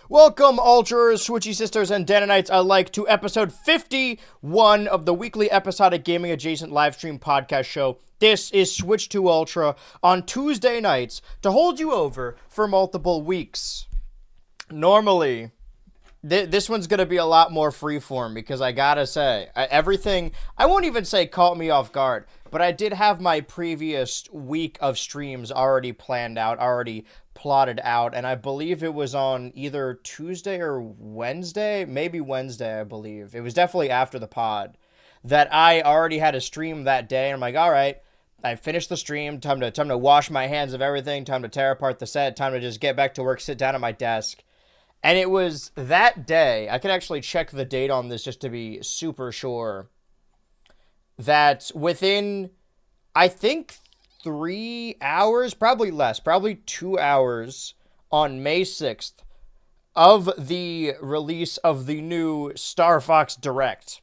Welcome, Ultras, Switchy Sisters, and Danonites alike to episode 51 of the weekly episodic gaming adjacent livestream podcast show. This is Switch to Ultra on Tuesday nights to hold you over for multiple weeks. Normally, this one's going to be a lot more freeform because I gotta say, everything, I won't even say caught me off guard, but I did have my previous week of streams already planned out, already plotted out, and I believe it was on either Tuesday or Wednesday, maybe Wednesday, I believe. It was definitely after the pod that I already had a stream that day, and I'm like, all right, I finished the stream, time to wash my hands of everything, time to tear apart the set, time to just get back to work, sit down at my desk. And it was that day, I could actually check the date on this just to be super sure, that within, I think, 3 hours, probably less, probably 2 hours on May 6th of the release of the new Star Fox Direct.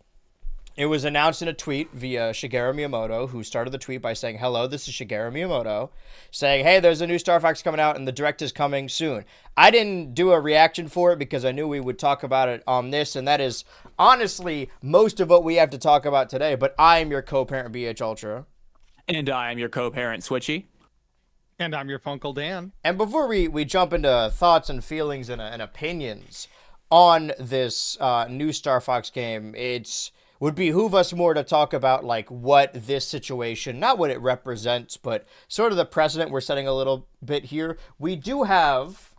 It was announced in a tweet via Shigeru Miyamoto, who started the tweet by saying, hello, this is Shigeru Miyamoto, saying, hey, there's a new Star Fox coming out and the Direct is coming soon. I didn't do a reaction for it because I knew we would talk about it on this, and that is honestly most of what we have to talk about today, but I am your co-parent BHultra. And I am your co-parent Switchy. And I'm your Funkle Dan. And before we jump into thoughts and feelings and opinions on this new Star Fox game, would behoove us more to talk about like what this situation, not what it represents, but sort of the precedent we're setting a little bit here. We do have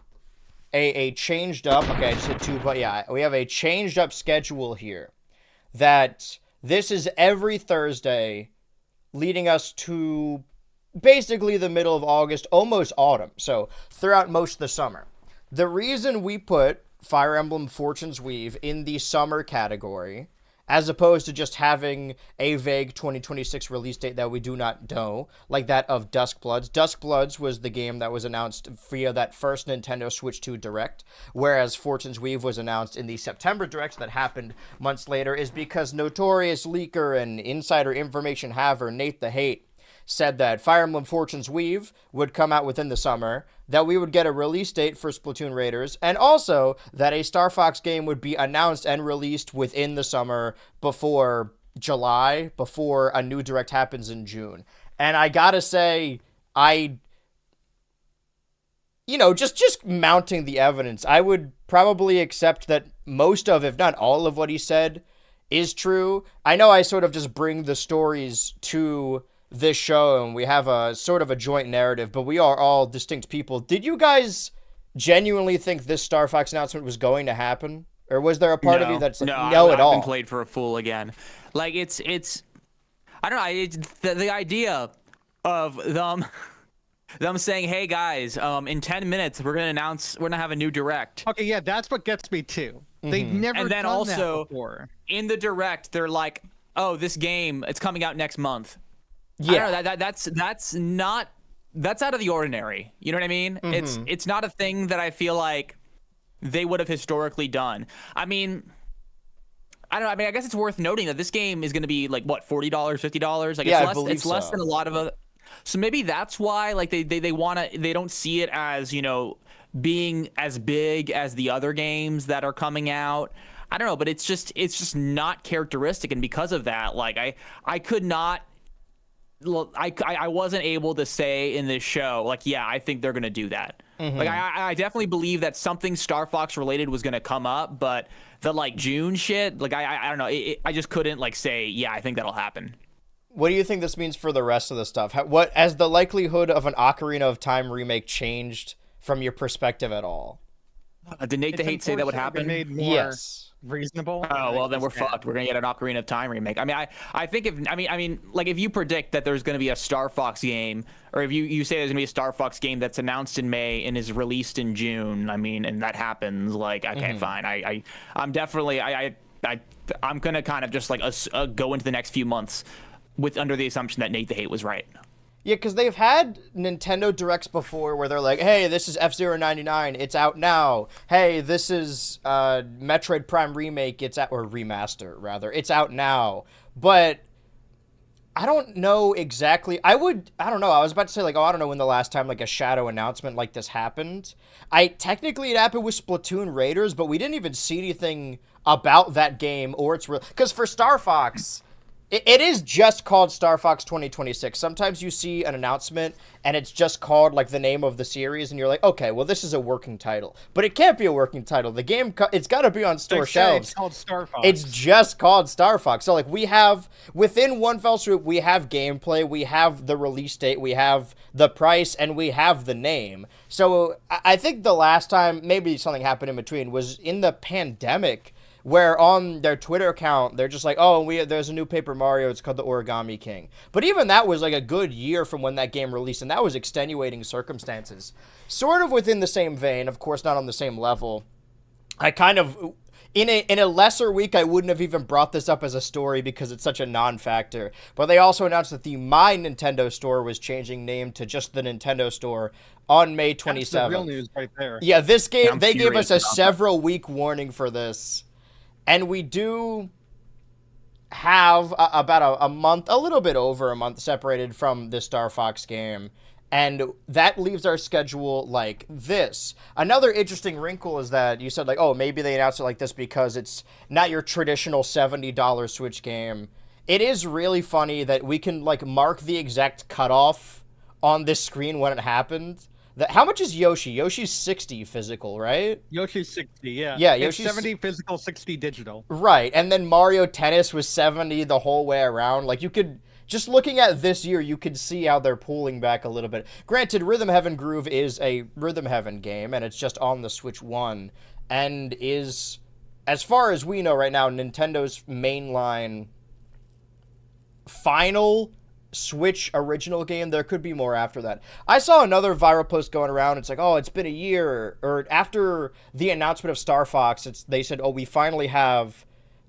a changed up, okay, I just hit 2, but yeah, we have a changed up schedule here that this is every Thursday leading us to basically the middle of August, almost autumn, so throughout most of the summer. The reason we put Fire Emblem Fortune's Weave in the summer category, as opposed to just having a vague 2026 release date that we do not know, like that of Dusk Bloods. Dusk Bloods was the game that was announced via that first Nintendo Switch 2 Direct, whereas Fortune's Weave was announced in the September Direct that happened months later, is because notorious leaker and insider information haver Nate the Hate said that Fire Emblem Fortune's Weave would come out within the summer, that we would get a release date for Splatoon Raiders, and also that a Star Fox game would be announced and released within the summer before July, before a new direct happens in June. And I gotta say, just mounting the evidence, I would probably accept that most of, if not all of what he said is true. I know I sort of just bring the stories to this show and we have a sort of a joint narrative, but we are all distinct people. Did you guys genuinely think this Star Fox announcement was going to happen? Or was there a part of you that's like, no at all? I've been played for a fool again. Like, it's I don't know, it's the idea of them saying, hey guys, in 10 minutes we're gonna have a new direct. Okay, yeah, that's what gets me too. They've never and then done also that before. In the direct they're like, oh, this game, it's coming out next month. Yeah, I don't know, that's out of the ordinary. You know what I mean? It's not a thing that I feel like they would have historically done. I mean, I don't know. I mean, I guess it's worth noting that this game is going to be like what, $40, $50. Like, yeah, it's less than a lot of a. So maybe that's why, like, they don't see it as, being as big as the other games that are coming out. I don't know, but it's just not characteristic, and because of that, like, I could not. I wasn't able to say in this show, like, yeah, I think they're gonna do that. Like, I definitely believe that something Star Fox related was gonna come up, but the like June shit, like, I don't know, I just couldn't like say, yeah, I think that'll happen. What do you think this means for the rest of the stuff? What has the likelihood of an Ocarina of Time remake changed from your perspective at all? Did Nate the Hate say that would happen? Made more yes. Reasonable. Oh, well, then we're fucked. We're gonna get an Ocarina of Time remake. I mean, I think if you predict that there's gonna be a Star Fox game, or if you say there's gonna be a Star Fox game that's announced in May and is released in June, I mean, and that happens, like, okay, fine. I'm definitely I'm gonna kind of just like go into the next few months under the assumption that Nate the Hate was right. Yeah, because they've had Nintendo Directs before where they're like, hey, this is F-Zero 99, it's out now. Hey, this is Metroid Prime Remake, or Remaster, rather. It's out now. But I don't know exactly. I don't know. I was about to say, like, I don't know when the last time, like, a shadow announcement like this happened. Technically, it happened with Splatoon Raiders, but we didn't even see anything about that game or its real. Because for Star Fox, it is just called Star Fox 2026. Sometimes you see an announcement and it's just called like the name of the series and you're like, okay, well, this is a working title. But it can't be a working title. The game, it's got to be on store shelves. It's called Star Fox. It's just called Star Fox. So like we have, within one fell swoop, we have gameplay, we have the release date, we have the price, and we have the name. So I think the last time maybe something happened in between was in the pandemic, where on their Twitter account, they're just like, oh, there's a new Paper Mario, it's called the Origami King. But even that was like a good year from when that game released, and that was extenuating circumstances. Sort of within the same vein, of course not on the same level. I kind of, in a lesser week, I wouldn't have even brought this up as a story because it's such a non-factor. But they also announced that the My Nintendo Store was changing name to just the Nintendo Store on May 27th. That's the real news right there. Yeah, this game, they gave us a several-week warning for this. And we do have about a month, a little bit over a month separated from the Star Fox game. And that leaves our schedule like this. Another interesting wrinkle is that you said, like, oh, maybe they announced it like this because it's not your traditional $70 Switch game. It is really funny that we can, like, mark the exact cutoff on this screen when it happened. How much is Yoshi? Yoshi's 60 physical, right? Yoshi's 60, yeah. Yeah, Yoshi's Yoshi's 70 physical, 60 digital. Right, and then Mario Tennis was 70 the whole way around. Like, you could, just looking at this year, you could see how they're pulling back a little bit. Granted, Rhythm Heaven Groove is a Rhythm Heaven game, and it's just on the Switch 1, and is, as far as we know right now, Nintendo's mainline final Switch original game. There could be more after that. I saw another viral post going around. It's like, oh, it's been a year, or after the announcement of Star Fox, they said, oh, we finally have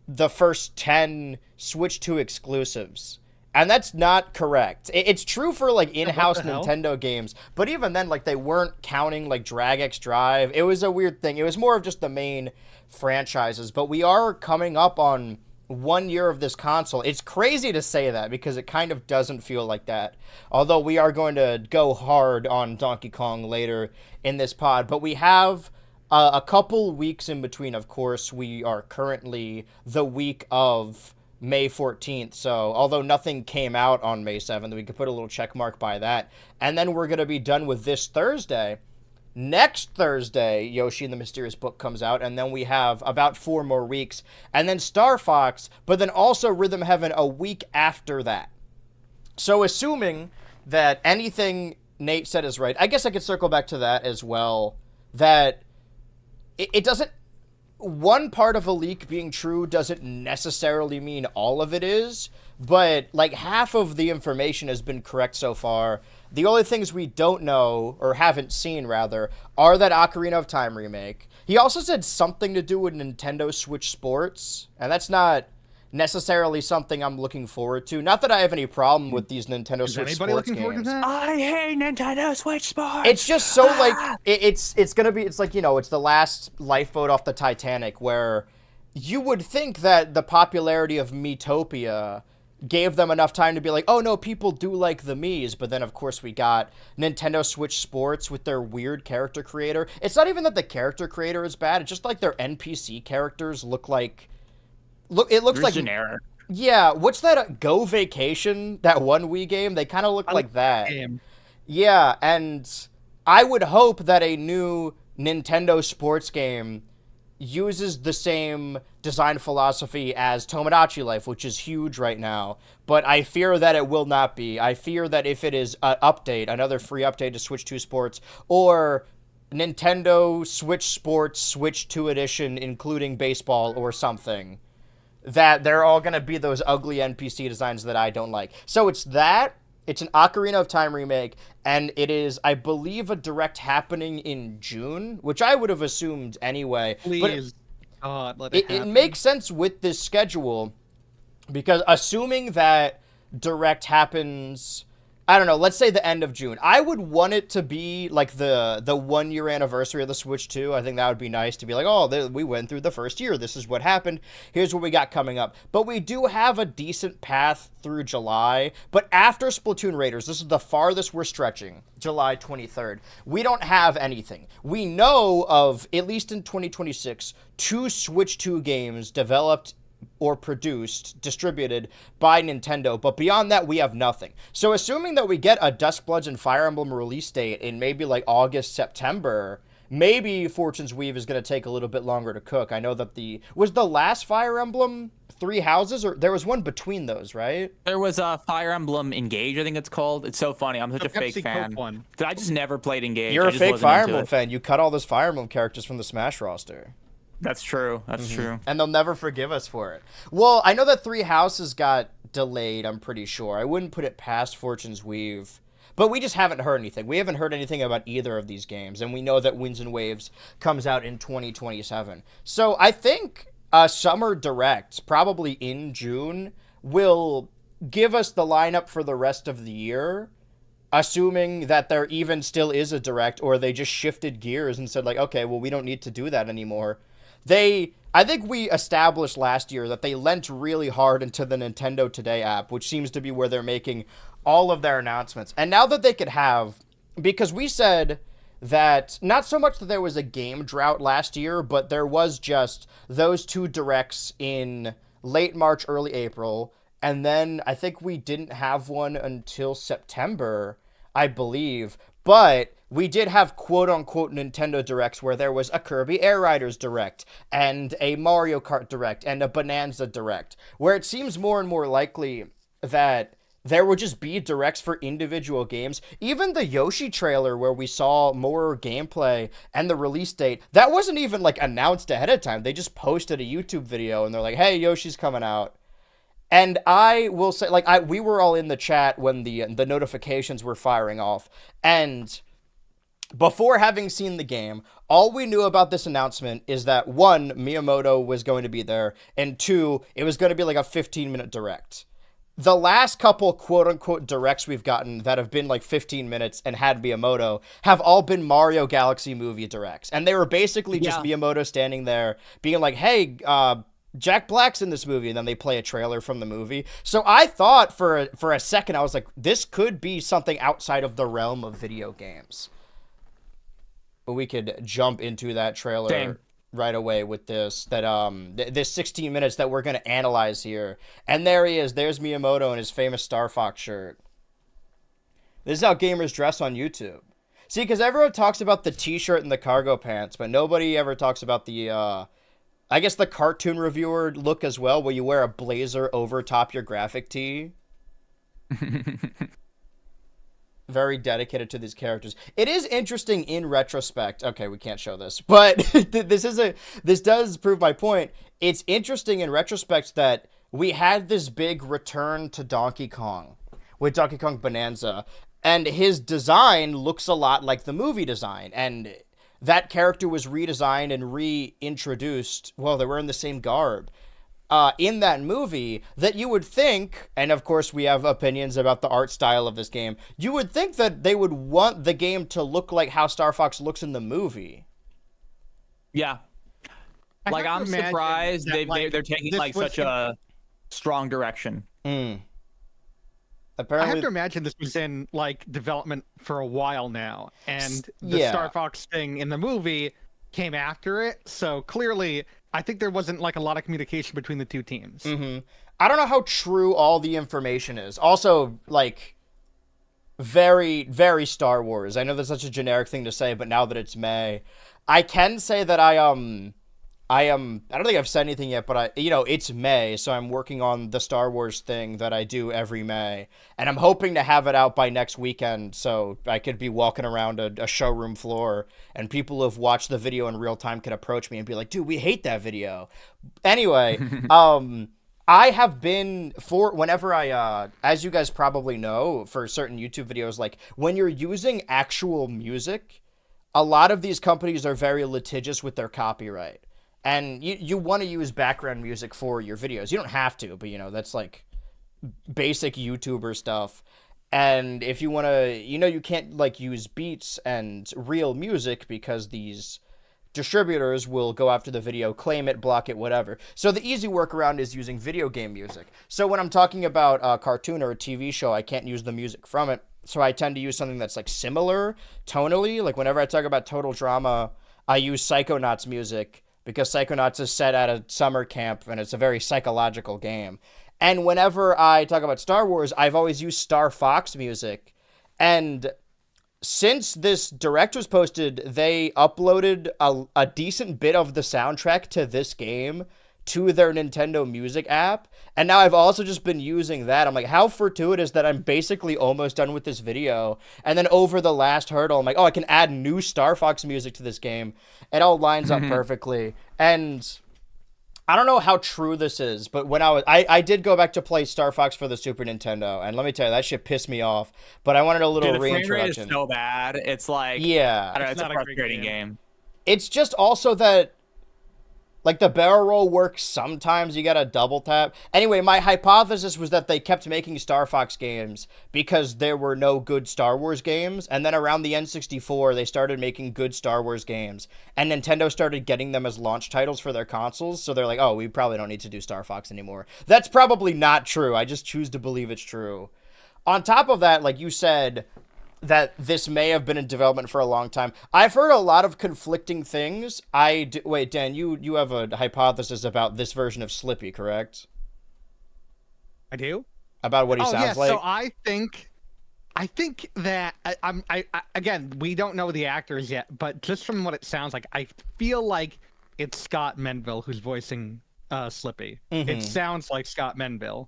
the first 10 Switch 2 exclusives. And that's not correct. It's true for, like, in-house Nintendo games, but even then, like, they weren't counting, like, Drag X Drive. It was a weird thing. It was more of just the main franchises, but we are coming up on 1 year of this console. It's crazy to say that because it kind of doesn't feel like that. Although we are going to go hard on Donkey Kong later in this pod, but we have a couple weeks in between. Of course, we are currently the week of May 14th, so although nothing came out on May 7th, we could put a little check mark by that. And then we're going to be done with this Thursday. Next Thursday, Yoshi and the Mysterious Book comes out, and then we have about 4 more weeks. And then Star Fox, but then also Rhythm Heaven a week after that. So assuming that anything Nate said is right, I guess I could circle back to that as well, that it doesn't... One part of a leak being true doesn't necessarily mean all of it is, but like half of the information has been correct so far. The only things we don't know, or haven't seen rather, are that Ocarina of Time remake. He also said something to do with Nintendo Switch Sports, and that's not necessarily something I'm looking forward to. Not that I have any problem with these Nintendo Switch Sports games. I hate Nintendo Switch Sports. It's just so like it's gonna be. It's like, you know, it's the last lifeboat off the Titanic, where you would think that the popularity of Miitopia gave them enough time to be like, oh no, people do like the Miis, but then of course we got Nintendo Switch Sports with their weird character creator. It's not even that the character creator is bad, it's just like their NPC characters look like... it looks like... generic. Yeah, what's that, Go Vacation, that one Wii game? They kind of look like that. Game. Yeah, and I would hope that a new Nintendo sports game uses the same design philosophy as Tomodachi Life, which is huge right now, but I fear that it will not be. I fear that if it is an update, another free update to Switch 2 Sports, or Nintendo Switch Sports Switch 2 Edition, including baseball or something, that they're all going to be those ugly NPC designs that I don't like. So it's that. It's an Ocarina of Time remake, and it is, I believe, a direct happening in June, which I would have assumed anyway. Please, God, let it happen. It makes sense with this schedule, because assuming that direct happens, I don't know, let's say the end of June. I would want it to be like the 1 year anniversary of the Switch 2. I think that would be nice to be like, oh, we went through the first year. This is what happened. Here's what we got coming up. But we do have a decent path through July. But after Splatoon Raiders, this is the farthest we're stretching, July 23rd. We don't have anything. We know of, at least in 2026, 2 Switch 2 games developed or produced, distributed by Nintendo, but beyond that, we have nothing. So assuming that we get a Duskbloods and Fire Emblem release date in maybe like August, September, maybe Fortune's Weave is going to take a little bit longer to cook. I know that was the last Fire Emblem 3 Houses, or there was one between those, right? There was a Fire Emblem Engage, I think it's called. It's so funny. I'm such a fake fan. One. I just never played Engage. You're I a just fake wasn't Fire into Emblem it. fan. You cut all those Fire Emblem characters from the Smash roster. That's true. That's true. And they'll never forgive us for it. Well, I know that 3 Houses got delayed, I'm pretty sure. I wouldn't put it past Fortune's Weave. But we just haven't heard anything. We haven't heard anything about either of these games. And we know that Winds and Waves comes out in 2027. So I think a Summer Direct, probably in June, will give us the lineup for the rest of the year, assuming that there even still is a Direct, or they just shifted gears and said, like, okay, well, we don't need to do that anymore. I think we established last year that they lent really hard into the Nintendo Today app, which seems to be where they're making all of their announcements. And now that they could have, because we said that not so much that there was a game drought last year, but there was just those 2 Directs in late March, early April, and then I think we didn't have one until September, I believe. But we did have quote-unquote Nintendo Directs where there was a Kirby Air Riders Direct and a Mario Kart Direct and a Bonanza Direct, where it seems more and more likely that there would just be Directs for individual games. Even the Yoshi trailer where we saw more gameplay and the release date, that wasn't even like announced ahead of time. They just posted a YouTube video and they're like, hey, Yoshi's coming out. And I will say, like, we were all in the chat when the notifications were firing off, and before having seen the game, all we knew about this announcement is that 1, Miyamoto was going to be there, and 2, it was going to be like a 15-minute direct. The last couple quote-unquote directs we've gotten that have been like 15 minutes and had Miyamoto have all been Mario Galaxy movie directs, and they were basically just Miyamoto standing there being like, hey, Jack Black's in this movie, and then they play a trailer from the movie. So I thought for a second, I was like, this could be something outside of the realm of video games. But we could jump into that trailer right away with this, this 16 minutes that we're going to analyze here. And there he is. There's Miyamoto in his famous Star Fox shirt. This is how gamers dress on YouTube. See, because everyone talks about the t-shirt and the cargo pants, but nobody ever talks about the, I guess the cartoon reviewer look as well, where you wear a blazer over top your graphic tee. Very dedicated to these characters. It is interesting in retrospect. Okay, we can't show this, but this does prove my point. It's interesting in retrospect that we had this big return to Donkey Kong with Donkey Kong Bonanza, and his design looks a lot like the movie design, and that character was redesigned and reintroduced. Well, they were in the same garb in that movie, that you would think, and of course we have opinions about the art style of this game, you would think that they would want the game to look like how Star Fox looks in the movie. Yeah. Like, I'm surprised they're taking like such a strong direction. Apparently, I have to imagine this was in like development for a while now, and the Star Fox thing in the movie came after it. So clearly, I think there wasn't like a lot of communication between the two teams. I don't know how true all the information is. Also, like, very, very Star Wars. I know that's such a generic thing to say, but now that it's May, I can say that I don't think I've said anything yet, but it's May, so I'm working on the Star Wars thing that I do every May, and I'm hoping to have it out by next weekend, so I could be walking around a showroom floor, and people who have watched the video in real time can approach me and be like, dude, we hate that video. Anyway, I have been, whenever I, as you guys probably know, for certain YouTube videos, like, when you're using actual music, a lot of these companies are very litigious with their copyright. And you want to use background music for your videos. You don't have to, but, that's, like, basic YouTuber stuff. And if you want to, you can't, like, use beats and real music because these distributors will go after the video, claim it, block it, whatever. So the easy workaround is using video game music. So when I'm talking about a cartoon or a TV show, I can't use the music from it. So I tend to use something that's, like, similar tonally. Like, whenever I talk about Total Drama, I use Psychonauts music, because Psychonauts is set at a summer camp, and it's a very psychological game. And whenever I talk about Star Wars, I've always used Star Fox music. And since this direct was posted, they uploaded a decent bit of the soundtrack to this game to their Nintendo Music app. And now I've also just been using that. I'm like, how fortuitous that I'm basically almost done with this video. And then over the last hurdle, I'm like, oh, I can add new Star Fox music to this game. It all lines up perfectly. And I don't know how true this is, but when I did go back to play Star Fox for the Super Nintendo, and let me tell you, that shit pissed me off. But I wanted a little reintroduction. The frame rate is so bad. It's like, yeah, I don't know, it's a frustrating game. It's just also that, like, the barrel roll works sometimes. You gotta double tap. Anyway, my hypothesis was that they kept making Star Fox games because there were no good Star Wars games. And then around the N64, they started making good Star Wars games. And Nintendo started getting them as launch titles for their consoles. So they're like, oh, we probably don't need to do Star Fox anymore. That's probably not true. I just choose to believe it's true. On top of that, like you said, that this may have been in development for a long time. I've heard a lot of conflicting things. Wait, Dan, you have a hypothesis about this version of Slippy, correct? I do? About what he sounds like? So I think that again, we don't know the actors yet, but just from what it sounds like, I feel like it's Scott Menville who's voicing Slippy. It sounds like Scott Menville.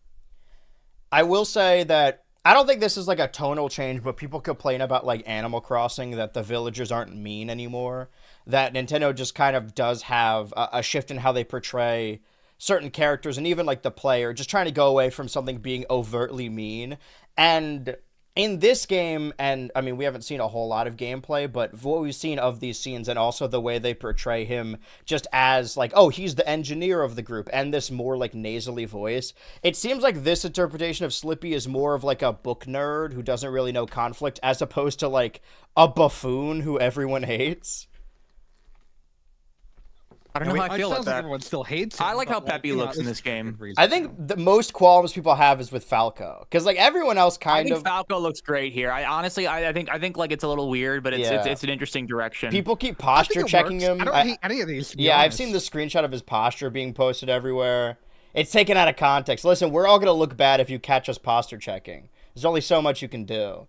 I will say that I don't think this is like a tonal change, but people complain about like Animal Crossing, that the villagers aren't mean anymore. That Nintendo just kind of does have a shift in how they portray certain characters, and even like the player, just trying to go away from something being overtly mean. And in this game, and I mean, we haven't seen a whole lot of gameplay, but what we've seen of these scenes, and also the way they portray him just as like, oh, he's the engineer of the group, and this more like nasally voice, it seems like this interpretation of Slippy is more of like a book nerd who doesn't really know conflict, as opposed to like a buffoon who everyone hates. I don't know how I feel It about sounds like that. everyone still hates him. I like how but, Peppy looks in there's this game. good reason I to. think the most qualms people have is with Falco, because like everyone else I kind think of Falco looks great here. I honestly, I think like it's a little weird, but it's an interesting direction. people keep I posture think it checking works. him. I don't hate any of these. To be Yeah, I've honest. seen the screenshot of his posture being posted everywhere. It's taken out of context. Listen, we're all gonna look bad if you catch us posture checking. There's only so much you can do.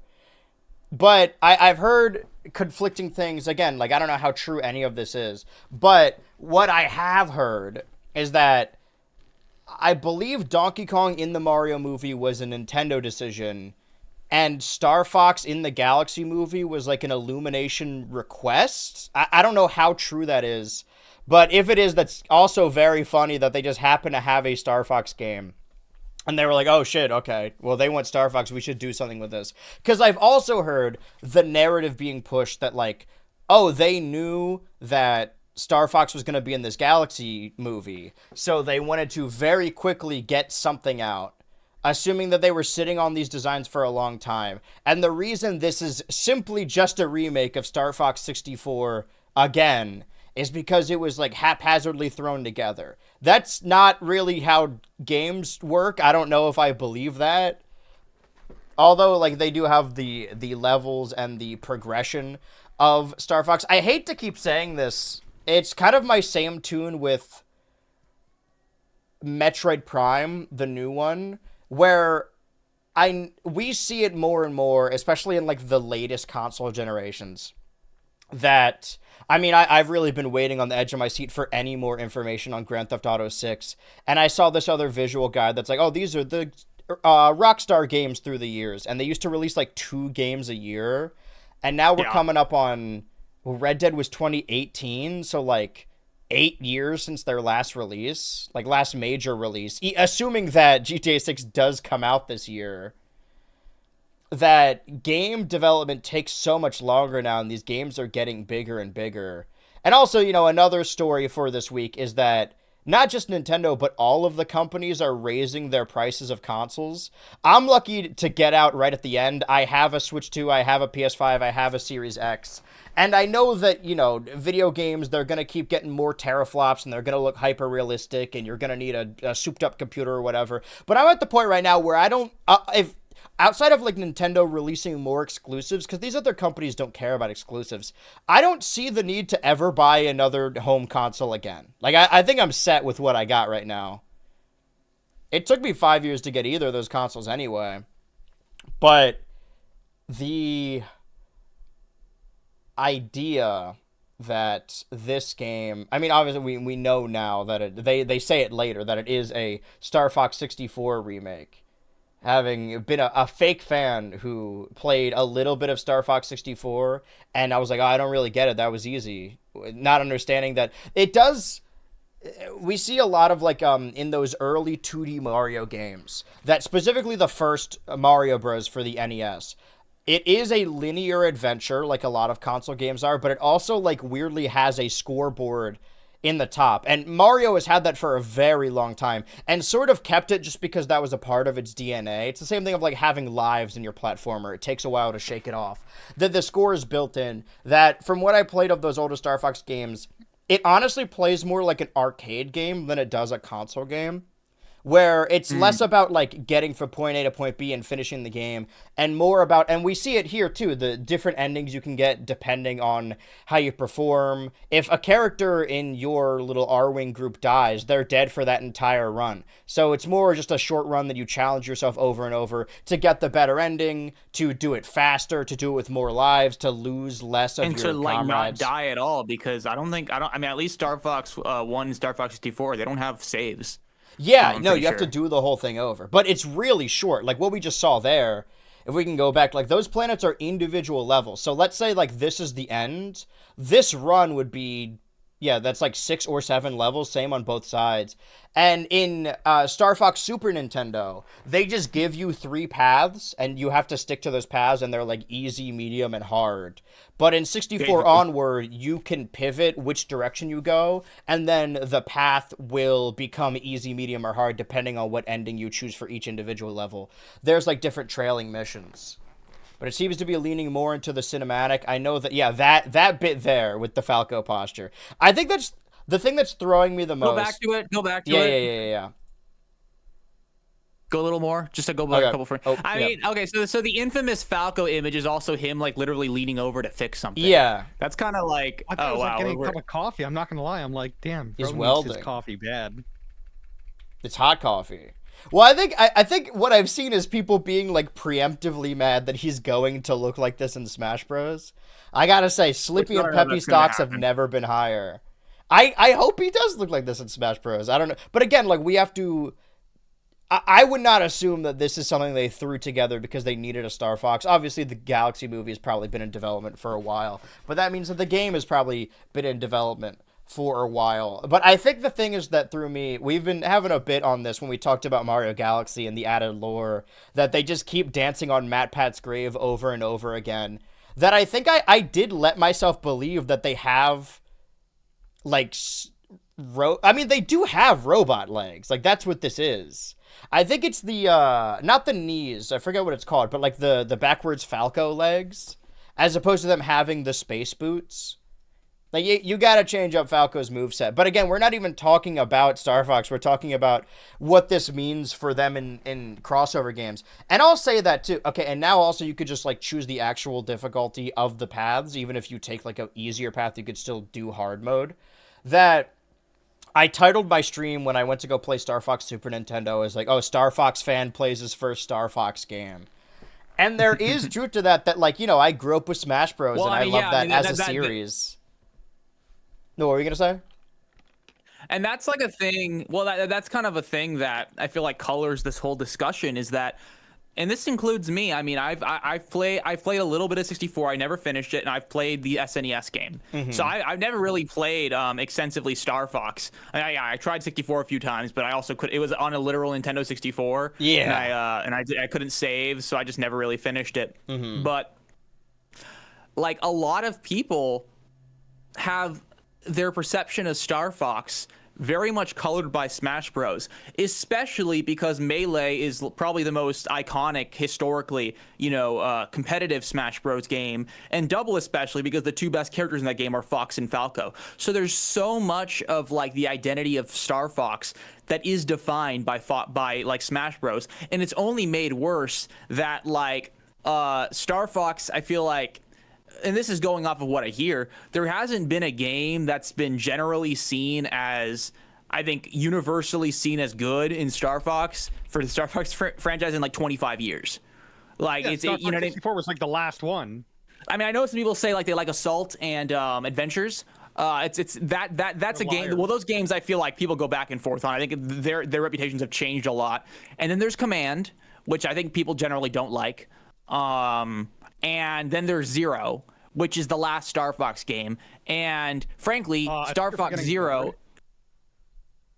But I've heard conflicting things. Again, like I don't know how true any of this is. But what I have heard is that I believe Donkey Kong in the Mario movie was a Nintendo decision, and Star Fox in the Galaxy movie was like an Illumination request. I don't know how true that is. But if it is, that's also very funny that they just happen to have a Star Fox game. And they were like, oh shit, okay. Well, they want Star Fox. We should do something with this. Because I've also heard the narrative being pushed that, like, oh, they knew that Star Fox was going to be in this Galaxy movie. So they wanted to very quickly get something out, assuming that they were sitting on these designs for a long time. And the reason this is simply just a remake of Star Fox 64 again is because it was like haphazardly thrown together. That's not really how games work. I don't know if I believe that. Although like they do have the levels and the progression of Star Fox. I hate to keep saying this. It's kind of my same tune with Metroid Prime, the new one, where we see it more and more, especially in like the latest console generations, that I mean, I've really been waiting on the edge of my seat for any more information on Grand Theft Auto 6. And I saw this other visual guide that's like, oh, these are the Rockstar games through the years. And they used to release like 2 games a year. And now we're coming up on, well, Red Dead was 2018. So like 8 years since their last release, like last major release, assuming that GTA 6 does come out this year. That game development takes so much longer now, and these games are getting bigger and bigger. And also, you know, another story for this week is that not just Nintendo, but all of the companies are raising their prices of consoles. I'm lucky to get out right at the end. I have a Switch 2, I have a PS5, I have a Series X. And I know that, you know, video games, they're going to keep getting more teraflops, and they're going to look hyper-realistic, and you're going to need a souped-up computer or whatever. But I'm at the point right now where I don't... outside of like Nintendo releasing more exclusives, because these other companies don't care about exclusives, I don't see the need to ever buy another home console again. Like, I think I'm set with what I got right now. It took me 5 years to get either of those consoles anyway. But the idea that this game, I mean, obviously we know now that they say it later, that it is a Star Fox 64 remake. Having been a fake fan who played a little bit of Star Fox 64, and I was like, oh, I don't really get it. That was easy. Not understanding that it does... We see a lot of, like, in those early 2D Mario games, that specifically the first Mario Bros. For the NES, it is a linear adventure, like a lot of console games are, but it also, like, weirdly has a scoreboard in the top. And Mario has had that for a very long time and sort of kept it just because that was a part of its DNA. It's the same thing of like having lives in your platformer. It takes a while to shake it off. That the score is built in, that from what I played of those older Star Fox games, it honestly plays more like an arcade game than it does a console game, where it's less about like getting from point A to point B and finishing the game, and more about, and we see it here too, the different endings you can get depending on how you perform. If a character in your little R-Wing group dies, they're dead for that entire run. So it's more just a short run that you challenge yourself over and over to get the better ending, to do it faster, to do it with more lives, to lose less of and your to like comrades. not die at all, because I mean, at least Star Fox 1 and Star Fox 64, they don't have saves. Yeah, I'm no, pretty you have to do the whole thing over. But it's really short. Like what we just saw there, if we can go back, like those planets are individual levels. So let's say like this is the end. This run would be, yeah, that's like 6 or 7 levels, same on both sides. And in Star Fox Super Nintendo, they just give you 3 paths, and you have to stick to those paths, and they're like easy, medium, and hard. But in 64 onward, you can pivot which direction you go, and then the path will become easy, medium, or hard, depending on what ending you choose for each individual level. There's like different trailing missions. But it seems to be leaning more into the cinematic. I know that, yeah, that bit there with the Falco posture. I think that's The thing that's throwing me the most. Go back to it. Go back to yeah, it. yeah. Go a little more, just to go back a couple frames. Oh, I mean, okay, so the infamous Falco image is also him like literally leaning over to fix something. Yeah, that's kind of like, I thought it was like getting wow, a cup of coffee. I'm not gonna lie. I'm like, damn, bro He's needs welding. his coffee bad. It's hot coffee. Well, I think what I've seen is people being like preemptively mad that he's going to look like this in Smash Bros. I gotta say, Slippy and Peppy stocks have never been higher. I hope he does look like this in Smash Bros. I don't know, but again, like we have to. I would not assume that this is something they threw together because they needed a Star Fox. Obviously, the Galaxy movie has probably been in development for a while, but that means that the game has probably been in development for a while. But I think the thing is that through me, we've been having a bit on this when we talked about Mario Galaxy and the added lore, that they just keep dancing on MatPat's grave over and over again. That I think I did let myself believe that they have, like, I mean, they do have robot legs. Like, that's what this is. I think it's the, not the knees, I forget what it's called, but like the backwards Falco legs, as opposed to them having the space boots. Like, you gotta change up Falco's moveset. But again, we're not even talking about Star Fox, we're talking about what this means for them in crossover games. And I'll say that too. Okay, and now also you could just like choose the actual difficulty of the paths, even if you take like an easier path, you could still do hard mode. That... I titled my stream when I went to go play Star Fox Super Nintendo as like, oh, Star Fox fan plays his first Star Fox game. And there is truth to that, like, you know, I grew up with Smash Bros. Well, and I love that as a series. No, what were you going to say? And that's like a thing, well, that's kind of a thing that I feel like colors this whole discussion is that, and this includes me. I mean, I've played a little bit of 64. I never finished it, and I've played the SNES game. Mm-hmm. So I've never really played extensively Star Fox. I tried 64 a few times, but I also could. It was on a literal Nintendo 64. Yeah. And I couldn't save, so I just never really finished it. Mm-hmm. But like a lot of people have their perception of Star Fox very much colored by Smash Bros, especially because Melee is probably the most iconic historically, competitive Smash Bros game, and Double especially because the two best characters in that game are Fox and Falco. So there's so much of like the identity of Star Fox that is defined by like Smash Bros, and it's only made worse that like Star Fox, I feel like, and this is going off of what I hear, there hasn't been a game that's been generally seen as, I think, universally seen as good in Star Fox for the Star Fox franchise in like 25 years. Like, yeah, Star Fox 64 was like the last one. I mean, I know some people say like they like Assault and Adventures. That's a game. Well, those games I feel like people go back and forth on. I think their reputations have changed a lot. And then there's Command, which I think people generally don't like. And then there's Zero, which is the last Star Fox game. And frankly, Star Fox Zero.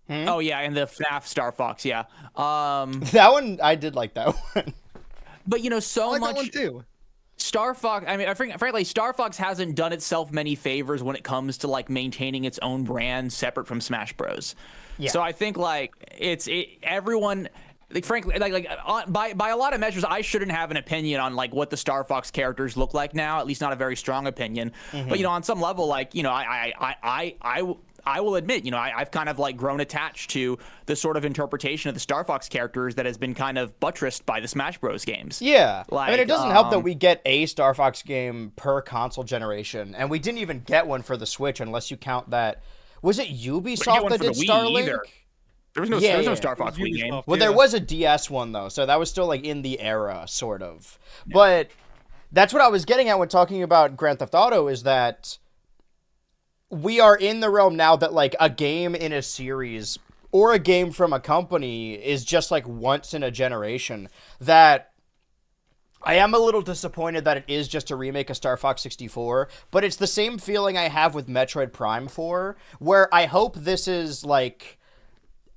Oh yeah, and the FNAF Star Fox, yeah. That one, I did like that one. But so I like much. That one too. Star Fox. I mean, frankly, Star Fox hasn't done itself many favors when it comes to like maintaining its own brand separate from Smash Bros. Yeah. So I think like everyone. Like frankly, by a lot of measures, I shouldn't have an opinion on like what the Star Fox characters look like now. At least not a very strong opinion. Mm-hmm. But on some level, like I will admit, I've kind of like grown attached to the sort of interpretation of the Star Fox characters that has been kind of buttressed by the Smash Bros. Games. Yeah, like, I mean, it doesn't help that we get a Star Fox game per console generation, and we didn't even get one for the Switch unless you count that. Was it Ubisoft that did Starlink? Either. There was no Star Fox Wii game. Well, there was a DS one, though, so that was still, like, in the era, sort of. Yeah. But that's what I was getting at when talking about Grand Theft Auto, is that we are in the realm now that, like, a game in a series or a game from a company is just, like, once in a generation. That I am a little disappointed that it is just a remake of Star Fox 64, but it's the same feeling I have with Metroid Prime 4, where I hope this is, like,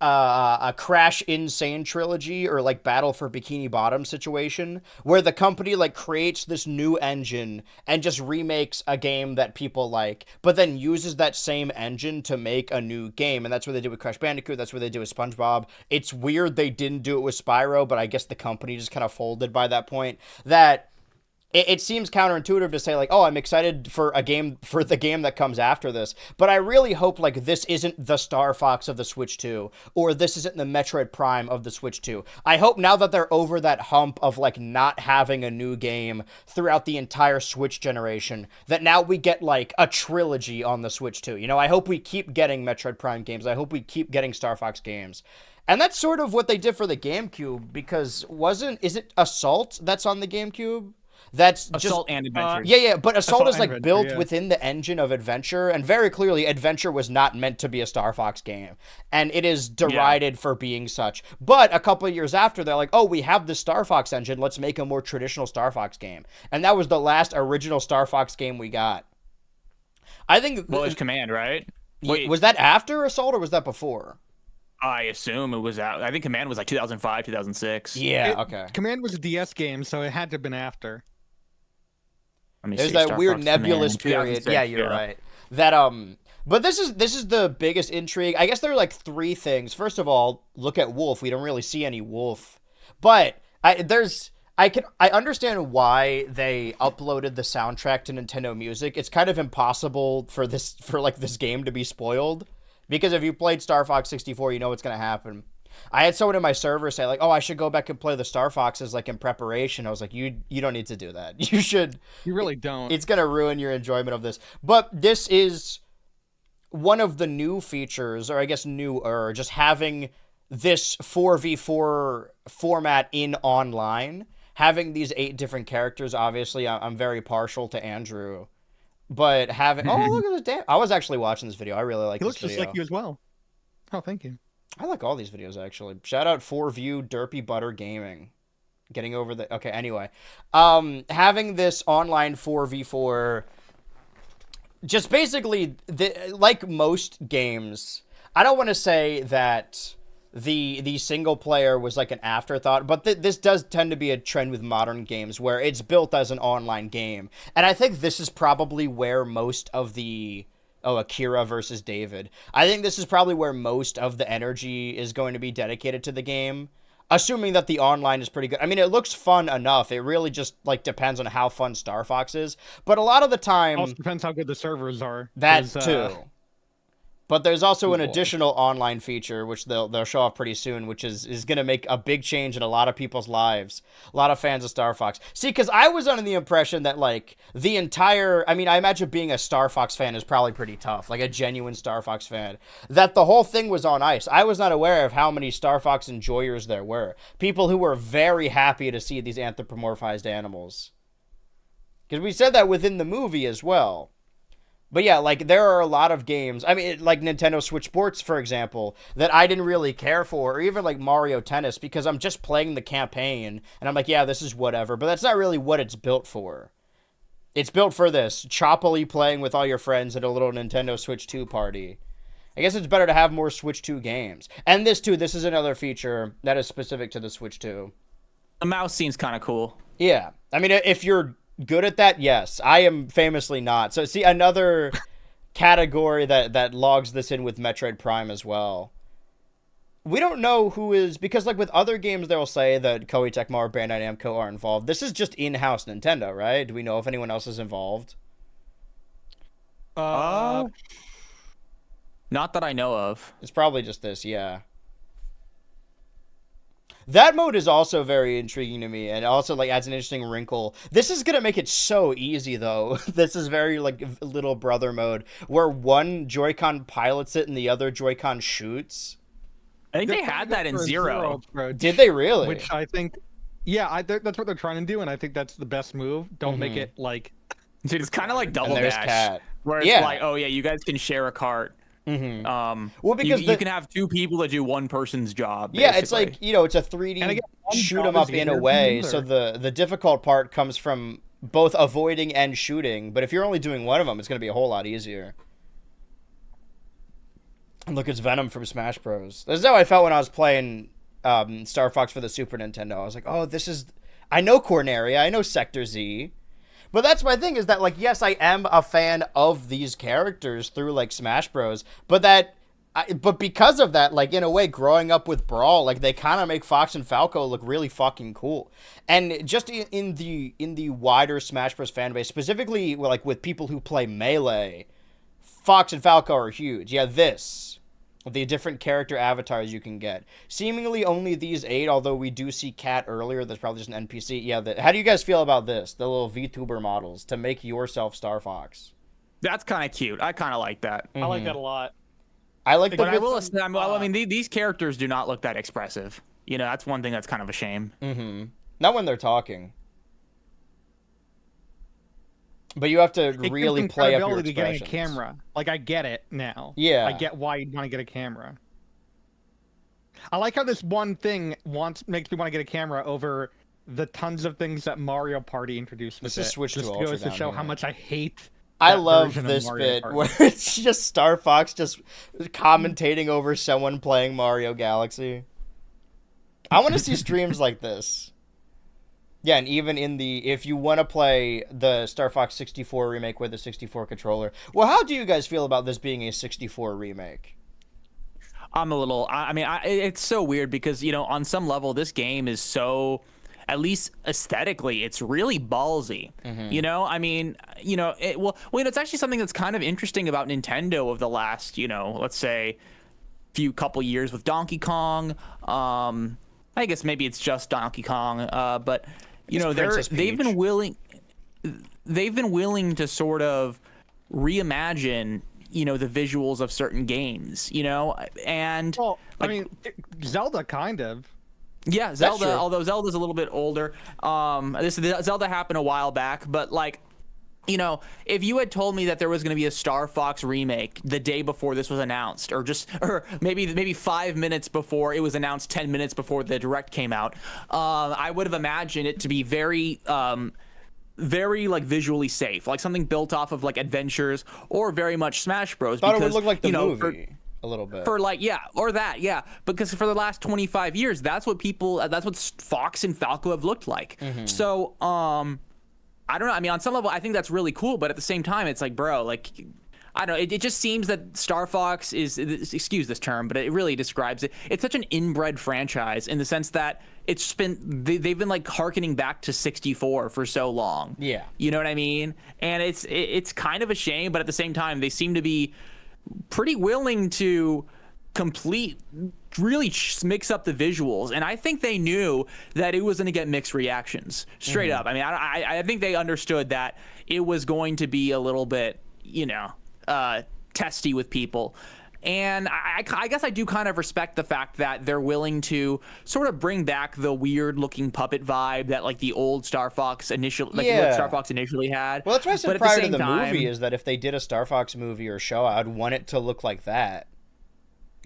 a Crash Insane trilogy or like Battle for Bikini Bottom situation where the company like creates this new engine and just remakes a game that people like, but then uses that same engine to make a new game. And that's what they did with Crash Bandicoot. That's what they did with SpongeBob. It's weird they didn't do it with Spyro, but I guess the company just kind of folded by that point. That it seems counterintuitive to say like, oh, I'm excited for the game that comes after this, but I really hope like this isn't the Star Fox of the Switch 2, or this isn't the Metroid Prime of the Switch 2. I hope now that they're over that hump of like not having a new game throughout the entire Switch generation, that now we get like a trilogy on the Switch 2. You know, I hope we keep getting Metroid Prime games. I hope we keep getting Star Fox games. And that's sort of what they did for the GameCube, because is it Assault that's on the GameCube? That's Assault and Adventure. Yeah, but Assault is like Adventure, built yeah. within the engine of Adventure, and very clearly Adventure was not meant to be a Star Fox game, and it is derided for being such. But a couple of years after, they're like, oh, we have the Star Fox engine, let's make a more traditional Star Fox game. And that was the last original Star Fox game we got. I think... Well, it's Command, right? Wait, was that after Assault, or was that before? I assume it was out. I think Command was like 2005, 2006. Yeah, okay. Command was a DS game, so it had to have been after. Let me There's see, that Star weird Fox nebulous Command, period. 2006, Yeah, you're right. That but this is the biggest intrigue. I guess there are like three things. First of all, look at Wolf. We don't really see any Wolf. But I understand why they uploaded the soundtrack to Nintendo Music. It's kind of impossible for this game to be spoiled, because if you played Star Fox 64, you know what's going to happen. I had someone in my server say like, "Oh, I should go back and play the Star Foxes like in preparation." I was like, "You don't need to do that. You should. You really don't. It's going to ruin your enjoyment of this." But this is one of the new features, or I guess newer, just having this 4v4 format in online, having these 8 different characters. Obviously, I'm very partial to Andrew, but having look at this I was actually watching this video. I really like He this looks just video. like you as well. Oh, thank you. I like all these videos, actually. Shout out 4View Derpy Butter Gaming. Getting over the... Okay, anyway. Having this online 4v4... Just basically, like most games... I don't want to say that the single player was like an afterthought, but this does tend to be a trend with modern games, where it's built as an online game. And I think this is probably where most of the... Oh, Akira versus David. I think this is probably where most of the energy is going to be dedicated to the game, assuming that the online is pretty good. I mean, it looks fun enough. It really just like depends on how fun Star Fox is. But a lot of the time, Also depends how good the servers are. that 'cause, too. But there's also an Cool. additional online feature, which they'll show off pretty soon, which is going to make a big change in a lot of people's lives. A lot of fans of Star Fox. See, because I was under the impression that, like, the entire... I mean, I imagine being a Star Fox fan is probably pretty tough, like a genuine Star Fox fan. That the whole thing was on ice. I was not aware of how many Star Fox enjoyers there were. People who were very happy to see these anthropomorphized animals. Because we said that within the movie as well. But yeah, like, there are a lot of games, I mean, like Nintendo Switch Sports, for example, that I didn't really care for, or even like Mario Tennis, because I'm just playing the campaign, and I'm like, yeah, this is whatever, but that's not really what it's built for. It's built for this, choppily playing with all your friends at a little Nintendo Switch 2 party. I guess it's better to have more Switch 2 games. And this is another feature that is specific to the Switch 2. The mouse seems kind of cool. Yeah, I mean, if you're good at that, yes. I am famously not. So see, another category that logs this in with Metroid Prime as well. We don't know who is, because like with other games they'll say that Koei Tecmo or Bandai Namco are involved. This is just in-house Nintendo, right? Do we know if anyone else is involved? Not that I know of. It's probably just this, yeah. That mode is also very intriguing to me, and also like adds an interesting wrinkle. This is gonna make it so easy, though. This is very like little brother mode, where one Joy-Con pilots it and the other Joy-Con shoots. I think they had that in Zero. approach, Did they really? Which I think, yeah, that's what they're trying to do, and I think that's the best move. Don't make it like... Dude, it's kind of like Double And there's Dash, Cat. where it's Yeah. like, oh yeah, you guys can share a cart. Well, because you can have 2 people that do one person's job. Yeah, it's basically. like, you know, it's a 3D And again, one shoot job 'em up is in a easier way, than so the difficult part comes from both avoiding and shooting, but if you're only doing one of them, it's going to be a whole lot easier. And look, it's Venom from Smash Bros. This is how I felt when I was playing Star Fox for the Super Nintendo. I was like, oh, this is... I know Corneria, I know Sector Z. But that's my thing, is that, like, yes, I am a fan of these characters through, like, Smash Bros, but that... But because of that, like, in a way, growing up with Brawl, like, they kind of make Fox and Falco look really fucking cool. And just in the wider Smash Bros. Fan base, specifically, like, with people who play Melee, Fox and Falco are huge. Yeah, the different character avatars you can get. Seemingly only these 8, although we do see Cat earlier. That's probably just an NPC. Yeah, how do you guys feel about this? The little VTuber models to make yourself Star Fox. That's kind of cute. I kind of like that. I like that a lot. I like But I will say, I mean, these characters do not look that expressive. You know, that's one thing that's kind of a shame. Mm-hmm. Not when they're talking. But you have to really play up your expressions. Getting a camera. Like, I get it now. Yeah. I get why you'd want to get a camera. I like how this one thing makes me want to get a camera over the tons of things that Mario Party introduced with This is Switch to Ultra goes to show down how here. much I hate I that love version of this Mario bit Party. where it's just Star Fox just commentating over someone playing Mario Galaxy. I want to see streams like this. Yeah, and even if you want to play the Star Fox 64 remake with a 64 controller. Well, how do you guys feel about this being a 64 remake? I'm a little, it's so weird because, you know, on some level, this game is so, at least aesthetically, it's really ballsy. Mm-hmm. You know, I mean, you know, it's actually something that's kind of interesting about Nintendo of the last, you know, let's say couple years with Donkey Kong. I guess maybe it's just Donkey Kong, but you know, they've been willing to sort of reimagine, you know, the visuals of certain games, you know, and well, like, I mean, Zelda kind of. Yeah, Zelda, although Zelda's a little bit older. Zelda happened a while back, but like, you know, if you had told me that there was going to be a Star Fox remake the day before this was announced, or maybe 5 minutes before it was announced, 10 minutes before the Direct came out, I would have imagined it to be very like visually safe, like something built off of like Adventures or very much Smash Bros. Thought it would look like the movie. A little bit. Because for the last 25 years, that's what Fox and Falco have looked like. Mm-hmm. So, I don't know. I mean, on some level, I think that's really cool, but at the same time, it's like, bro, like, I don't know. It just seems that Star Fox is, excuse this term, but it really describes it. It's such an inbred franchise in the sense that they've been like hearkening back to 64 for so long. Yeah. You know what I mean? And it's kind of a shame, but at the same time, they seem to be pretty willing to really mix up the visuals, and I think they knew that it was going to get mixed reactions straight up. I mean, I think they understood that it was going to be a little bit, you know, testy with people, and I guess I do kind of respect the fact that they're willing to sort of bring back the weird looking puppet vibe that like the old Star Fox what Star Fox initially had. Well, that's why I said prior to the movie is that if they did a Star Fox movie or show, I'd want it to look like that.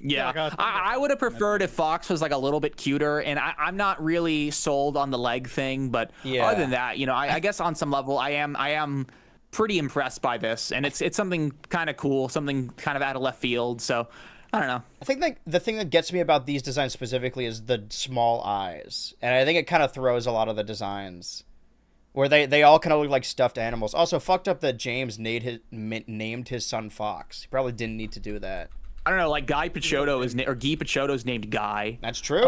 Yeah, I would have preferred if Fox was like a little bit cuter, and I'm not really sold on the leg thing, but other than that, you know, I guess on some level I am pretty impressed by this, and it's something kind of cool, something kind of out of left field. So I don't know. I think that the thing that gets me about these designs specifically is the small eyes, and I think it kind of throws a lot of the designs where they all kind of look like stuffed animals. Also, fucked up that James named his son Fox. He probably didn't need to do that. I don't know, like Guy Picciotto's named Guy. That's true.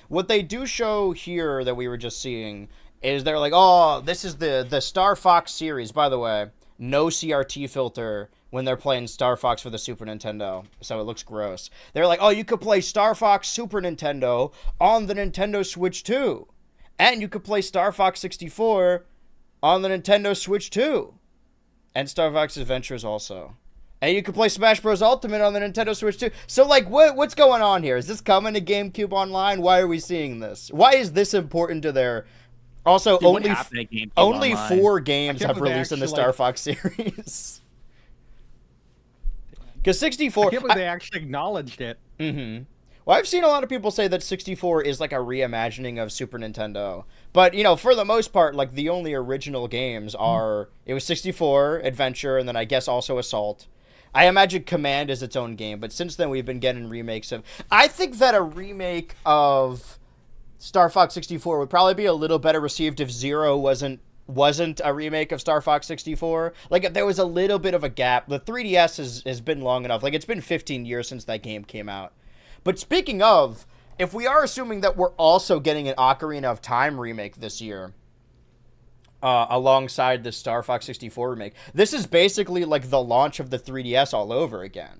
What they do show here that we were just seeing is they're like, oh, this is the Star Fox series. By the way, no CRT filter when they're playing Star Fox for the Super Nintendo, so it looks gross. They're like, oh, you could play Star Fox Super Nintendo on the Nintendo Switch 2. And you could play Star Fox 64 on the Nintendo Switch 2. And Star Fox Adventures also. And you can play Smash Bros. Ultimate on the Nintendo Switch too. So, like, what's going on here? Is this coming to GameCube Online? Why are we seeing this? Why is this important to their... Also, only 4 games have released in the Star Fox series. Because 64... I can't believe they actually acknowledged it. Mm-hmm. Well, I've seen a lot of people say that 64 is like a reimagining of Super Nintendo. But, you know, for the most part, like, the only original games are... It was 64, Adventure, and then I guess also Assault. I imagine Command is its own game, but since then we've been getting remakes of... I think that a remake of Star Fox 64 would probably be a little better received if Zero wasn't wasn't a remake of Star Fox 64. Like, there was a little bit of a gap. The 3DS has been long enough. Like, it's been 15 years since that game came out. But speaking of, if we are assuming that we're also getting an Ocarina of Time remake this year, alongside the Star Fox 64 remake, this is basically like the launch of the 3DS all over again.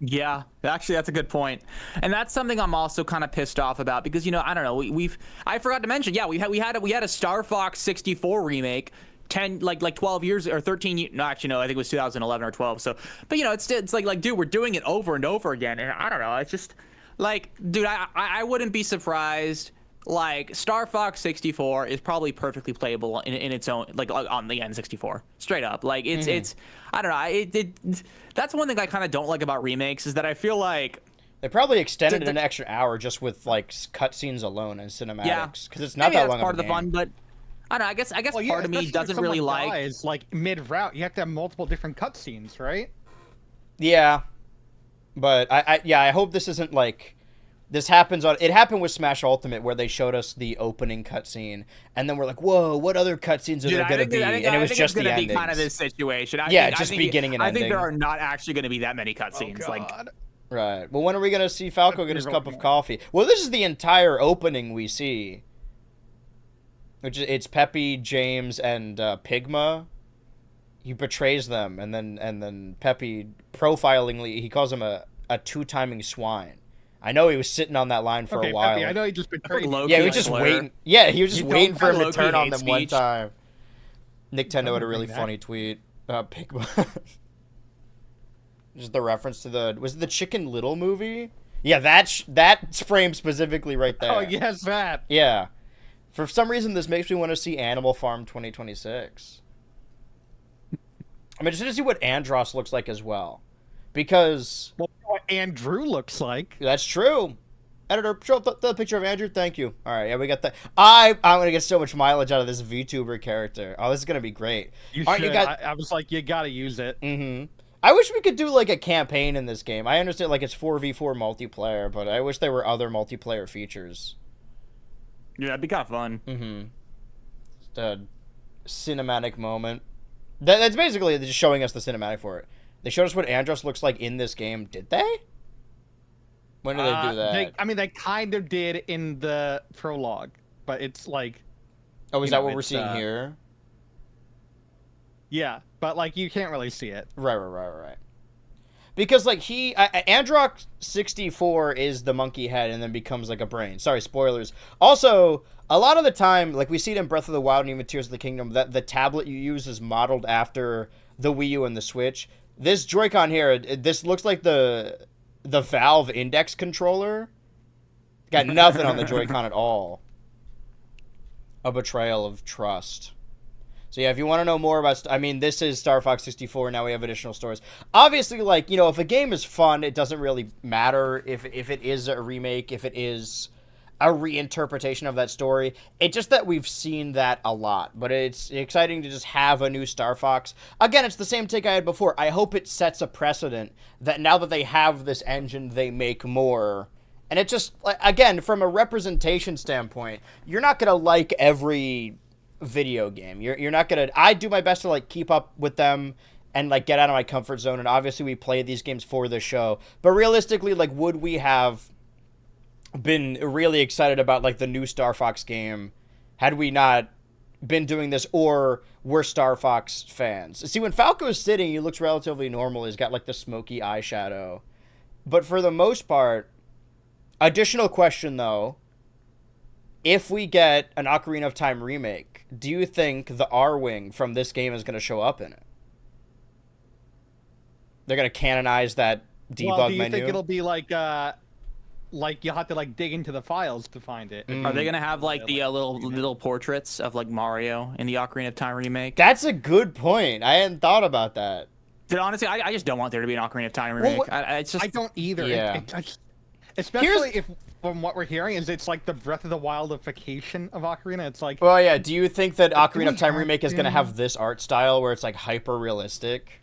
Yeah, actually, that's a good point, and that's something I'm also kind of pissed off about because I don't know, I forgot to mention, we had a Star Fox 64 remake 12 years or 13 no, actually no, I think it was 2011 or 12. So, but it's like dude, we're doing it over and over again, and I don't know, it's just like, dude, I wouldn't be surprised. Like, Star Fox 64 is probably perfectly playable in its own, like on the N64, straight up. Like, it's I don't know, that's one thing I kind of don't like about remakes, is that I feel like they probably extended it an extra hour just with like cutscenes alone and cinematics, because it's not maybe that long that's part of of the fun, but I don't know, I guess part of me doesn't really like. Dies, like mid-route, you have to have multiple different cutscenes, right? Yeah, but I hope this isn't like. It happened with Smash Ultimate, where they showed us the opening cutscene, and then we're like, "Whoa, what other cutscenes are there going to be?" And it was just the endings. It's going to be kind of this situation. I think beginning and ending. I think there are not actually going to be that many cutscenes. Right. Well, when are we going to see Falco get his cup of coffee? Well, this is the entire opening we see, which it's Peppy, James, and Pigma. He betrays them, and then Peppy, profilingly, he calls him a two-timing swine. I know he was sitting on that line for a while. Peppy, I know he just betrayed. Yeah, he was just waiting. Yeah, he was just waiting for him to turn on them one time. Nintendo had a really funny tweet. Pigma. Just the reference to was it the Chicken Little movie? Yeah, that frame specifically right there. Oh, yes, that. Yeah. For some reason, this makes me want to see Animal Farm 2026. I'm interested to see what Andros looks like as well. Because... Well, what Andrew looks like. That's true. Editor, show up the picture of Andrew. Thank you. All right, yeah, we got that. I'm going to get so much mileage out of this VTuber character. Oh, this is going to be great. You should. I was like, you got to use it. Mm-hmm. I wish we could do, like, a campaign in this game. I understand, like, it's 4v4 multiplayer, but I wish there were other multiplayer features. Yeah, that'd be kind of fun. Mm-hmm. Just a cinematic moment. That's basically just showing us the cinematic for it. They showed us what Andros looks like in this game. Did they? When did they do that? They kind of did in the prologue, but it's like... Oh, is that what we're seeing here? Yeah, but, like, you can't really see it. Right. Because, like, Androx 64 is the monkey head and then becomes, like, a brain. Sorry, spoilers. Also, a lot of the time, like, we see it in Breath of the Wild and even Tears of the Kingdom, that the tablet you use is modeled after the Wii U and the Switch. This Joy-Con here, this looks like the Valve Index controller. Got nothing on the Joy-Con at all. A betrayal of trust. So yeah, if you want to know more about... this is Star Fox 64, now we have additional stories. Obviously, like, if a game is fun, it doesn't really matter if it is a remake, if it is a reinterpretation of that story. It's just that we've seen that a lot. But it's exciting to just have a new Star Fox. Again, it's the same take I had before. I hope it sets a precedent that now that they have this engine, they make more. And it just, again, from a representation standpoint, you're not going to like every video game. You're not going to... I do my best to, like, keep up with them and, like, get out of my comfort zone. And obviously we play these games for the show. But realistically, like, would we have been really excited about, like, the new Star Fox game had we not been doing this, or were Star Fox fans? See, when Falco's sitting, he looks relatively normal. He's got, like, the smoky eyeshadow. But for the most part, additional question, though, if we get an Ocarina of Time remake, do you think the R-Wing from this game is going to show up in it? They're going to canonize that debug menu? Do you think it'll be like you have to, like, dig into the files to find it? Are they gonna have, like, the little portraits of, like, Mario in the Ocarina of Time remake? That's a good point. I hadn't thought about that. Dude, honestly, I just don't want there to be an Ocarina of Time remake. Well, I don't either. Yeah. Especially if, from what we're hearing, it's like the Breath of the Wildification of Ocarina. It's like... Well, yeah, do you think that Ocarina of Time remake is going to have this art style where it's, like, hyper-realistic?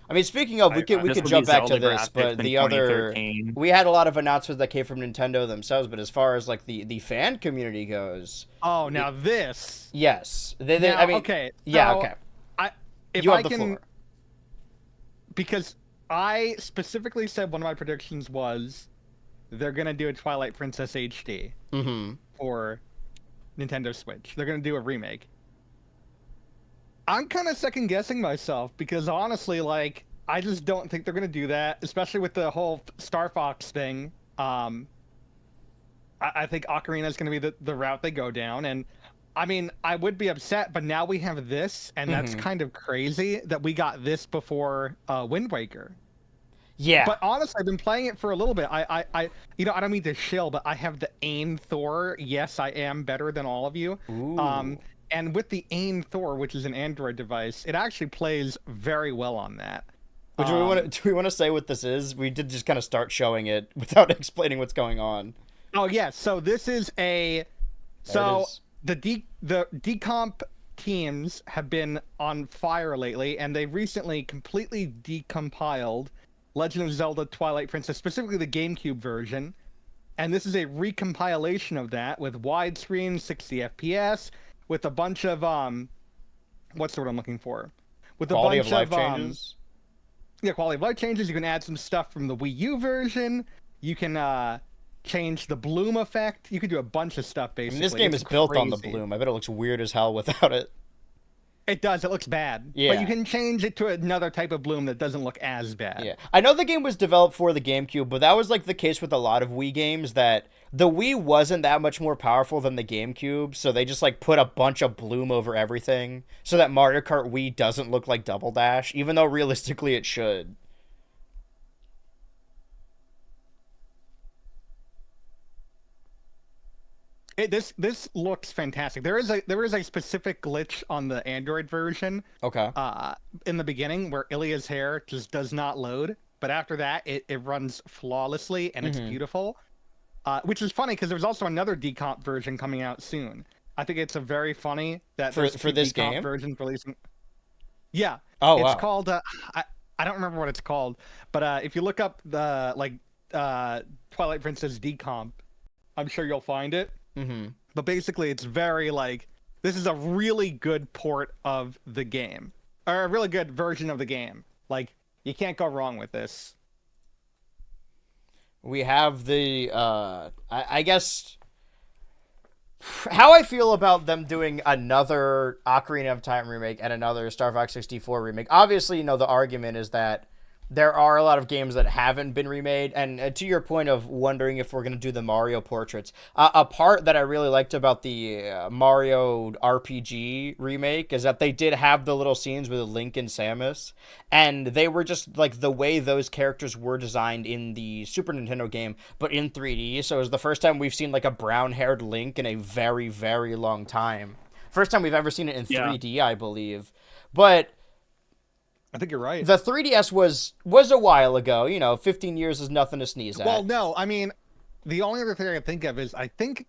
I mean, speaking of, we could This would jump be back to Zelda this, graphics but in the other 2013. we had a lot of announcements that came from Nintendo themselves. But as far as like the fan community goes, Oh, now this. yes, Now, I mean, okay. yeah, so okay. If You have I the can, floor. because I specifically said one of my predictions was they're gonna do a Twilight Princess HD for Nintendo Switch. They're gonna do a remake. I'm kind of second guessing myself because honestly, like, I just don't think they're gonna do that, especially with the whole Star Fox thing. I think Ocarina is gonna be the route they go down, and I mean, I would be upset, but now we have this, and that's kind of crazy that we got this before Wind Waker. Yeah. But honestly, I've been playing it for a little bit. I don't mean to shill, but I have the AIM Thor. Yes, I am better than all of you. Ooh. And with the AIM Thor, which is an Android device, it actually plays very well on that. But do we want to say what this is? We did just kind of start showing it without explaining what's going on. Oh yeah, so this is a the decomp teams have been on fire lately, and they recently completely decompiled Legend of Zelda Twilight Princess, specifically the GameCube version. And this is a recompilation of that with widescreen 60 FPS, with a bunch of what's the word I'm looking for? With Quality a bunch of life of changes. Yeah, quality of life changes. You can add some stuff from the Wii U version. You can change the bloom effect. You can do a bunch of stuff basically. And this game is built on the crazy. bloom. I bet it looks weird as hell without it. It does. It looks bad. Yeah. But you can change it to another type of bloom that doesn't look as bad. Yeah. I know the game was developed for the GameCube, but that was like the case with a lot of Wii games, that the Wii wasn't that much more powerful than the GameCube, so they just like put a bunch of bloom over everything so that Mario Kart Wii doesn't look like Double Dash, even though realistically it should. This looks fantastic. There is a specific glitch on the Android version. Okay. In the beginning where Ilya's hair just does not load, but after that it runs flawlessly and it's beautiful. Which is funny because there's also another decomp version coming out soon. I think it's a very funny that For this decomp game? versions releasing. Yeah. Oh, it's wow. called I don't remember what it's called, but if you look up the Twilight Princess decomp, I'm sure you'll find it. But basically, it's very like, this is a really good port of the game, or a really good version of the game. Like, you can't go wrong with this. We have the, I guess, how I feel about them doing another Ocarina of Time remake and another Star Fox 64 remake. Obviously, the argument is that there are a lot of games that haven't been remade, and to your point of wondering if we're going to do the Mario portraits, a part that I really liked about the Mario RPG remake is that they did have the little scenes with Link and Samus, and they were just like the way those characters were designed in the Super Nintendo game, but in 3D, so it was the first time we've seen like a brown-haired Link in a very, very long time. First time we've ever seen it in 3D, I believe. But I think you're right. the 3DS was a while ago. 15 years is nothing to sneeze at. Well, no, I mean, the only other thing I can think of is I think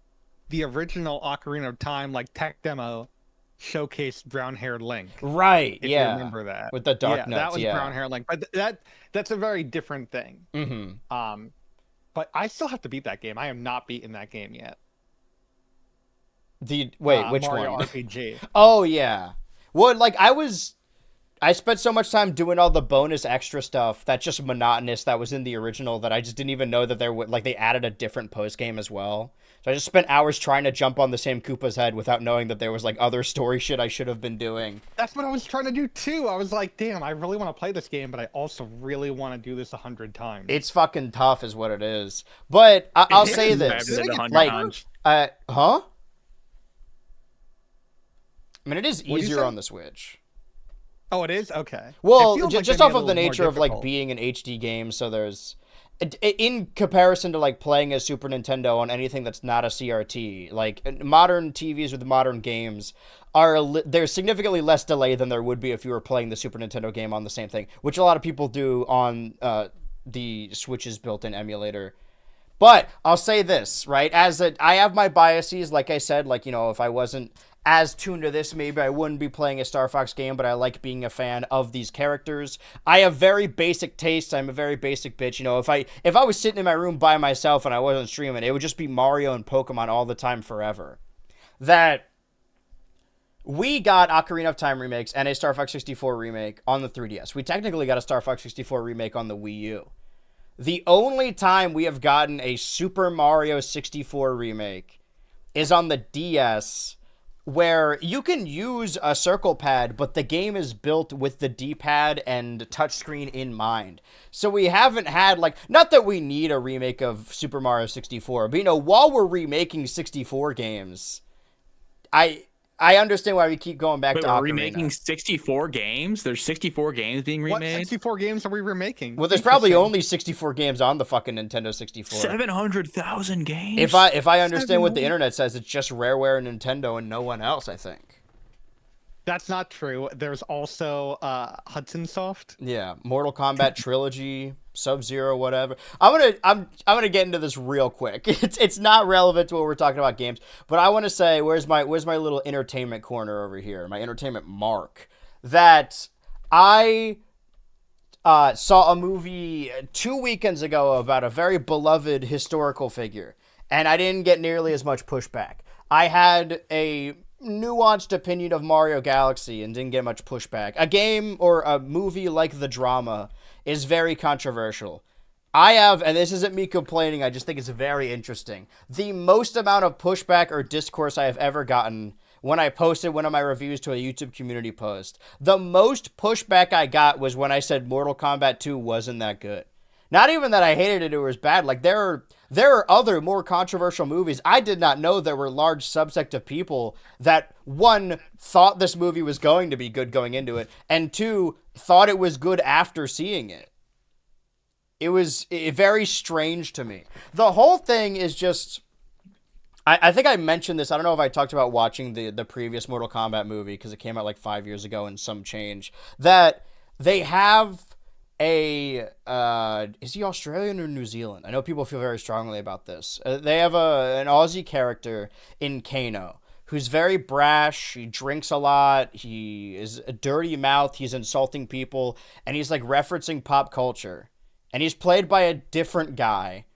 the original Ocarina of Time tech demo showcased brown-haired Link. Right, if yeah. you remember that. With the Dark that Nuts, was yeah. brown-haired Link. But that's a very different thing. But I still have to beat that game. I am not beaten that game yet. Which Mario one? RPG. Oh, yeah. Well, I spent so much time doing all the bonus extra stuff that's just monotonous that was in the original that I just didn't even know that they added a different post game as well. So I just spent hours trying to jump on the same Koopa's head without knowing that there was other story shit I should have been doing. That's what I was trying to do too. I was like, damn, I really want to play this game, but I also really want to do this 100 times. It's fucking tough is what it is. But I'll say this. Huh? I mean, it is easier on the Switch. Oh, it is? Okay. Well, just off of the more nature of difficult. being an HD game, so there's in comparison to playing a Super Nintendo on anything that's not a CRT, modern TVs with modern games there's significantly less delay than there would be if you were playing the Super Nintendo game on the same thing, which a lot of people do on the Switch's built-in emulator. But I'll say this, right? I have my biases, like I said, if I wasn't as tuned to this, maybe I wouldn't be playing a Star Fox game, but I like being a fan of these characters. I have very basic tastes. I'm a very basic bitch. You know, if I was sitting in my room by myself and I wasn't streaming, it would just be Mario and Pokemon all the time forever. That we got Ocarina of Time remakes and a Star Fox 64 remake on the 3DS. We technically got a Star Fox 64 remake on the Wii U. The only time we have gotten a Super Mario 64 remake is on the DS, where you can use a circle pad, but the game is built with the D-pad and touchscreen in mind. So we haven't had, like, not that we need a remake of Super Mario 64, but, you know, while we're remaking 64 games, I understand why we keep going back to Ocarina. We're remaking 64 games? There's 64 games being remade? What 64 games are we remaking? Well, there's probably only 64 games on the fucking Nintendo 64. 700,000 games? If I understand what the internet says, it's just Rareware and Nintendo and no one else, I think. That's not true. There's also Hudson Soft. Yeah, Mortal Kombat Trilogy, Sub-Zero, whatever. I'm gonna get into this real quick. It's not relevant to what we're talking about games, but I want to say where's my little entertainment corner over here, my entertainment mark. That I saw a movie 2 weekends ago about a very beloved historical figure, and I didn't get nearly as much pushback. I had a nuanced opinion of Mario Galaxy and didn't get much pushback. A game or a movie like The Drama is very controversial. I have, and this isn't me complaining, I just think it's very interesting, the most amount of pushback or discourse I have ever gotten when I posted one of my reviews to a YouTube community post. The most pushback I got was when I said Mortal Kombat 2 wasn't that good. Not even that I hated it or was bad. Like, there are other more controversial movies. I did not know there were large subsect of people that, one, thought this movie was going to be good going into it, and two, thought it was good after seeing it. It was very strange to me. The whole thing is just... I think I mentioned this. I don't know if I talked about watching the previous Mortal Kombat movie, because it came out like 5 years ago and some change. That they have... is he Australian or New Zealand? I know people feel very strongly about this. They have an Aussie character in Kano who's very brash. He drinks a lot. He is a dirty mouth. He's insulting people, and he's like referencing pop culture. And he's played by a different guy.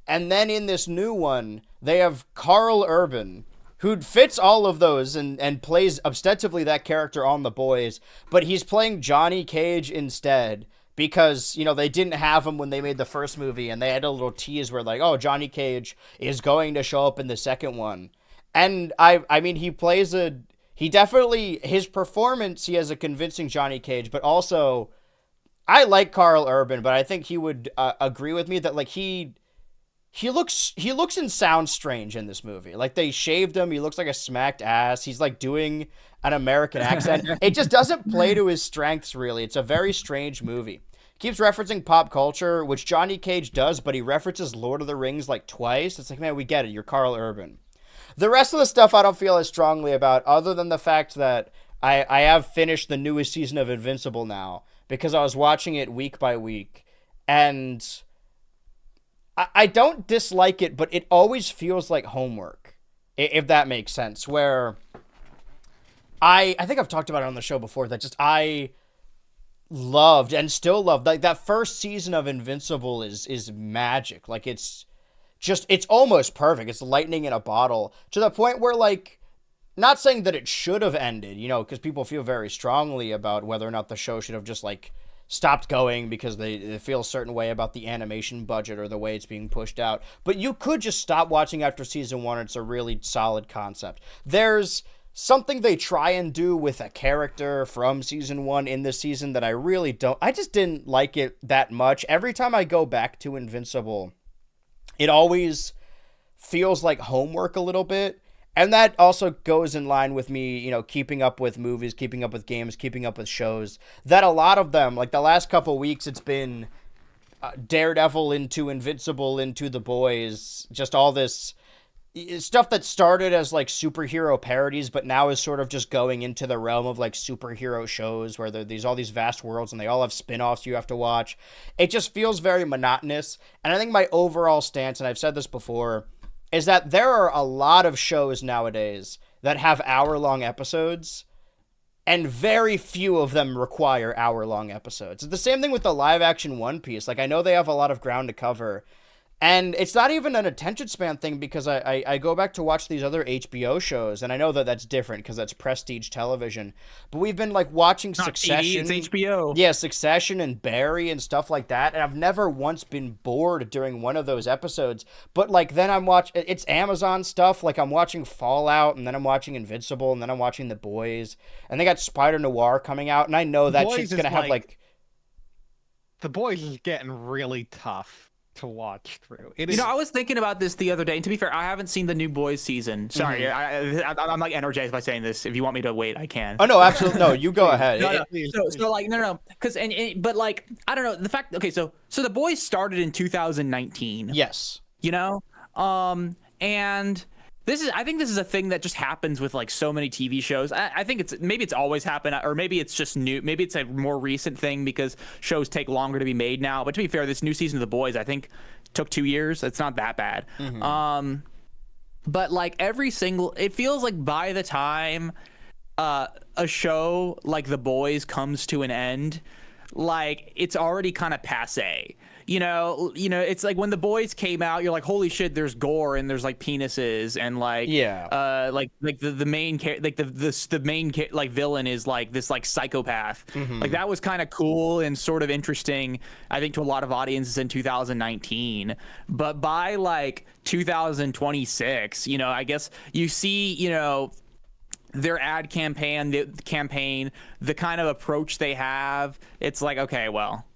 And then in this new one, they have Carl Urban, who fits all of those and plays ostensibly that character on The Boys, but he's playing Johnny Cage instead. Because, you know, they didn't have him when they made the first movie, and they had a little tease where, like, oh, Johnny Cage is going to show up in the second one. And, I mean, he definitely, his performance, he has a convincing Johnny Cage, but also, I like Carl Urban, but I think he would agree with me that, like, he looks and sounds strange in this movie. Like, they shaved him, he looks like a smacked ass, he's, like, doing an American accent. It just doesn't play to his strengths, really. It's a very strange movie. Keeps referencing pop culture, which Johnny Cage does, but he references Lord of the Rings, like, twice. It's like, man, we get it. You're Carl Urban. The rest of the stuff I don't feel as strongly about, other than the fact that I have finished the newest season of Invincible now, because I was watching it week by week, and I don't dislike it, but it always feels like homework, if that makes sense, where... I think I've talked about it on the show before, that just I loved and still love, like, that first season of Invincible is magic. Like, it's almost perfect. It's lightning in a bottle, to the point where, like, not saying that it should have ended, you know, because people feel very strongly about whether or not the show should have just, like, stopped going because they feel a certain way about the animation budget or the way it's being pushed out. But you could just stop watching after season one. It's a really solid concept. There's something they try and do with a character from season one in this season that I just didn't like it that much. Every time I go back to Invincible, it always feels like homework a little bit. And that also goes in line with me, you know, keeping up with movies, keeping up with games, keeping up with shows, that a lot of them, like the last couple weeks, it's been Daredevil into Invincible into The Boys, just all this stuff that started as like superhero parodies, but now is sort of just going into the realm of like superhero shows where there's all these vast worlds and they all have spin-offs you have to watch. It just feels very monotonous. And I think my overall stance, and I've said this before, is that there are a lot of shows nowadays that have hour-long episodes, and very few of them require hour-long episodes. It's the same thing with the live-action One Piece. Like, I know they have a lot of ground to cover, and it's not even an attention span thing, because I go back to watch these other HBO shows, and I know that that's different because that's prestige television. But we've been like watching Succession. TV, it's HBO. Yeah, Succession and Barry and stuff like that. And I've never once been bored during one of those episodes. But like then it's Amazon stuff. Like I'm watching Fallout, and then I'm watching Invincible, and then I'm watching The Boys. And they got Spider Noir coming out, and I know that shit's gonna have like The Boys is getting really tough to watch through. I was thinking about this the other day, and to be fair, I haven't seen the new Boys season. Sorry, I'm like energized by saying this. If you want me to wait, I can. Oh no, absolutely no. You go ahead. No, because but like I don't know the fact. Okay, so the Boys started in 2019. Yes. And I think this is a thing that just happens with like so many TV shows. I think maybe it's always happened, or maybe it's just new. Maybe it's a more recent thing because shows take longer to be made now. But to be fair, this new season of The Boys, I think, took 2 years. It's not that bad. But like it feels like by the time a show like The Boys comes to an end, like it's already kind of passé. It's like when The Boys came out, you're like, holy shit, there's gore and there's like penises and like the main like villain is like this like psychopath. Like that was kind of cool and sort of interesting, I think, to a lot of audiences in 2019. But by like 2026, I guess you see, their ad campaign, the kind of approach they have. It's like, okay, well,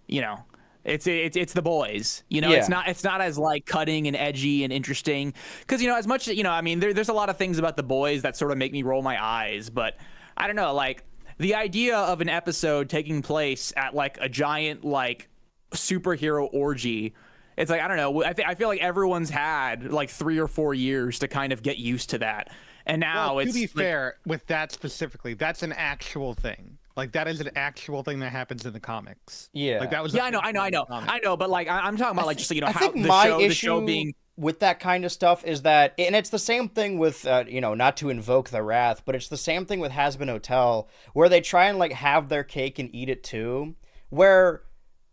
it's The Boys, It's not as like cutting and edgy and interesting because as much as I mean there's a lot of things about The Boys that sort of make me roll my eyes, but I don't know, like the idea of an episode taking place at like a giant like superhero orgy. It's like, I don't know, I feel like everyone's had like 3 or 4 years to kind of get used to that, and now to be fair, with that specifically, that's an actual thing. Like that is an actual thing that happens in the comics. Yeah. Like that was. Yeah, I know. But like, I'm talking about like just I how think the show being with that kind of stuff is that, and it's the same thing with not to invoke the wrath, but it's the same thing with Hazbin Hotel, where they try and like have their cake and eat it too. Where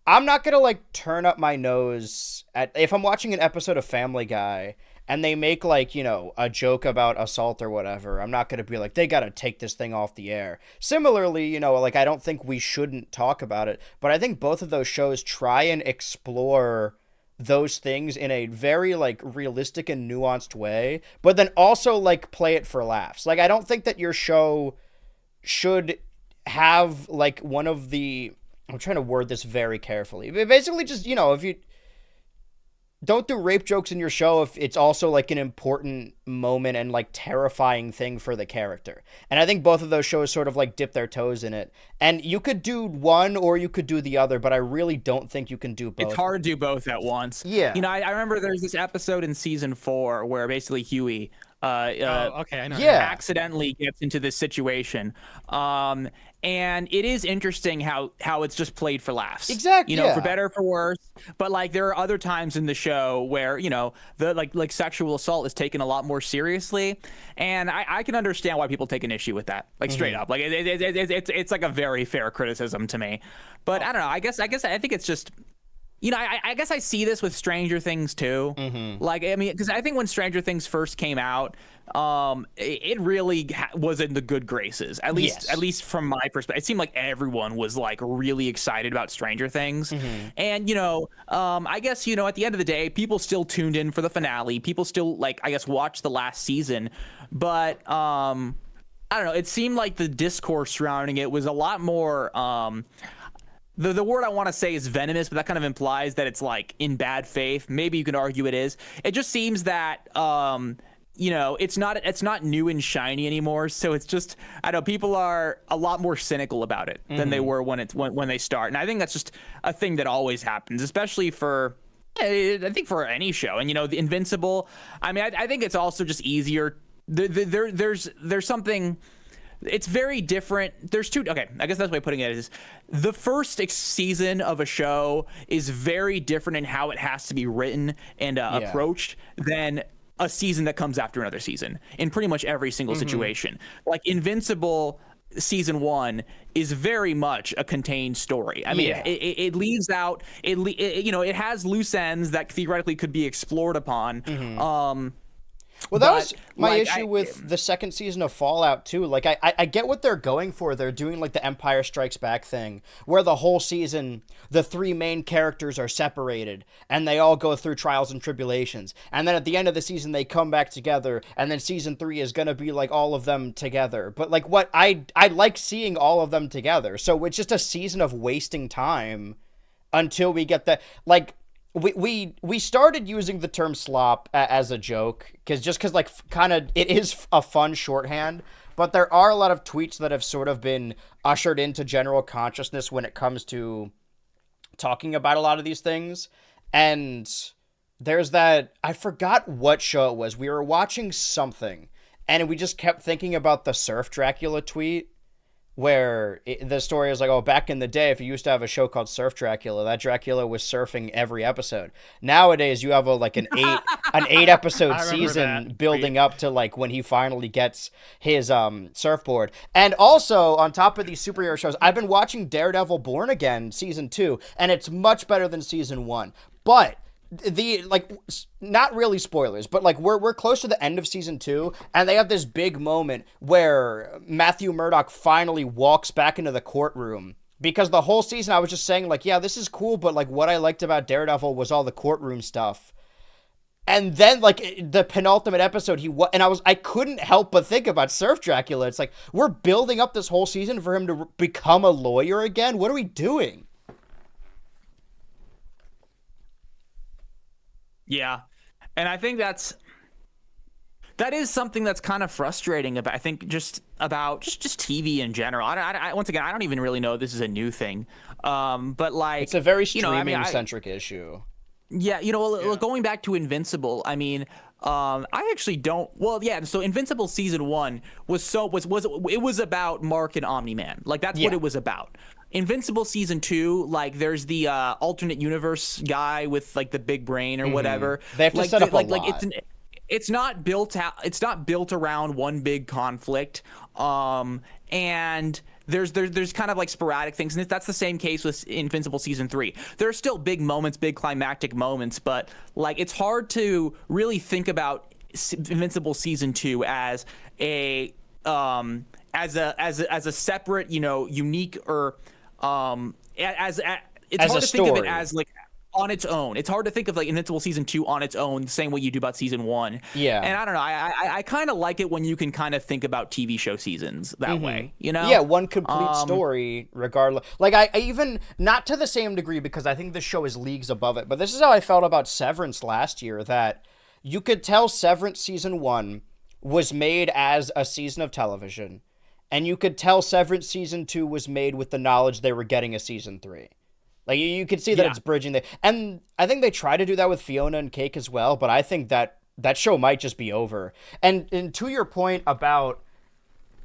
I'm not gonna like turn up my nose at if I'm watching an episode of Family Guy and they make like, a joke about assault or whatever, I'm not going to be like, they got to take this thing off the air. Similarly, like I don't think we shouldn't talk about it, but I think both of those shows try and explore those things in a very like realistic and nuanced way, but then also like play it for laughs. Like I don't think that your show should have like one of the, I'm trying to word this very carefully, but basically just, if you don't do rape jokes in your show if it's also like an important moment and like terrifying thing for the character. And I think both of those shows sort of like dip their toes in it. And you could do one or you could do the other, but I really don't think you can do both. It's hard to do both at once. Yeah. I remember there's this episode in season 4 where basically Huey I know. accidentally gets into this situation. And it is interesting how it's just played for laughs. Exactly. For better or for worse. But like there are other times in the show where, the like sexual assault is taken a lot more seriously. And I can understand why people take an issue with that. Like straight up. Like it's like a very fair criticism to me. But I don't know. I think it's just I guess I see this with Stranger Things too. Like, I mean, because I think when Stranger Things first came out, it really was in the good graces. At least from my perspective, it seemed like everyone was like really excited about Stranger Things. And I guess at the end of the day, people still tuned in for the finale. People still watched the last season, but I don't know. It seemed like the discourse surrounding it was a lot more. The word I want to say is venomous, but that kind of implies that it's like in bad faith. Maybe you can argue it is. It just seems that it's not new and shiny anymore. So it's just, I don't know, people are a lot more cynical about it than they were when they start. And I think that's just a thing that always happens, especially for I think for any show. And the Invincible, I mean, I think it's also just easier. There's something. It's very different. There's two. Okay, I guess that's the way of putting it is the first season of a show is very different in how it has to be written and approached than a season that comes after another season in pretty much every single situation. Like Invincible season 1 is very much a contained story. I mean, it leaves out it has loose ends that theoretically could be explored upon. Well, that was my issue with the second season of Fallout, too. Like, I get what they're going for. They're doing, like, the Empire Strikes Back thing, where the whole season, the 3 main characters are separated, and they all go through trials and tribulations. And then at the end of the season, they come back together, and then season 3 is going to be, like, all of them together. But, like, I like seeing all of them together. So it's just a season of wasting time until we get the, like... We started using the term slop as a joke because like kind of it is a fun shorthand, but there are a lot of tweets that have sort of been ushered into general consciousness when it comes to talking about a lot of these things. And there's that, I forgot what show it was. We were watching something and we just kept thinking about the Surf Dracula tweet, where the story is like, oh, back in the day, if you used to have a show called Surf Dracula, that Dracula was surfing every episode. Nowadays, you have an 8 episode season building up to like when he finally gets his surfboard. And also, on top of these superhero shows, I've been watching Daredevil Born Again season 2, and it's much better than season 1. But not really spoilers, but like we're close to the end of season 2, and they have this big moment where Matthew Murdock finally walks back into the courtroom, because the whole season I was just saying like, yeah, this is cool, but like what I liked about Daredevil was all the courtroom stuff. And then like the penultimate episode, I couldn't help but think about Surf Dracula. It's like, we're building up this whole season for him to become a lawyer again. What are we doing? Yeah. And I think that is something that's kind of frustrating about, I think, just TV in general. Once again, I don't even really know if this is a new thing. But like, it's a very streaming centric issue. Yeah. Going back to Invincible, I mean, I actually don't. Well, yeah. So Invincible season 1 was about Mark and Omni-Man. Like that's what it was about. Invincible season 2, like there's the alternate universe guy with like the big brain or whatever. They have to set up a lot. Like it's not built out. It's not built around one big conflict. And there's kind of like sporadic things, and that's the same case with Invincible season 3. There are still big moments, big climactic moments, but like it's hard to really think about Invincible season 2 as a separate, unique or it's hard to think of it as like on its own. It's hard to think of like Invincible season 2 on its own, the same way you do about season 1. Yeah. And I don't know. I kind of like it when you can kind of think about TV show seasons that way, Yeah, one complete story, regardless. Like I even, not to the same degree, because I think this show is leagues above it, but this is how I felt about Severance last year, that you could tell Severance season 1 was made as a season of television, and you could tell Severance season 2 was made with the knowledge they were getting a season 3. Like, you could see that it's bridging the... And I think they try to do that with Fiona and Cake as well, but I think that show might just be over. And to your point about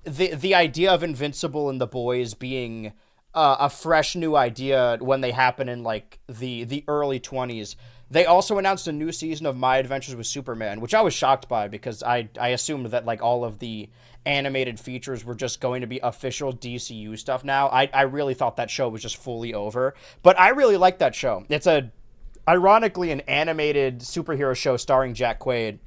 the idea of Invincible and The Boys being a fresh new idea when they happen in, like, the early 20s, they also announced a new season of My Adventures with Superman, which I was shocked by, because I assumed that, like, all of the animated features were just going to be official DCU stuff now. I really thought that show was just fully over. But I really like that show. It's ironically an animated superhero show starring Jack Quaid.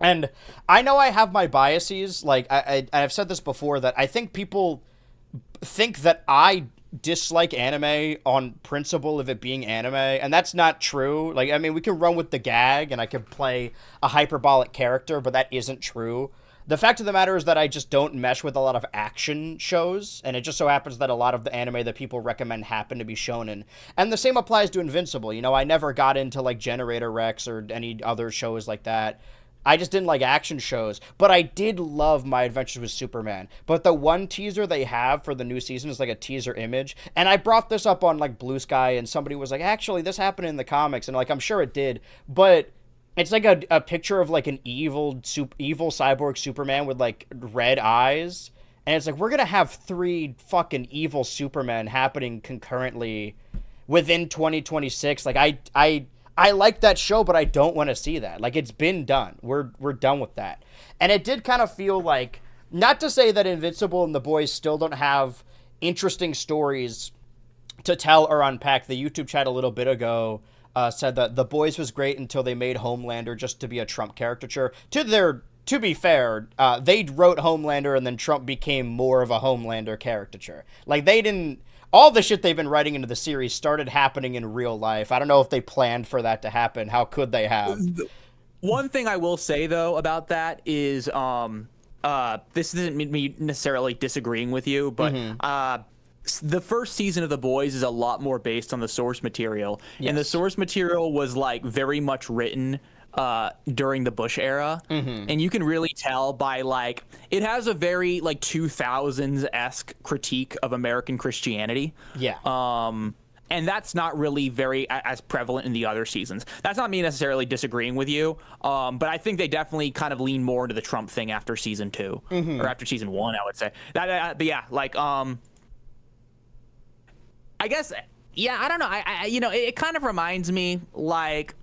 And I know I have my biases. Like, I've said this before, that I think people think that I dislike anime on principle of it being anime, and that's not true. Like, I mean, we can run with the gag, and I could play a hyperbolic character, but that isn't true. The fact of the matter is that I just don't mesh with a lot of action shows, and it just so happens that a lot of the anime that people recommend happen to be shonen. And the same applies to Invincible. I never got into, like, Generator Rex or any other shows like that. I just didn't like action shows, but I did love My Adventures with Superman. But the one teaser they have for the new season is like a teaser image, and I brought this up on like Blue Sky, and somebody was like, actually, this happened in the comics, and like, I'm sure it did, but it's like a picture of like an evil cyborg Superman with like red eyes, and it's like, we're gonna have 3 fucking evil Supermen happening concurrently within 2026. Like, I like that show, but I don't want to see that. Like, it's been done. We're done with that. And it did kind of feel like, not to say that Invincible and The Boys still don't have interesting stories to tell or unpack. The YouTube chat a little bit ago said that The Boys was great until they made Homelander just to be a Trump caricature. To be fair, they wrote Homelander and then Trump became more of a Homelander caricature. Like, they didn't... All the shit they've been writing into the series started happening in real life. I don't know if they planned for that to happen. How could they have? One thing I will say, though, about that is... this isn't me necessarily disagreeing with you, but the first season of The Boys is a lot more based on the source material. Yes. And the source material was, like, very much written during the Bush era. And you can really tell by, like, it has a very, like, 2000s-esque critique of American Christianity. Yeah. And that's not really very as prevalent in the other seasons. That's not me necessarily disagreeing with you, but I think they definitely kind of lean more into the Trump thing after season 2 or after season 1, I would say. But yeah, like, I guess, yeah, I don't know. I you know, it kind of reminds me, like,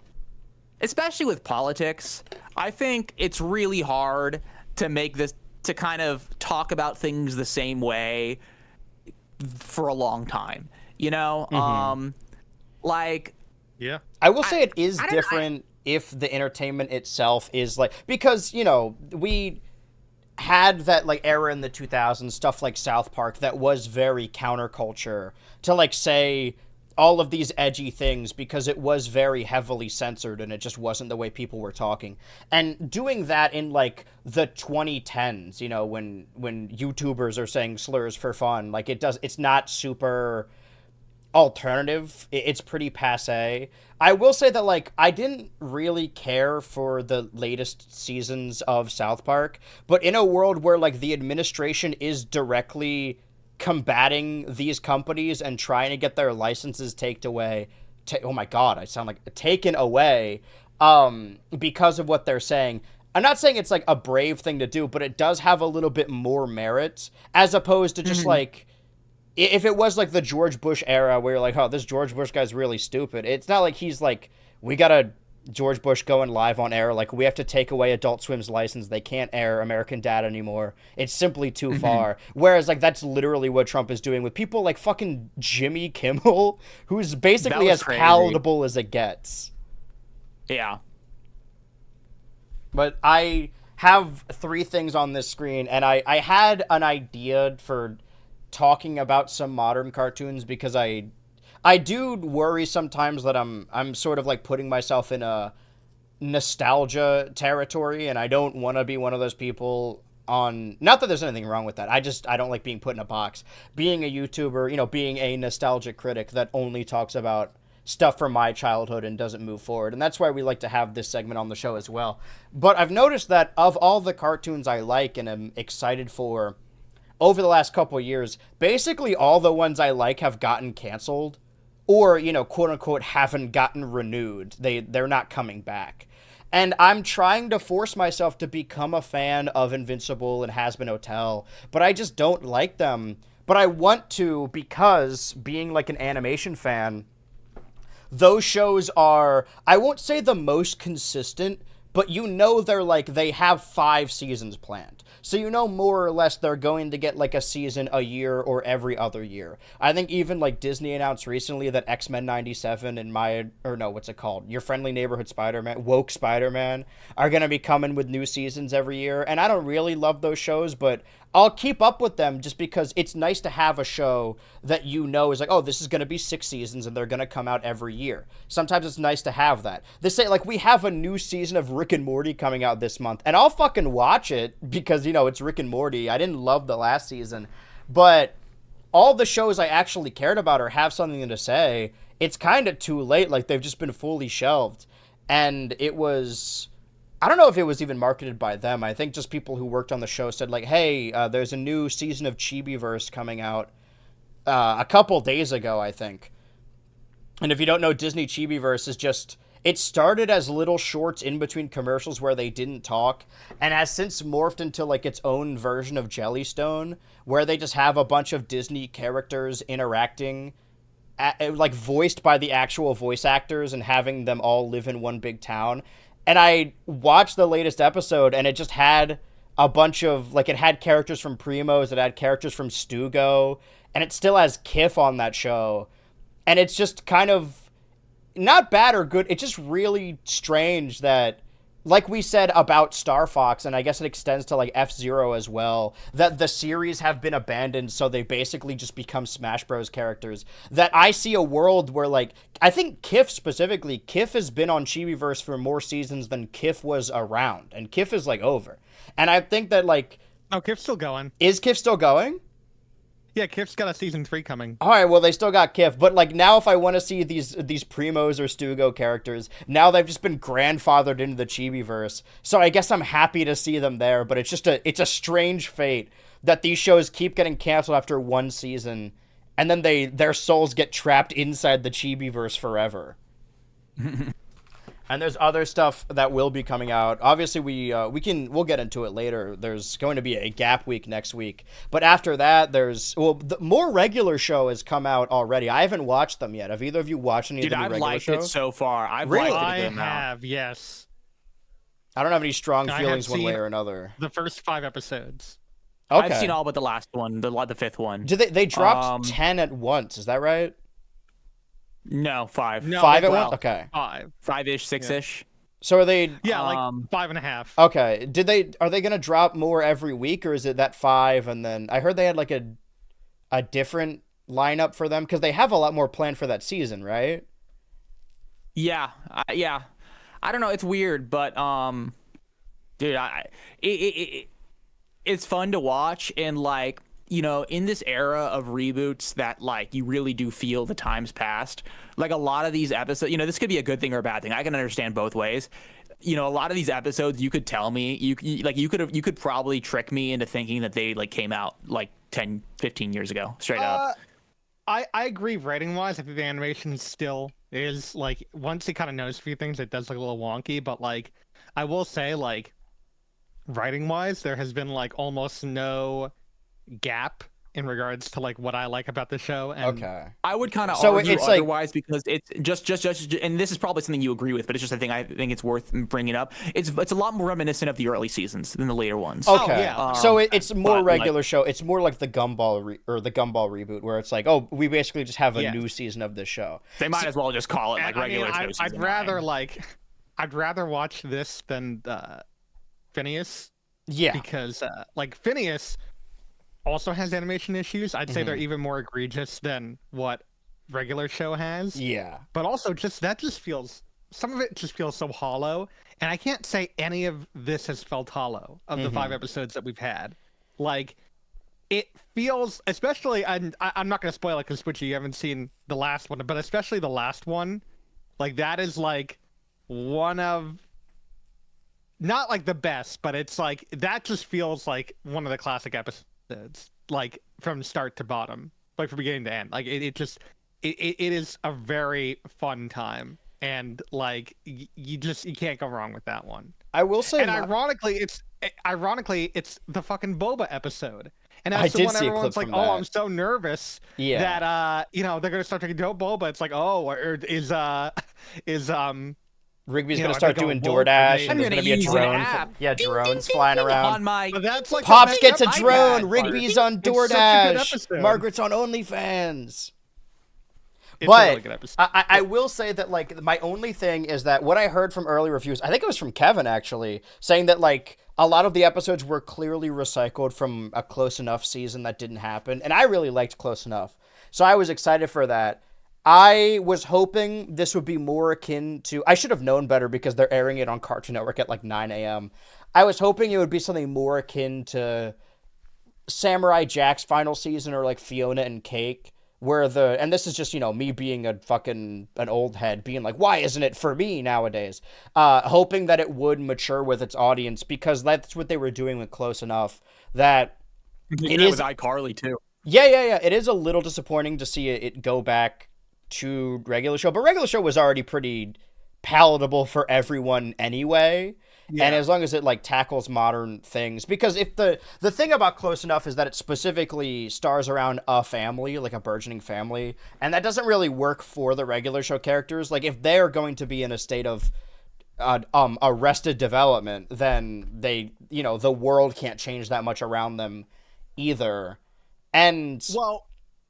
especially with politics, I think it's really hard to make this, to kind of talk about things the same way for a long time. You know, like, yeah, I will say it is different if the entertainment itself is like, because, you know, we had that, like, era in the 2000s, stuff like South Park that was very counterculture to, like, say all of these edgy things because it was very heavily censored and it just wasn't the way people were talking. And doing that in, like, the 2010s, you know, when YouTubers are saying slurs for fun, like, it's not super alternative. It's pretty passe. I will say that, like, I didn't really care for the latest seasons of South Park, but in a world where, like, the administration is directly combating these companies and trying to get their licenses taken away, oh my god, I sound like taken away, because of what they're saying. I'm not saying it's, like, a brave thing to do, but it does have a little bit more merit, as opposed to just, like, if it was, like, the George Bush era where you're like, oh, this George Bush guy's really stupid. It's not like he's like, we got a George Bush going live on air. Like, we have to take away Adult Swim's license. They can't air American Dad anymore. It's simply too far. Whereas, like, that's literally what Trump is doing with people like fucking Jimmy Kimmel, who's basically as palatable as it gets. Yeah. But I have 3 things on this screen, and I had an idea for talking about some modern cartoons because I do worry sometimes that I'm sort of, like, putting myself in a nostalgia territory, and I don't want to be one of those people on, not that there's anything wrong with that, I don't like being put in a box. Being a YouTuber, you know, being a nostalgic critic that only talks about stuff from my childhood and doesn't move forward, and that's why we like to have this segment on the show as well. But I've noticed that of all the cartoons I like and am excited for over the last couple of years, basically all the ones I like have gotten canceled or, you know, quote unquote, haven't gotten renewed. They're not coming back. And I'm trying to force myself to become a fan of Invincible and Has Been Hotel, but I just don't like them. But I want to, because being, like, an animation fan, those shows are, I won't say the most consistent, but you know they have 5 seasons planned. So you know more or less they're going to get, like, a season a year or every other year. I think even, like, Disney announced recently that X-Men 97 and Your Friendly Neighborhood Spider-Man, Woke Spider-Man, are going to be coming with new seasons every year. And I don't really love those shows, but I'll keep up with them just because it's nice to have a show that you know is like, oh, this is going to be 6 seasons and they're going to come out every year. Sometimes it's nice to have that. They say, like, we have a new season of Rick and Morty coming out this month, and I'll fucking watch it because, you know, it's Rick and Morty. I didn't love the last season, but all the shows I actually cared about or have something to say, it's kind of too late. Like, they've just been fully shelved. And it was, I don't know if it was even marketed by them. I think just people who worked on the show said, like, hey, there's a new season of Chibiverse coming out a couple days ago, I think. And if you don't know, Disney Chibiverse is just, it started as little shorts in between commercials where they didn't talk, and has since morphed into, like, its own version of Jellystone, where they just have a bunch of Disney characters interacting like voiced by the actual voice actors and having them all live in one big town. And I watched the latest episode, and it just had a bunch of, like, it had characters from Primos, it had characters from Stugo, and it still has Kif on that show. And it's just kind of not bad or good. It's just really strange that, like we said about Star Fox, and I guess it extends to, like, F-Zero as well, that the series have been abandoned, so they basically just become Smash Bros. Characters. That I see a world where, like, I think Kif specifically, Kif has been on Chibiverse for more seasons than Kif was around, and Kif is, like, over. And I think that, like... Oh, Kif's still going. Is Kif still going? Yeah, Kif's got a season 3 coming. All right, well, they still got Kif, but, like, now if I want to see these Primos or Stugo characters, now they've just been grandfathered into the Chibiverse, so I guess I'm happy to see them there, but it's a strange fate that these shows keep getting canceled after one season, and then their souls get trapped inside the Chibiverse forever. And there's other stuff that will be coming out. Obviously, we'll get into it later. There's going to be a gap week next week, but after that, the more regular show has come out already. I haven't watched them yet. Have either of you watched any of the new regular shows? Dude, I've liked it so far. I've Really? liked it I a good amount. have, yes. I don't have any strong I feelings have one way seen or another. The first 5 episodes. Okay. I've seen all but the last one, the fifth one. Did they dropped 10 at once? Is that right? No, 5. No, 5 at well, once? Okay. 5. 5-ish, 6-ish. So are they... Yeah, like 5.5. Okay. Are they going to drop more every week, or is it that 5 and then... I heard they had, like, a different lineup for them, because they have a lot more planned for that season, right? Yeah. Yeah. I don't know. It's weird, but, dude, it's fun to watch, and, like, you know, in this era of reboots that, like, you really do feel the times past, like, a lot of these episodes, you know, this could be a good thing or a bad thing. I can understand both ways. You know, a lot of these episodes, you could tell me, you could probably trick me into thinking that they, like, came out, like, 10, 15 years ago, straight up. I agree writing-wise. I think the animation still is, like, once it kind of knows a few things, it does look a little wonky, but, like, I will say, like, writing-wise, there has been, like, almost no gap in regards to, like, what I like about the show. And Okay. I would kind of So argue it's like- otherwise, because it's just, and this is probably something you agree with, but it's just a thing I think it's worth bringing up. It's a lot more reminiscent of the early seasons than the later ones. Okay. yeah. So it's more but, regular show. It's more like the Gumball the Gumball reboot, where it's like, oh, we basically just have a Yeah. new season of this show. They might as well just call it, like, I regular mean, show I'd season rather 9. like, I'd rather watch this than Phineas, Yeah. because like Phineas also has animation issues. I'd say they're even more egregious than what regular show has. Yeah. But also, some of it just feels so hollow, and I can't say any of this has felt hollow of the 5 episodes that we've had. Like, it feels, especially, and I'm not going to spoil it because Switchy, you haven't seen the last one, but especially the last one, like, that is like one of, not like the best, but it's like, that just feels like one of the classic episodes, like, from start to bottom, like, from beginning to end. Like, it is a very fun time, and, like, you can't go wrong with that one. I will say, And ironically, it's the fucking Boba episode, and I that's the did one see a everyone's clip like, from "Oh, that. I'm so nervous Yeah. that you know, they're gonna start taking Boba." It's like, oh, or is Rigby's you going know, to start I think doing a wolf DoorDash, made- and there's I'm going to be a gonna use an drone. app. Yeah, Ding, drones ding, flying ding, ding, around. on my. But that's like Pops the gets a makeup drone. iPad Rigby's part. on It's such a good DoorDash. episode. Margaret's on OnlyFans. It's a But really good episode. I will say that, like, my only thing is that what I heard from early reviews, I think it was from Kevin, actually, saying that, like, a lot of the episodes were clearly recycled from a Close Enough season that didn't happen. And I really liked Close Enough. So I was excited for that. I was hoping this would be more akin to... I should have known better because they're airing it on Cartoon Network at, like, 9 a.m. I was hoping it would be something more akin to Samurai Jack's final season, or, like, Fiona and Cake, where and this is just, you know, me being an old head, being like, why isn't it for me nowadays? Hoping that it would mature with its audience, because that's what they were doing with Close Enough. That It is with iCarly too. Yeah. It is a little disappointing to see it go back to regular show, but regular show was already pretty palatable for everyone anyway. and as long as it like tackles modern things, because if the thing about Close Enough is that it specifically stars around a family, like a burgeoning family, and that doesn't really work for the regular show characters. Like if they're going to be in a state of arrested development, then they, the world can't change that much around them either. And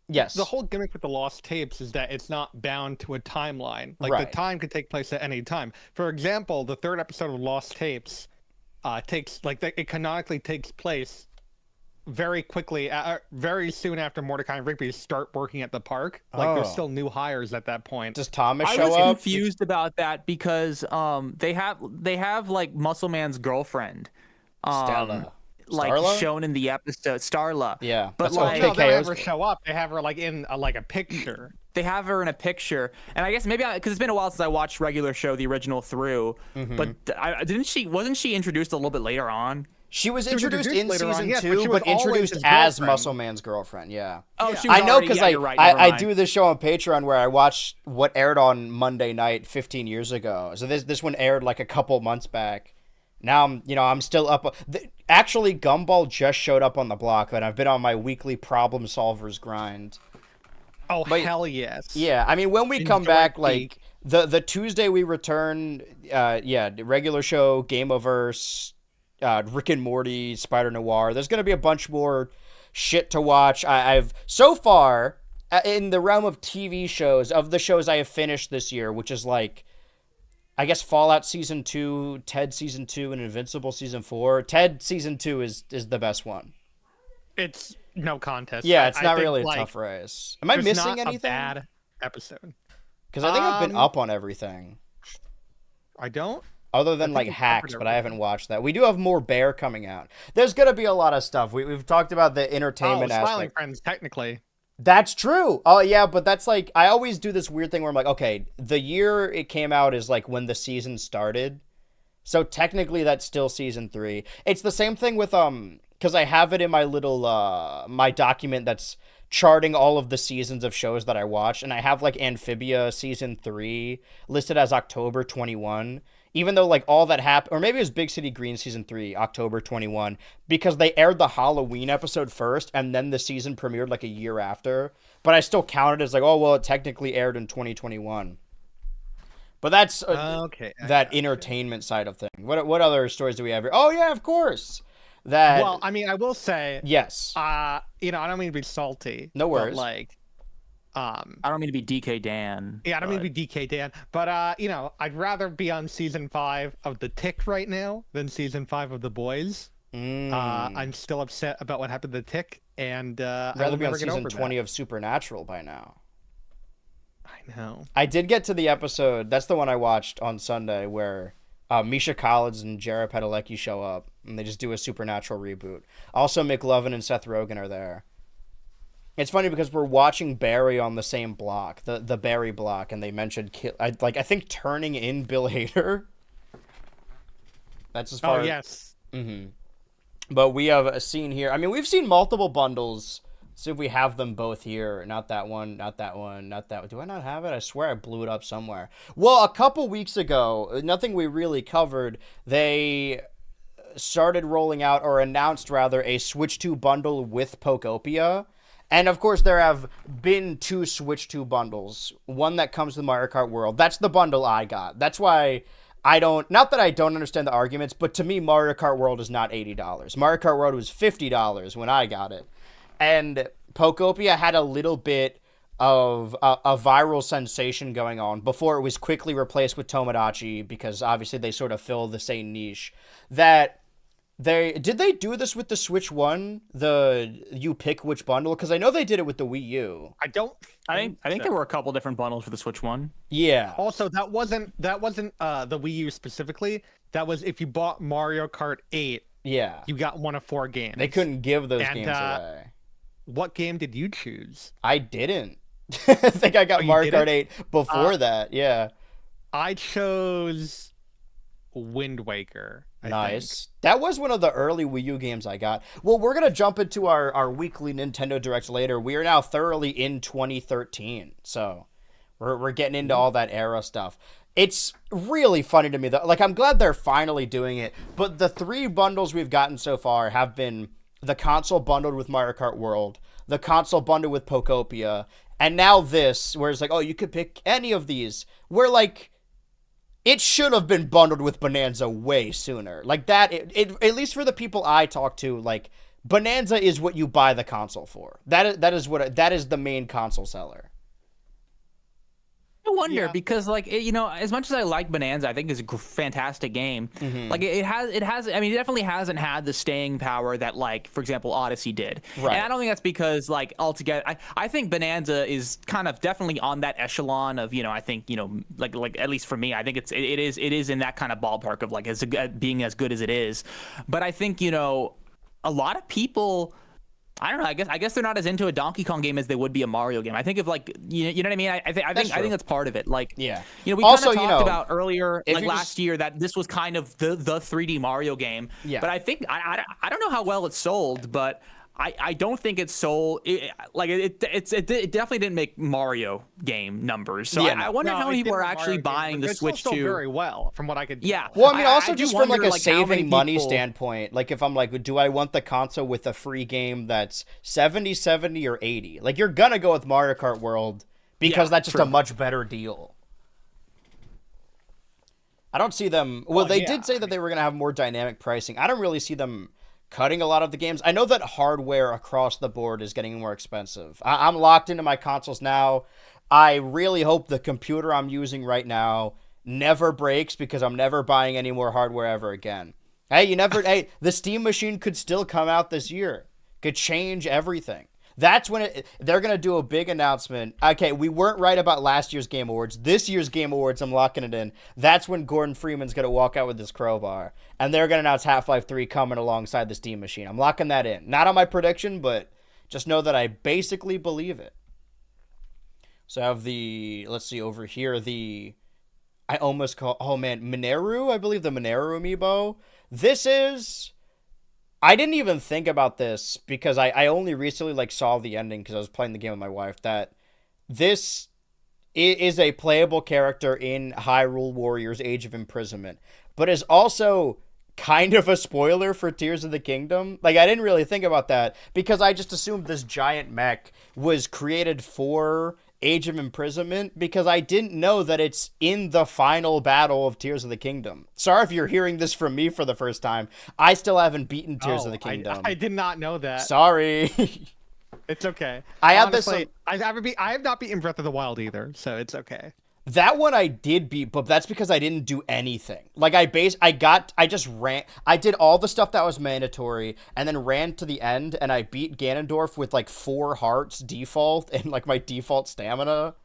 yes, the whole gimmick with the Lost Tapes is that it's not bound to a timeline. Like the time could take place at any time. For example, the third episode of Lost Tapes it canonically takes place very quickly, very soon after Mordecai and Rigby start working at the park. Like there's still new hires at that point. Does Thomas show up? I was confused about that because they have like Muscle Man's girlfriend, Stella. like Starla? shown in the episode, Starla. Yeah, but that's like They don't ever show up. They have her like in a picture. They have her in a picture, and I guess maybe because it's been a while since I watched regular show, the original through. But wasn't she introduced a little bit later on? She was introduced in season yes, 2, but but introduced his as girlfriend. Muscle Man's girlfriend. Yeah. Oh, she was I know already- because yeah, you're right, I never mind. do this show on Patreon where I watch what aired on Monday night 15 years ago. So this one aired like a couple months back. Now I'm still up. Actually, Gumball just showed up on the block, and I've been on my weekly problem solvers grind. Oh, hell yes. Yeah, I mean, when we come back, like the Tuesday we return, regular show, Gameoverse, Rick and Morty, Spider Noir. There's gonna be a bunch more shit to watch. I've so far in the realm of TV shows, of the shows I have finished this year, which is like, I guess Fallout Season 2, Ted Season 2, and Invincible Season 4. Ted Season 2 is the best one. It's no contest. Yeah, it's not think, really a like, tough race. Am I there's missing not anything? A bad episode. Because I think I've been up on everything. I don't. Other than like we've Hacks, covered but I haven't watched that. We do have more Bear coming out. There's gonna be a lot of stuff. We've talked about the entertainment Smiling aspect. Friends, technically. That's true. Oh yeah, but that's like, I always do this weird thing where I'm like, okay, the year it came out is like when the season started, so technically that's still season 3. It's the same thing with because I have it in my little my document that's charting all of the seasons of shows that I watched, and I have like Amphibia season 3 listed as October 21. Even though, like, all that happened, or maybe it was Big City Green season 3, October 21, because they aired the Halloween episode first, and then the season premiered, like, a year after. But I still counted as, like, oh, well, it technically aired in 2021. But that's that entertainment side of things. What other stories do we have here? Oh, yeah, of course. Well, I mean, I will say... Yes. I don't mean to be salty. No worries. But, like... I don't mean to be DK Dan. Yeah, I don't mean to be DK Dan, but I'd rather be on season 5 of The Tick right now than season 5 of The Boys. I'm still upset about what happened to The Tick, and I'd rather be on season 20 that. of Supernatural by now. I know. I did get to the episode. That's the one I watched on Sunday where Misha Collins and Jared Padalecki show up, and they just do a Supernatural reboot. Also, McLovin and Seth Rogen are there. It's funny because we're watching Barry on the same block, the Barry block, and they mentioned I think turning in Bill Hader. That's as far. Oh yes. Mm-hmm. But we have a scene here. I mean, we've seen multiple bundles. See if we have them both here. Not that one. Not that one. Not that one. Do I not have it? I swear I blew it up somewhere. Well, a couple weeks ago, nothing we really covered. They started rolling out, or announced rather, a Switch 2 bundle with Pokopia. And, of course, there have been 2 Switch 2 bundles. One that comes with Mario Kart World. That's the bundle I got. That's why I don't... Not that I don't understand the arguments, but to me, Mario Kart World is not $80. Mario Kart World was $50 when I got it. And Pokopia had a little bit of a viral sensation going on before it was quickly replaced with Tomodachi, because obviously they sort of fill the same niche. Did they do this with the Switch 1? You pick which bundle? Because I know they did it with the Wii U. I think there were a couple different bundles for the Switch 1. Yeah. Also, that wasn't the Wii U specifically. That was if you bought Mario Kart 8. Yeah. You got one of 4 games. They couldn't give those games away. What game did you choose? I didn't. I think I got Mario Kart 8 before that. Yeah. I chose Wind Waker. Nice. That was one of the early Wii U games I got. Well, we're going to jump into our weekly Nintendo Direct later. We are now thoroughly in 2013. So we're getting into all that era stuff. It's really funny to me that, like, I'm glad they're finally doing it, but the 3 bundles we've gotten so far have been the console bundled with Mario Kart World, the console bundled with Pokopia, and now this, where it's like, oh, you could pick any of these, where, like, it should have been bundled with Bonanza way sooner. Like, that, at least for the people I talk to, like, Bonanza is what you buy the console for. That is the main console seller. I wonder because, like, as much as I like Bonanza, I think it's a fantastic game. Like, it has. I mean, it definitely hasn't had the staying power that, like, for example, Odyssey did. Right. And I don't think that's because, like, altogether. I think Bonanza is kind of definitely on that echelon of, I think, like at least for me, I think it is in that kind of ballpark of, like, being as good as it is. But I think, a lot of people. I don't know. I guess they're not as into a Donkey Kong game as they would be a Mario game. I think if, like, you know what I mean. I think that's part of it. Like, we also, kind of talked about earlier, like last year, that this was kind of the 3D Mario game. Yeah. But I think I don't know how well it sold, but I don't think it sold. It definitely didn't make Mario game numbers. So I wonder how many people are actually buying the Switch 2. It sold very well, from what I could tell. Yeah. Well, I mean, also just from, like, a like, saving money standpoint, like, if I'm like, do I want the console with a free game that's 70, 70, or 80? Like, you're gonna go with Mario Kart World because that's just a much better deal. I don't see them. Well, they did say that they were gonna have more dynamic pricing. I don't really see them cutting a lot of the games. I know that hardware across the board is getting more expensive. I'm locked into my consoles now. I really hope the computer I'm using right now never breaks because I'm never buying any more hardware ever again. Hey, the Steam machine could still come out this year. Could change everything. That's when they're going to do a big announcement. Okay, we weren't right about last year's Game Awards. This year's Game Awards, I'm locking it in. That's when Gordon Freeman's going to walk out with his crowbar. And they're going to announce Half-Life 3 coming alongside the Steam machine. I'm locking that in. Not on my prediction, but just know that I basically believe it. So I have let's see, over here, Mineru, I believe the Mineru amiibo. I didn't even think about this because I only recently, like, saw the ending because I was playing the game with my wife, that this is a playable character in Hyrule Warriors Age of Imprisonment, but is also kind of a spoiler for Tears of the Kingdom. Like, I didn't really think about that because I just assumed this giant mech was created for Age of Imprisonment because I didn't know that it's in the final battle of Tears of the Kingdom. Sorry if you're hearing this from me for the first time. I still haven't beaten Tears of the Kingdom. I did not know that. Sorry. It's okay. I have not beaten Breath of the Wild either, so it's okay. That one I did beat, but that's because I didn't do anything. Like, I just ran. I did all the stuff that was mandatory, and then ran to the end, and I beat Ganondorf with, like, 4 hearts default and, like, my default stamina.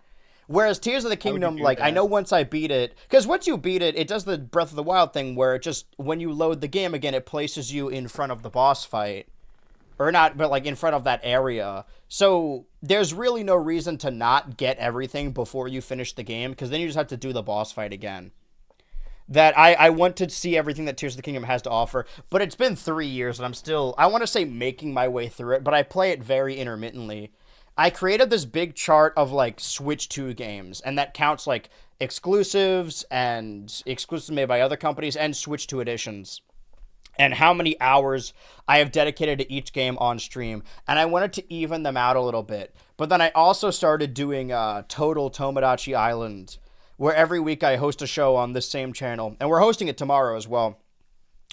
Whereas Tears of the Kingdom, like, I know once I beat it, because once you beat it, it does the Breath of the Wild thing where it just, when you load the game again, it places you in front of the boss fight. Or not, but, like, in front of that area. So there's really no reason to not get everything before you finish the game, because then you just have to do the boss fight again. That I want to see everything that Tears of the Kingdom has to offer, but it's been 3 years, and I'm still, I want to say making my way through it, but I play it very intermittently. I created this big chart of, like, Switch 2 games, and that counts, like, exclusives, and exclusives made by other companies, and Switch 2 editions. And how many hours I have dedicated to each game on stream. And I wanted to even them out a little bit. But then I also started doing Total Tomodachi Island, where every week I host a show on this same channel. And we're hosting it tomorrow as well,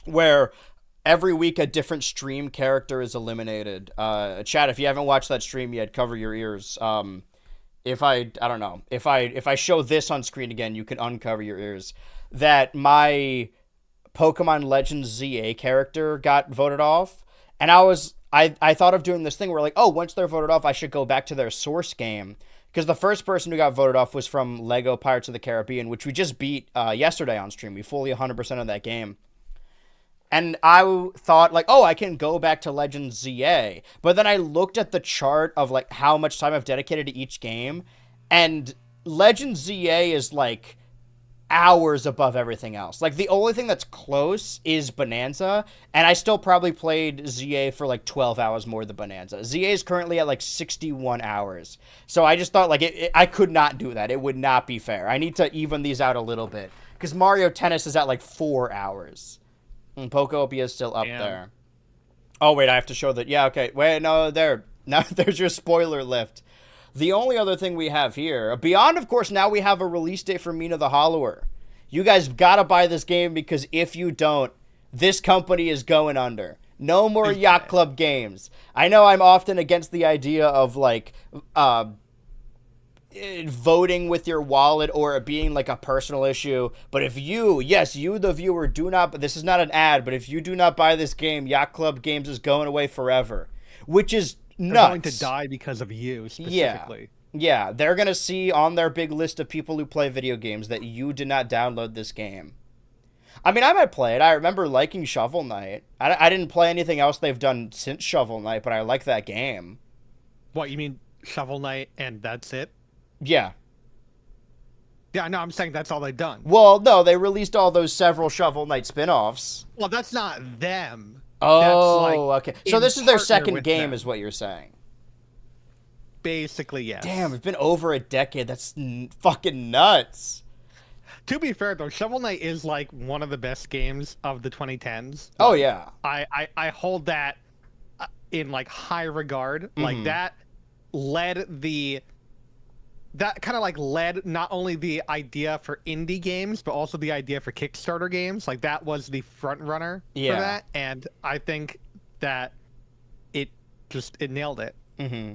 where every week a different stream character is eliminated. Chad, if you haven't watched that stream yet, cover your ears. If I show this on screen again, you can uncover your ears. That my Pokemon Legends ZA character got voted off, and I thought of doing this thing where, like, oh, once they're voted off, I should go back to their source game, because the first person who got voted off was from Lego Pirates of the Caribbean, which we just beat yesterday on stream. We fully 100% of that game, and I thought, like, oh, I can go back to Legends ZA, but then I looked at the chart of, like, how much time I've dedicated to each game, and Legends ZA is, like, hours above everything else. Like, the only thing that's close is Bonanza, and I still probably played ZA for like 12 hours more than Bonanza. ZA is currently at like 61 hours. So I just thought, like, I could not do that. It would not be fair. I need to even these out a little bit. Because Mario Tennis is at like 4 hours. And Pokeopia is still up there. Oh, wait, I have to show that. Yeah, okay. Wait, no, there. Now there's your spoiler lift. The only other thing we have here, beyond, of course, now we have a release date for Mina the Hollower. You guys gotta buy this game, because if you don't, this company is going under. No more Yacht Club games. I know I'm often against the idea of, like, voting with your wallet or it being, like, a personal issue. But if you, yes, you, the viewer, do not, this is not an ad, but if you do not buy this game, Yacht Club Games is going away forever. Which is nuts. They're going to die because of you, specifically. Yeah, they're going to see on their big list of people who play video games that you did not download this game. I mean, I might play it. I remember liking Shovel Knight. I didn't play anything else they've done since Shovel Knight, but I like that game. What, you mean Shovel Knight and that's it? Yeah. Yeah, no, I'm saying that's all they've done. Well, no, they released all those several Shovel Knight spin-offs. Well, that's not them. Oh, okay. So this is their second game, them. is what you're saying. Basically, yes. Damn, it's been over a decade. That's fucking nuts. To be fair, though, Shovel Knight is like one of the best games of the 2010s. Oh, yeah. I hold that in like high regard. Like that kind of like led not only the idea for indie games, but also the idea for Kickstarter games. Like that was the front runner for that. And I think that it nailed it. Mm-hmm.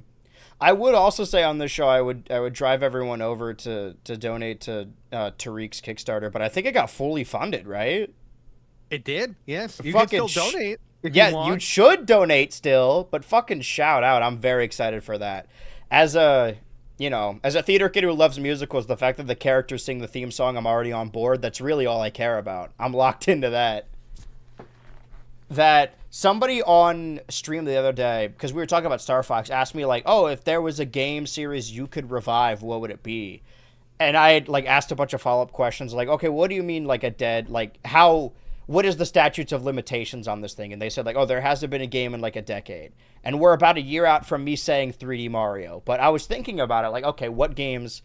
I would also say on this show, I would drive everyone over to donate to Tariq's Kickstarter, but I think it got fully funded, right? It did, yes. You can still donate if you want. You should donate still, but fucking shout out. I'm very excited for that. As a theater kid who loves musicals, the fact that the characters sing the theme song, I'm already on board. That's really all I care about. I'm locked into that. That somebody on stream the other day, because we were talking about Star Fox, asked me, like, oh, if there was a game series you could revive, what would it be? And I had, like, asked a bunch of follow-up questions, like, okay, what do you mean, like, what is the statutes of limitations on this thing? And they said, like, oh, there hasn't been a game in, like, a decade. And we're about a year out from me saying 3D Mario. But I was thinking about it, like, okay, what games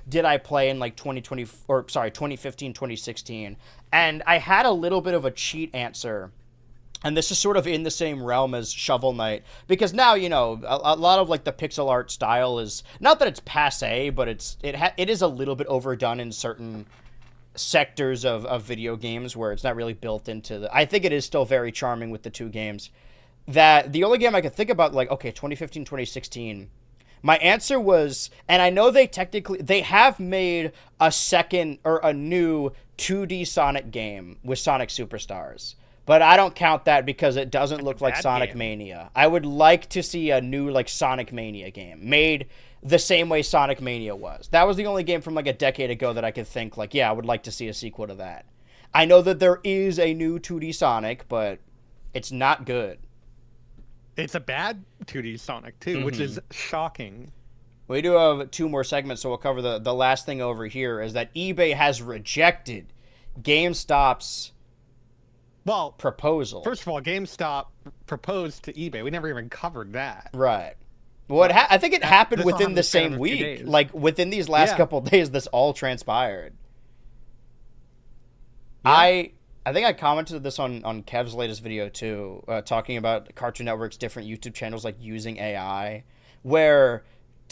did I play in, like, 2015, 2016? And I had a little bit of a cheat answer. And this is sort of in the same realm as Shovel Knight. Because now, a lot of, like, the pixel art style is, not that it's passé, but it is a little bit overdone in certain sectors of video games where it's not really built into I think it is still very charming with the two games. That the only game I could think about, like, okay, 2015, 2016, my answer was, and I know they have made a second or a new 2D Sonic game with Sonic Superstars. But I don't count that because it doesn't look like Sonic Mania. I would like to see a new, like, Sonic Mania game made the same way Sonic Mania was. That was the only game from, like, a decade ago that I could think, like, yeah, I would like to see a sequel to that. I know that there is a new 2D Sonic, but it's not good. It's a bad 2D Sonic, too, which is shocking. We do have 2 more segments, so we'll cover the last thing over here, is that eBay has rejected GameStop's proposal. First of all, GameStop proposed to eBay. We never even covered that. Right. Well, I think it happened within the same week. Like, within these last couple of days, this all transpired. Yeah. I think I commented this on Kev's latest video, too, talking about Cartoon Network's different YouTube channels, like, using AI,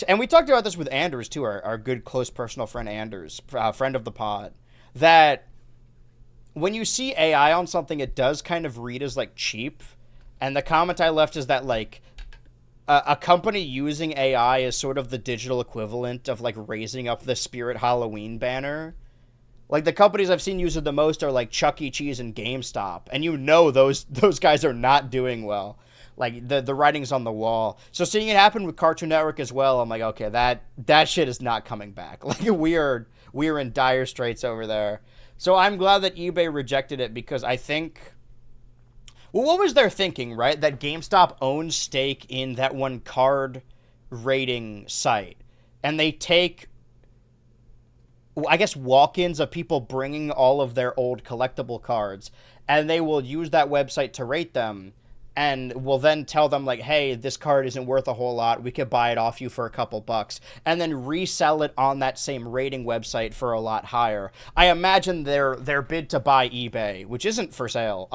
and we talked about this with Anders, too, our good, close, personal friend Anders, friend of the pod, that when you see AI on something, it does kind of read as, like, cheap. And the comment I left is that, like, a company using AI is sort of the digital equivalent of, like, raising up the Spirit Halloween banner. Like, the companies I've seen use it the most are, like, Chuck E. Cheese and GameStop. And those guys are not doing well. Like, the writing's on the wall. So seeing it happen with Cartoon Network as well, I'm like, okay, that shit is not coming back. Like, we are in dire straits over there. So I'm glad that eBay rejected it, because I think, well, what was their thinking, right? That GameStop owns stake in that one card rating site. And they take, I guess, walk-ins of people bringing all of their old collectible cards, and they will use that website to rate them, and will then tell them, like, hey, this card isn't worth a whole lot, we could buy it off you for a couple bucks, and then resell it on that same rating website for a lot higher. I imagine their bid to buy eBay, which isn't for sale,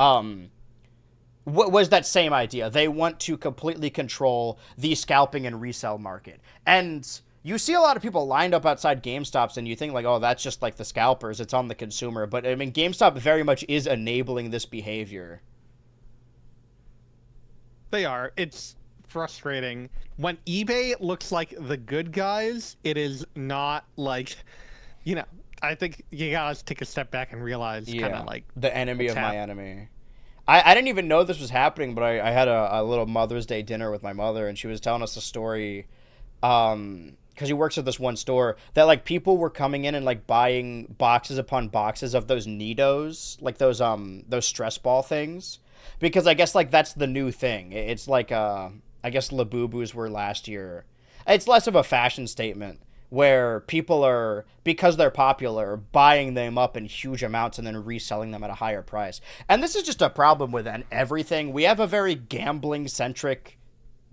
was that same idea. They want to completely control the scalping and resell market. And you see a lot of people lined up outside GameStops, and you think, like, oh, that's just like the scalpers, it's on the consumer. But, I mean, GameStop very much is enabling this behavior. They are. It's frustrating. When eBay looks like the good guys, it is not like, I think you gotta take a step back and realize kind of like the enemy of my enemy. I didn't even know this was happening, but I had a little Mother's Day dinner with my mother, and she was telling us a story, because she works at this one store, that, like, people were coming in and, like, buying boxes upon boxes of those Nidos, like those stress ball things, because I guess, like, that's the new thing. It's like, I guess Labubus were last year. It's less of a fashion statement, where people are, because they're popular, buying them up in huge amounts and then reselling them at a higher price. And this is just a problem with everything. We have a very gambling-centric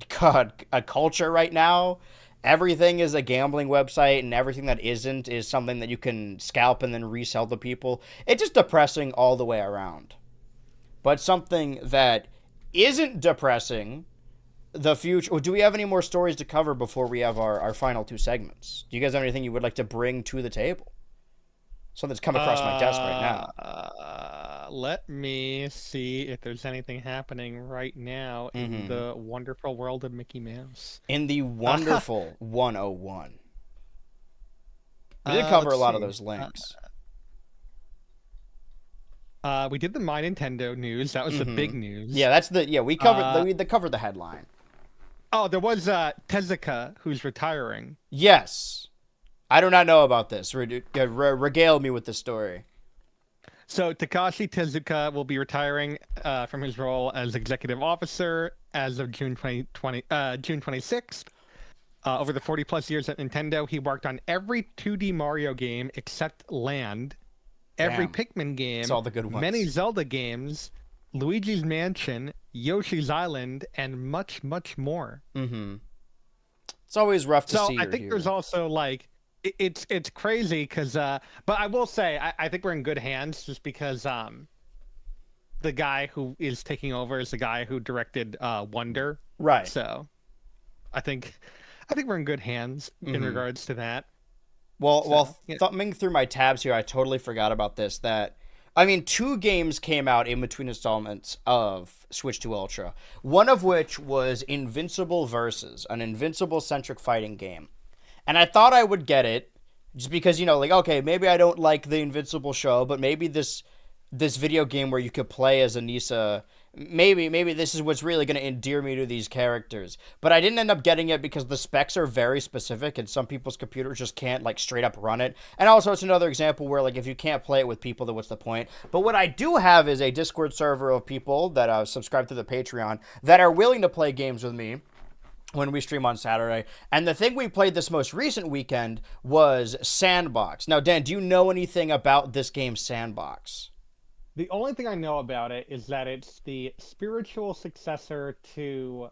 culture right now. Everything is a gambling website, and everything that isn't is something that you can scalp and then resell to people. It's just depressing all the way around. But something that isn't depressing, the future. Do we have any more stories to cover before we have our final two segments? Do you guys have anything you would like to bring to the table? Something's come across my desk right now. Let me see if there's anything happening right now in the wonderful world of Mickey Mouse. In the wonderful 101. We did cover a lot of those links. We did the My Nintendo news. That was the big news. Yeah, we covered the headline. Oh, there was Tezuka, who's retiring. Yes. I do not know about this. Regale me with the story. So Takashi Tezuka will be retiring from his role as executive officer as of June 26th. Over the 40-plus years at Nintendo, he worked on every 2D Mario game except Land, every Pikmin game, it's all the good ones, many Zelda games, Luigi's Mansion, Yoshi's Island, and much, much more. It's always rough to see. So I think there's also, like, it's crazy because, but I will say, I think we're in good hands just because the guy who is taking over is the guy who directed Wonder. Right. So I think we're in good hands in regards to that. Well, thumbing through my tabs here, I totally forgot about this. I mean, 2 games came out in between installments of Switch 2 Ultra. One of which was Invincible Versus, an Invincible-centric fighting game. And I thought I would get it, just because, like, okay, maybe I don't like the Invincible show, but maybe this video game where you could play as Anissa, maybe this is what's really going to endear me to these characters. But I didn't end up getting it because the specs are very specific, and some people's computers just can't, like, straight up run it. And also, it's another example where, like, if you can't play it with people, then what's the point? But what I do have is a Discord server of people that subscribe to the Patreon that are willing to play games with me when we stream on Saturday. And the thing we played this most recent weekend was Sandbox. Now, Dan, do you know anything about this game, Sandbox? The only thing I know about it is that it's the spiritual successor to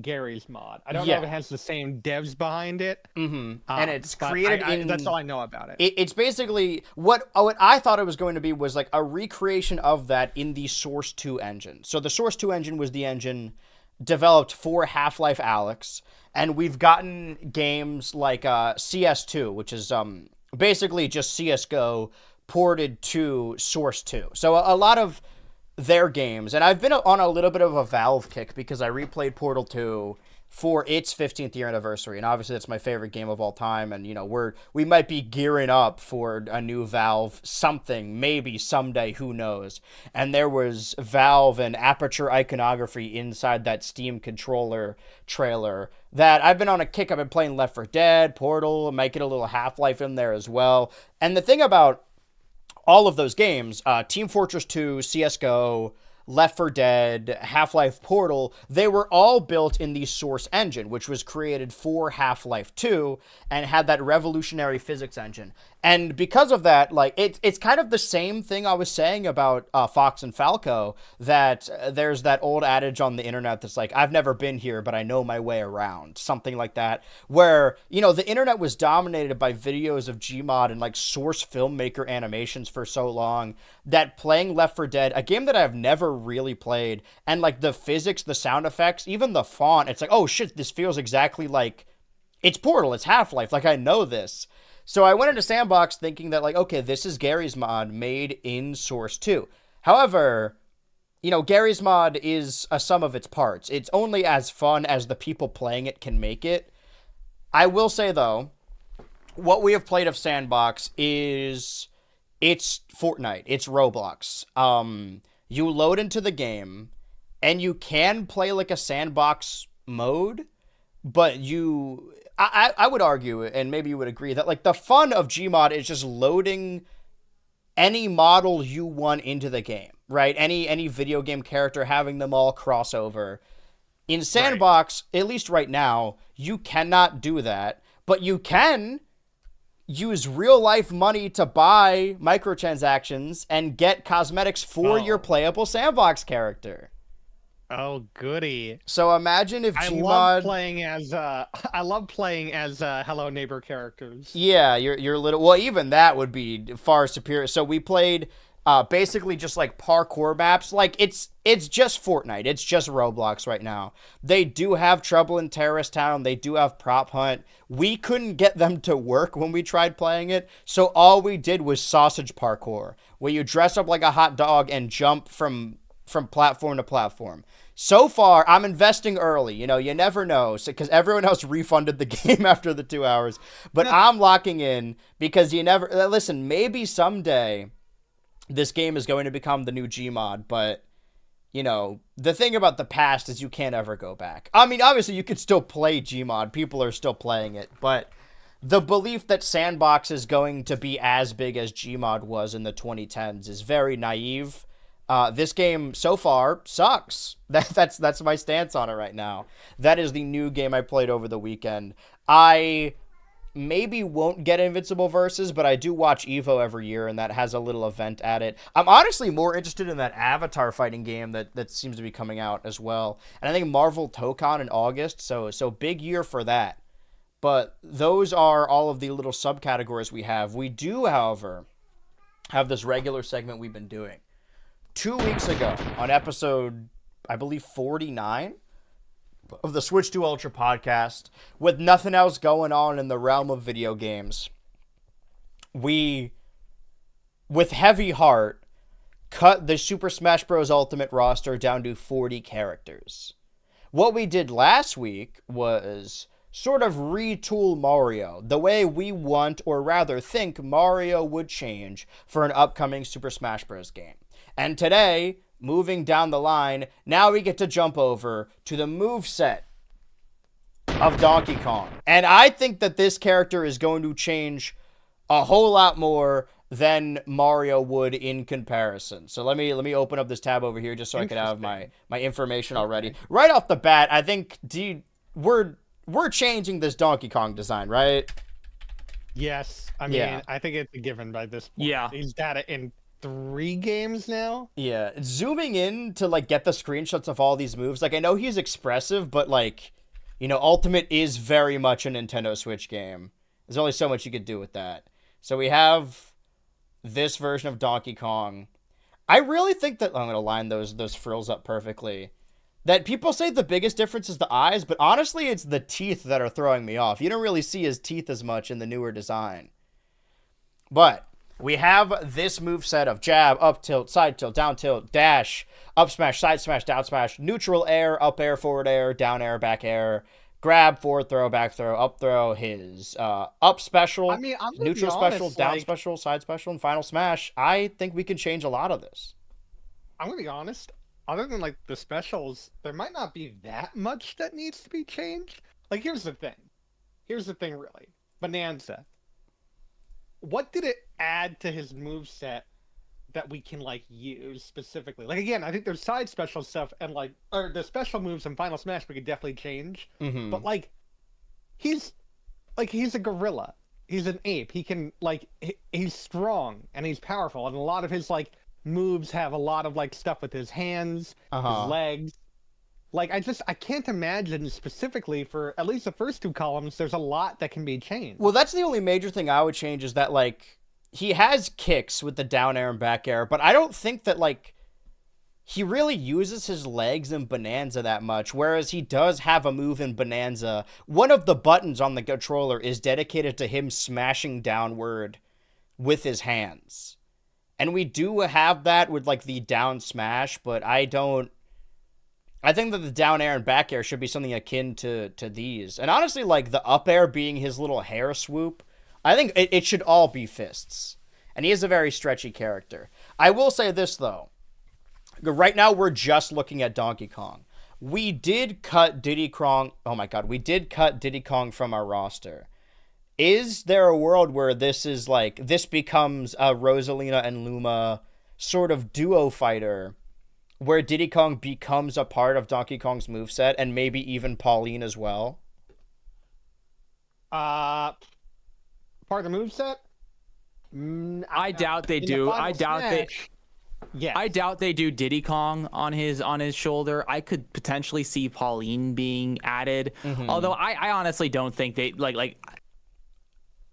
Gary's mod. I don't know if it has the same devs behind it. And it's created that's all I know about it. It's basically what I thought it was going to be was like a recreation of that in the Source 2 engine. So the Source 2 engine was the engine developed for Half-Life Alyx, and we've gotten games like CS2, which is basically just CSGO ported to Source 2. So a lot of their games, and I've been on a little bit of a Valve kick because I replayed Portal 2 for its 15th year anniversary, and obviously that's my favorite game of all time, and we might be gearing up for a new Valve something, maybe someday, who knows. And there was Valve and Aperture iconography inside that Steam controller trailer that I've been on a kick. I've been playing Left 4 Dead, Portal, might get a little Half-Life in there as well. And the thing about all of those games, Team Fortress 2, CSGO, Left 4 Dead, Half-Life, Portal, they were all built in the Source engine, which was created for Half-Life 2 and had that revolutionary physics engine. And because of that, like it's kind of the same thing I was saying about Fox and Falco, that there's that old adage on the internet that's like, I've never been here, but I know my way around, something like that, where, you know, the internet was dominated by videos of Gmod and like source filmmaker animations for so long that playing Left 4 Dead, a game that I've never really played, and like the physics, the sound effects, even the font, it's like, oh shit, this feels exactly like it's Portal, it's Half-Life, like I know this. So I went into Sandbox thinking that, like, okay, this is Gary's mod made in Source 2. However, you know, Gary's mod is a sum of its parts. It's only as fun as the people playing it can make it. I will say, though, what we have played of Sandbox is it's Fortnite. It's Roblox. You load into the game, and you can play like a Sandbox mode, but I would argue, and maybe you would agree, that like the fun of Gmod is just loading any model you want into the game, right? Any video game character, having them all cross over. In Sandbox, at least right now, you cannot do that, but you can use real life money to buy microtransactions and get cosmetics for your playable Sandbox character. Oh, goody! So imagine if Gmod... I love playing as Hello Neighbor characters. Yeah, your little... Well, even that would be far superior. So we played basically just like parkour maps. Like it's just Fortnite. It's just Roblox right now. They do have Trouble in Terrorist Town. They do have Prop Hunt. We couldn't get them to work when we tried playing it. So all we did was sausage parkour, where you dress up like a hot dog and jump from platform to platform. So far, I'm investing early. You know, you never know, because everyone else refunded the game after the 2 hours. But I'm locking in because you never... Listen, maybe someday this game is going to become the new Gmod, but, you know, the thing about the past is you can't ever go back. I mean, obviously, you could still play Gmod. People are still playing it, but the belief that Sandbox is going to be as big as Gmod was in the 2010s is very naive. This game so far sucks. That's my stance on it right now. That is the new game I played over the weekend. I maybe won't get Invincible Versus, but I do watch Evo every year, and that has a little event at it. I'm honestly more interested in that Avatar fighting game that seems to be coming out as well. And I think Marvel Tokon in August, so big year for that. But those are all of the little subcategories we have. We do, however, have this regular segment we've been doing. 2 weeks ago, on episode, I believe, 49 of the Switch to Ultra podcast, with nothing else going on in the realm of video games, we, with heavy heart, cut the Super Smash Bros. Ultimate roster down to 40 characters. What we did last week was sort of retool Mario the way we want, or rather think, Mario would change for an upcoming Super Smash Bros. Game. And today, moving down the line, now we get to jump over to the moveset of Donkey Kong. And I think that this character is going to change a whole lot more than Mario would in comparison. So let me open up this tab over here just so I can have my information already. Right off the bat, I think we're changing this Donkey Kong design, right? Yes. I mean, I think it's a given by this point. Yeah. He's data in 3 games now. Yeah, zooming in to like get the screenshots of all these moves, like I know he's expressive, but like, you know, Ultimate is very much a Nintendo Switch game. There's only so much you could do with that. So we have this version of Donkey Kong. I really think that I'm gonna line those frills up perfectly. That people say the biggest difference is the eyes, but honestly it's the teeth that are throwing me off. You don't really see his teeth as much in the newer design. But we have this moveset of jab, up tilt, side tilt, down tilt, dash, up smash, side smash, down smash, neutral air, up air, forward air, down air, back air, grab, forward throw, back throw, up throw, his up special, neutral special, down special, side special, and final smash. I think we can change a lot of this. I'm gonna be honest, other than like the specials, there might not be that much that needs to be changed. Like here's the thing really. Bonanza. What did it add to his moveset that we can like use specifically? Like again, I think there's side special stuff and like or the special moves in Final Smash we could definitely change. Mm-hmm. But like he's a gorilla. he's an ape. He can he's strong and he's powerful, and a lot of his moves have a lot of stuff with his hands, his legs. I can't imagine specifically for at least the first two columns. There's a lot that can be changed. Well, that's the only major thing I would change is that he has kicks with the down air and back air, but I don't think that he really uses his legs in Bonanza that much, whereas he does have a move in Bonanza. One of the buttons on the controller is dedicated to him smashing downward with his hands. And we do have that with the down smash, but I think that the down air and back air should be something akin to these. And honestly, the up air being his little hair swoop, I think it should all be fists. And he is a very stretchy character. I will say this, though. Right now, we're just looking at Donkey Kong. We did cut Diddy Kong. Oh my god, we did cut Diddy Kong from our roster. Is there a world where this is this becomes a Rosalina and Luma sort of duo fighter, where Diddy Kong becomes a part of Donkey Kong's moveset, and maybe even Pauline as well? Part of the moveset? I doubt they do. I doubt they. Yes. I doubt they do Diddy Kong on his shoulder. I could potentially see Pauline being added, although I honestly don't think they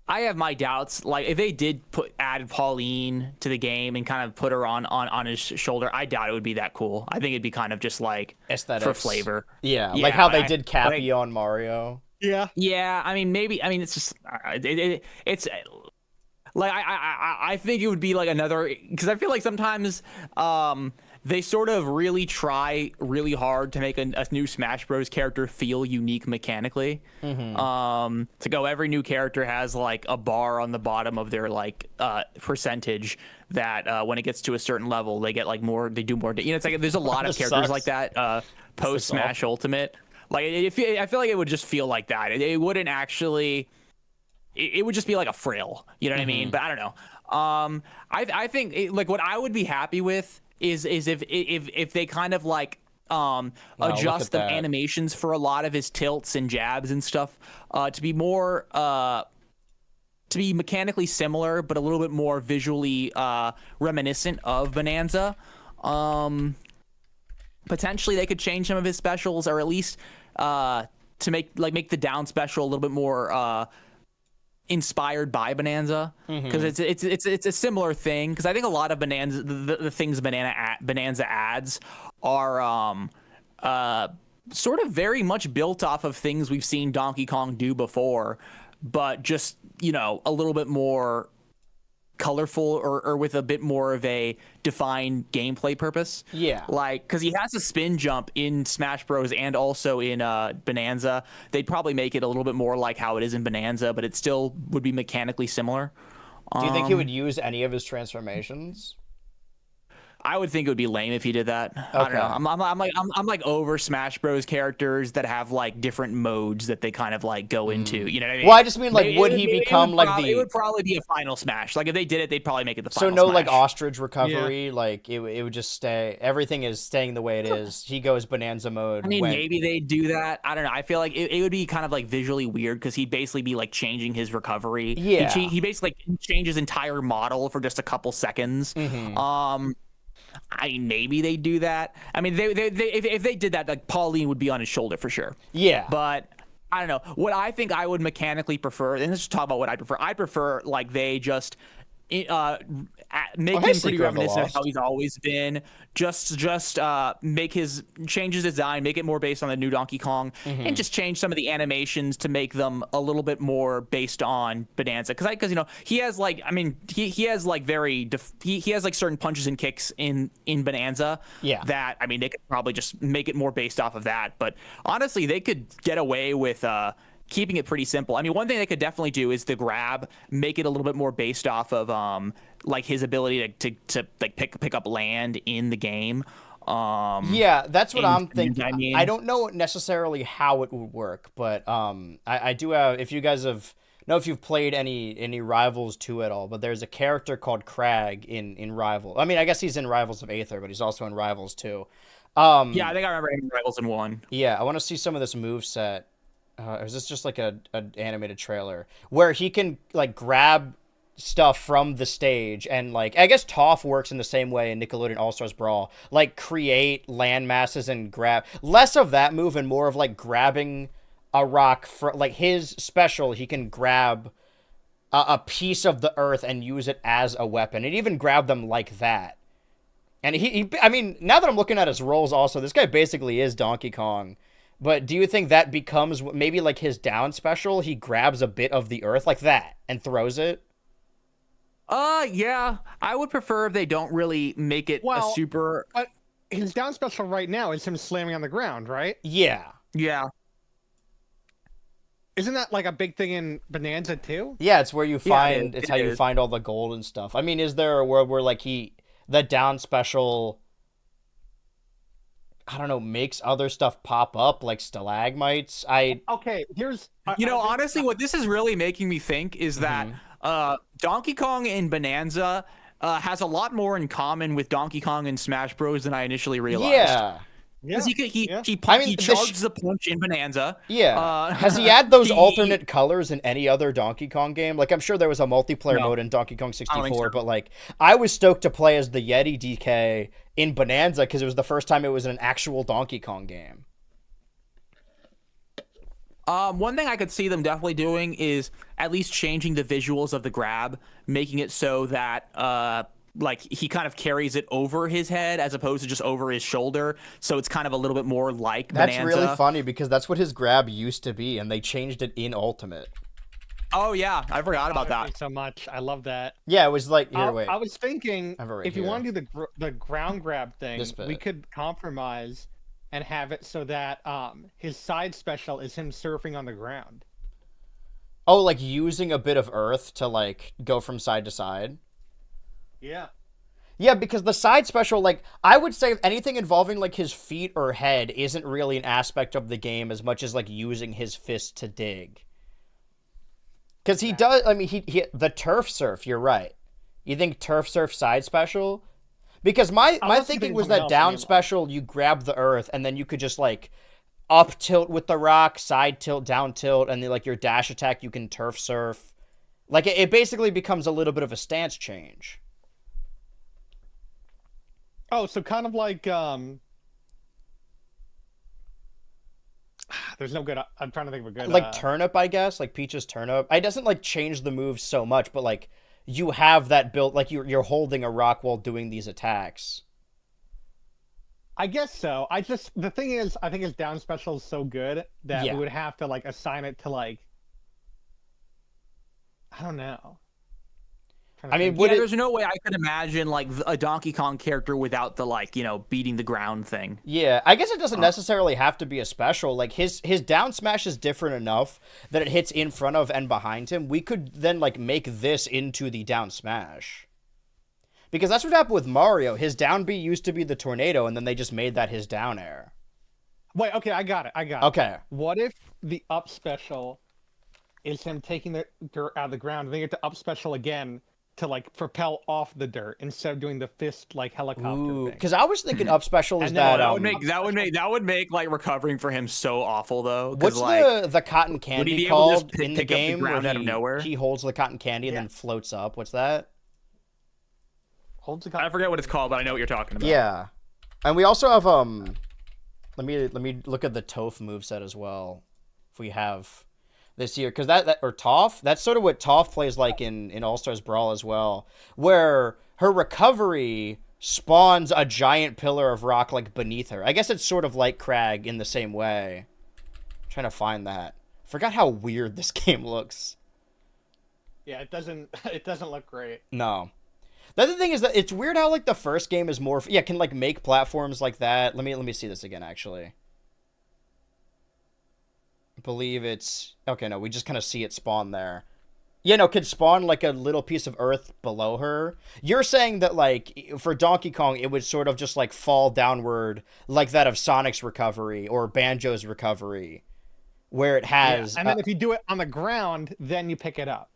I have my doubts. If they did add Pauline to the game and kind of put her on his shoulder, I doubt it would be that cool. I think it'd be kind of just aesthetics for flavor. Yeah, like how they did Cappy on Mario. Yeah. Yeah, I mean maybe. I mean it's just it's. I think it would be another, because I feel like sometimes they sort of really try really hard to make a new Smash Bros. Character feel unique mechanically. To go, every new character has a bar on the bottom of their percentage that when it gets to a certain level they get more, they do more. It's there's a lot of characters like that post Smash Ultimate. I feel like it would just feel like that. It wouldn't actually. It would just be a frill, you know what I mean? But I don't know. I think what I would be happy with is if they kind of adjust the animations for a lot of his tilts and jabs and stuff to be more to be mechanically similar, but a little bit more visually reminiscent of Bonanza. Potentially they could change some of his specials, or at least to make the down special a little bit more inspired by Bonanza, because it's a similar thing. Because I think a lot of Bonanza, the things Bonanza adds are sort of very much built off of things we've seen Donkey Kong do before, but just a little bit more colorful or with a bit more of a defined gameplay purpose. Yeah. Because he has a spin jump in Smash Bros. And also in Bonanza. They'd probably make it a little bit more like how it is in Bonanza, but it still would be mechanically similar. Do you think he would use any of his transformations? I would think it would be lame if he did that. Okay. I don't know. I'm over Smash Bros. Characters that have different modes that they kind of go into. You know what I mean? Well, I just mean would he become it would probably be a final Smash. If they did it, they'd probably make it the final. So no Smash. ostrich recovery. Yeah. It would just stay. Everything is staying the way it is. He goes Bonanza mode. I mean, maybe they do that. I don't know. I feel like it would be kind of visually weird, because he'd basically be changing his recovery. Yeah. He basically changes entire model for just a couple seconds. Maybe they do that. I mean, if they did that, Pauline would be on his shoulder for sure. Yeah. But I don't know. What I think I would mechanically prefer, and let's just talk about what I prefer. I prefer they just make him pretty reminiscent of how he's always been. Just make change his design, make it more based on the new Donkey Kong, and just change some of the animations to make them a little bit more based on Bonanza. Because he has he has he has certain punches and kicks in Bonanza. Yeah. That they could probably just make it more based off of that. But honestly, they could get away with keeping it pretty simple. I mean, one thing they could definitely do is the grab, make it a little bit more based off of his ability to pick up land in the game. Yeah, that's what I'm thinking. I don't know necessarily how it would work, but I do have. If you guys know if you've played any Rivals 2 at all, but there's a character called Crag in Rivals. I mean, I guess he's in Rivals of Aether, but he's also in Rivals 2. Yeah, I think I remember him in Rivals in 1. Yeah, I want to see some of this moveset. or is this just like an animated trailer where he can like grab stuff from the stage and like I guess Toph works in the same way in Nickelodeon All-Stars Brawl, like create land masses and grab less of that move and more of like grabbing a rock for like his special. He can grab a piece of the earth and use it as a weapon, and even grab them like that. And I mean, now that I'm looking at his roles also, this guy basically is Donkey Kong. But do you think that becomes maybe like his down special? He grabs a bit of the earth like that and throws it? Yeah. I would prefer if they don't really make it a super... But his down special right now is him slamming on the ground, right? Yeah. Yeah. Isn't that like a big thing in Bonanza too? Yeah, it's where you find, it's how you find all the gold and stuff. I mean, is there a world where like the down special, I don't know, makes other stuff pop up like stalagmites? Okay, here's... honestly, what this is really making me think is that Donkey Kong in Bonanza has a lot more in common with Donkey Kong in Smash Bros. Than I initially realized. Yeah. Because he mean, charges a punch in Bonanza. Yeah. Has he had those alternate colors in any other Donkey Kong game? Like, I'm sure there was a multiplayer mode in Donkey Kong 64, but like, I was stoked to play as the Yeti DK in Bonanza because it was the first time it was in an actual Donkey Kong game. One thing I could see them definitely doing is at least changing the visuals of the grab, making it so that like he kind of carries it over his head as opposed to just over his shoulder, so it's kind of a little bit more like Bonanza. That's really funny because that's what his grab used to be, and they changed it in Ultimate. Oh yeah, I forgot about that. So much, I love that. Yeah, it was like wait. I was thinking if you want to do the ground grab thing, we could compromise and have it so that his side special is him surfing on the ground. Oh, like using a bit of earth to like go from side to side. Yeah. Yeah, because the side special, like, I would say anything involving, like, his feet or head isn't really an aspect of the game as much as, like, using his fist to dig. Because he does, I mean, he the turf surf, you're right. You think turf surf side special? Because my thinking was that down special, you grab the earth, and then you could just, like, up tilt with the rock, side tilt, down tilt, and then, like, your dash attack, you can turf surf. Like, it basically becomes a little bit of a stance change. Oh, so kind of like there's no good. I'm trying to think of a good like turnip, I guess, like Peach's turnip. It doesn't like change the moves so much, but like you have that built, like you're holding a rock while doing these attacks. I guess so. The thing is, I think his down special is so good that we would have to like assign it to like, I don't know. I mean, there's no way I could imagine like a Donkey Kong character without the like, beating the ground thing. Yeah, I guess it doesn't necessarily have to be a special. Like his down smash is different enough that it hits in front of and behind him. We could then like make this into the down smash. Because that's what happened with Mario. His down B used to be the tornado, and then they just made that his down air. Wait, okay, I got it. Okay. What if the up special is him taking the dirt out of the ground, and then you get to up special again to like propel off the dirt instead of doing the fist like helicopter thing? Because I was thinking up special is that that would make like recovering for him so awful though. What's like, the cotton candy called in the game where he holds the cotton candy and then floats up? What's that? I forget what it's called, but I know what you're talking about. Yeah, and we also have Let me look at the Toph moveset as well. If we have this year, because that or Toph, that's sort of what Toph plays like in All Stars Brawl as well, where her recovery spawns a giant pillar of rock like beneath her. I guess it's sort of like Crag in the same way. I'm trying to find that. Forgot how weird this game looks. Yeah, it doesn't look great. No. The other thing is that it's weird how like the first game is more can like make platforms like that. Let me see this again actually. I believe it's okay, no, we just kind of see it spawn there. Yeah, no, could spawn like a little piece of earth below her. You're saying that like for Donkey Kong it would sort of just like fall downward like that of Sonic's recovery or Banjo's recovery, where it has and then if you do it on the ground, then you pick it up.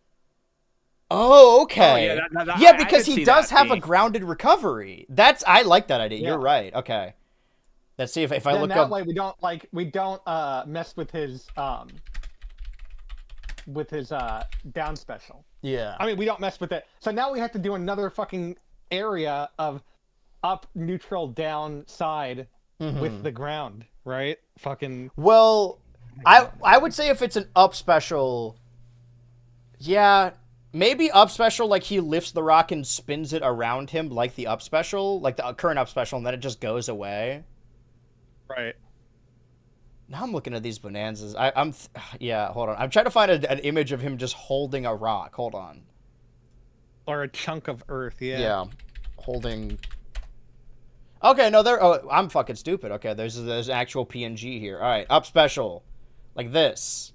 Oh, okay. Oh, yeah, because he does have a grounded recovery. I like that idea. Yeah. You're right. Okay. Let's see if I then look that up. way we don't mess with his down special. Yeah. I mean, we don't mess with it. So now we have to do another fucking area of up, neutral, down, side with the ground, right? Fucking. Well, I would say if it's an up special, yeah, maybe up special, like he lifts the rock and spins it around him like the up special, like the current up special, and then it just goes away. Right. Now I'm looking at these bonanzas. Yeah, hold on. I'm trying to find an image of him just holding a rock. Hold on. Or a chunk of earth, yeah. Yeah, holding. Okay, no, I'm fucking stupid. Okay, there's actual PNG here. All right, up special, like this.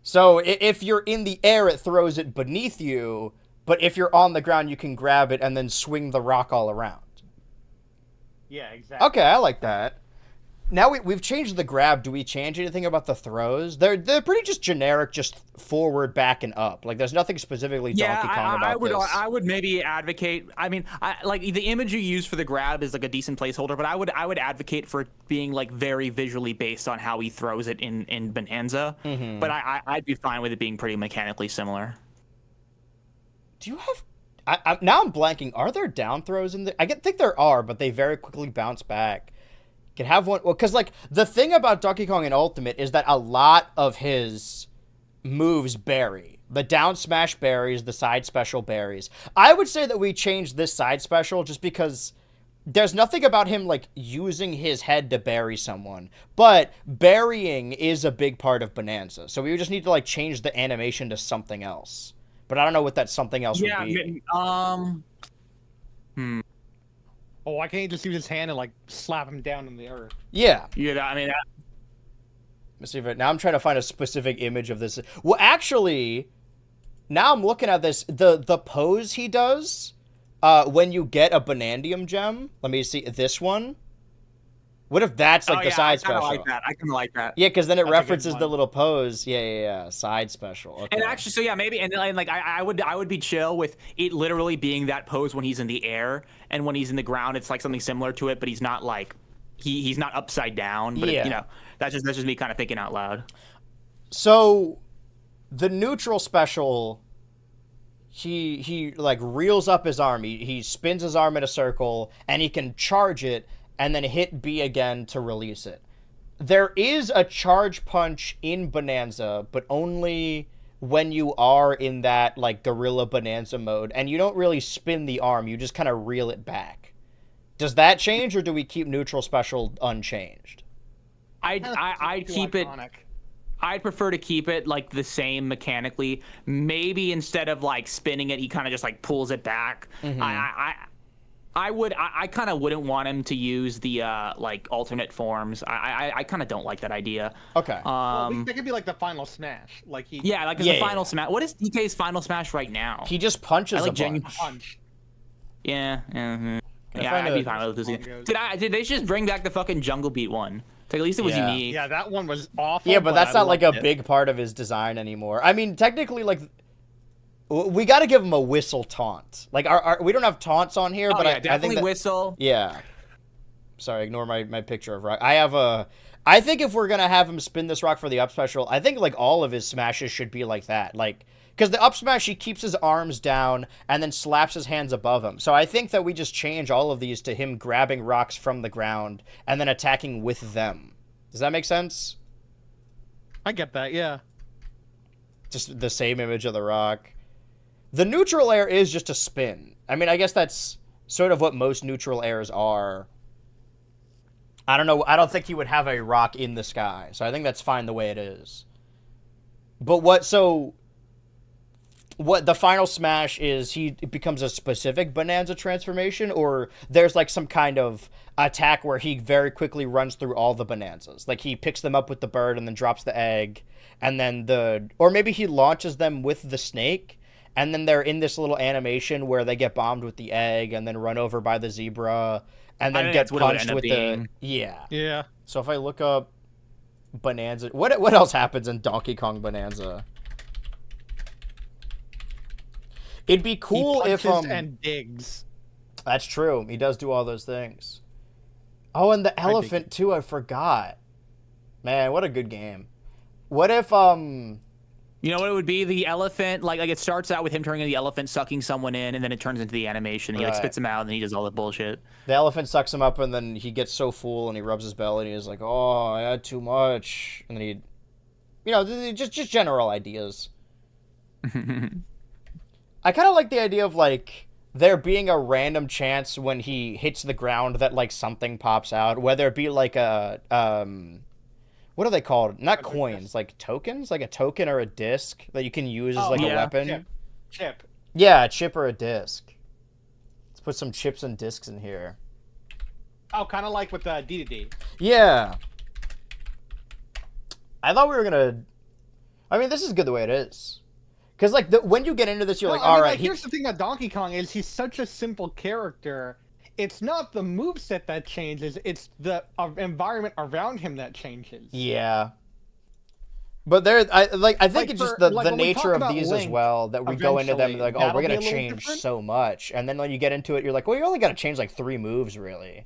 So if you're in the air, it throws it beneath you. But if you're on the ground, you can grab it and then swing the rock all around. Yeah, exactly. Okay, I like that. Now we've changed the grab. Do we change anything about the throws? They're pretty just generic, just forward, back, and up. Like there's nothing specifically Donkey Kong about this. I would maybe advocate. I mean, like the image you use for the grab is like a decent placeholder, but I would advocate for it being like very visually based on how he throws it in Bonanza. Mm-hmm. But I'd be fine with it being pretty mechanically similar. Do you have? Now I'm blanking. Are there down throws in the? I think there are, but they very quickly bounce back. Can have one, well, because like the thing about Donkey Kong in Ultimate is that a lot of his moves berry. The down smash berries, the side special berries. I would say that we changed this side special just because there's nothing about him like using his head to bury someone, but burying is a big part of Bonanza. So we just need to like change the animation to something else. But I don't know what that something else would be. Oh, why can't he just use his hand and like slap him down in the earth? Yeah. Yeah, I mean. Let's see if now I'm trying to find a specific image of this. Well, actually, now I'm looking at this. The pose he does when you get a Bonandium gem. Let me see this one. What if that's like the side special? I kind of like that. Yeah, because then it references the little pose. Yeah. Side special. Okay. And actually, so yeah, maybe, and like I would be chill with it literally being that pose when he's in the air, and when he's in the ground, it's like something similar to it, but he's not like he's not upside down. But yeah. That's just me kind of thinking out loud. So, the neutral special, he like reels up his arm. He spins his arm in a circle, and he can charge it. And then hit B again to release it. There is a charge punch in Bonanza, but only when you are in that like Gorilla Bonanza mode, and you don't really spin the arm, you just kind of reel it back. Does that change, or do we keep neutral special unchanged? I'd keep it. I'd prefer to keep it like the same mechanically. Maybe instead of like spinning it, he kind of just like pulls it back. Mm-hmm. I kind of wouldn't want him to use the like alternate forms. I kind of don't like that idea. Okay. Well, that could be like the final smash. Like he. Yeah, like the final smash. What is DK's final smash right now? He just punches a bunch. Punch. Yeah. I'd be fine with this. Did they just bring back the fucking Jungle Beat one? Like, at least it was unique. Yeah, that one was awful. Yeah, but that's not like a big part of his design anymore. I mean, technically, like. We got to give him a whistle taunt. Like, we don't have taunts on here, but yeah, I think that, whistle. Yeah. Sorry, ignore my picture of rock. I think if we're gonna have him spin this rock for the up special, I think like all of his smashes should be like that. Like, because the up smash, he keeps his arms down and then slaps his hands above him. So I think that we just change all of these to him grabbing rocks from the ground and then attacking with them. Does that make sense? I get that. Yeah. Just the same image of the rock. The neutral air is just a spin. I mean, I guess that's sort of what most neutral airs are. I don't know. I don't think he would have a rock in the sky. So I think that's fine the way it is. But what the final smash is, it becomes a specific Bonanza transformation, or there's like some kind of attack where he very quickly runs through all the Bonanzas. Like he picks them up with the bird and then drops the egg. And then or maybe he launches them with the snake. And then they're in this little animation where they get bombed with the egg and then run over by the zebra and then get punched with the... Yeah. Yeah. So if I look up Bonanza... What else happens in Donkey Kong Bonanza? It'd be cool he if... punches and digs. That's true. He does do all those things. Oh, and the elephant too. I forgot. Man, what a good game. What if You know what it would be? The elephant, like it starts out with him turning into the elephant, sucking someone in, and then it turns into the animation. He like Right. spits him out, and then he does all the bullshit. the elephant sucks him up, and then he gets so full, and he rubs his belly, and he's like, "Oh, I had too much," and then he, just general ideas. I kind of like the idea of like there being a random chance when he hits the ground that like something pops out, whether it be like a what are they called? Not coins, like tokens, like a token or a disc that you can use as like a weapon. Chip. Yeah, a chip or a disc. Let's put some chips and discs in here. Oh, kind of like with the D2D. Yeah. I thought we were gonna. I mean, this is good the way it is. Because like when you get into this, you're like, all right. Here's the thing about Donkey Kong is he's such a simple character. It's not the moveset that changes; it's the environment around him that changes. Yeah. But I think it's just the nature of these Link, as well that we go into them like, oh, we're gonna change different. so much, and then when you get into it, you're like, well, you only got to change like 3 moves, really.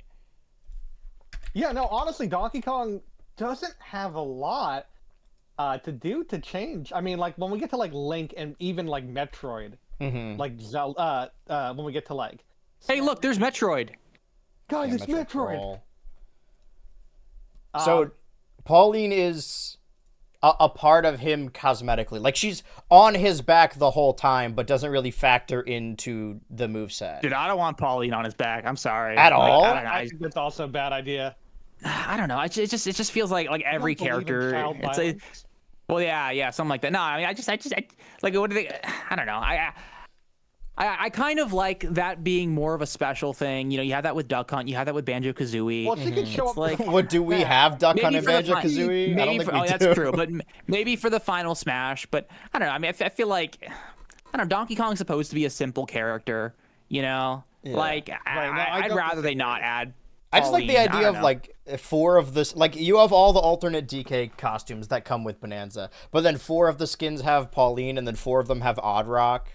Yeah, no, honestly, Donkey Kong doesn't have a lot to do to change. I mean, like when we get to like Link and even like Metroid, like Zelda, when we get to like, Hey, look, there's Metroid. guys, it's Metroid. So, Pauline is a part of him cosmetically. Like she's on his back the whole time, but doesn't really factor into the moveset. Dude, I don't want Pauline on his back. I'm sorry. At all? I don't know. I think that's also a bad idea. I don't know. It just feels like every character. It's a, well, yeah, something like that. No, I mean, I just like what do they? I don't know. I kind of like that being more of a special thing. You know, you have that with Duck Hunt, you have that with Banjo-Kazooie. Well, she can show up. Like, What do we have Duck Hunt and Banjo-Kazooie? I don't think we do. That's true, but maybe for the final Smash. But I don't know. I mean, I feel like I don't know. Donkey Kong's supposed to be a simple character. You know, like I'd rather they not add. I just like the idea of like 4 of this. Like you have all the alternate DK costumes that come with Bonanza, but then 4 of the skins have Pauline, and then 4 of them have Odd Rock.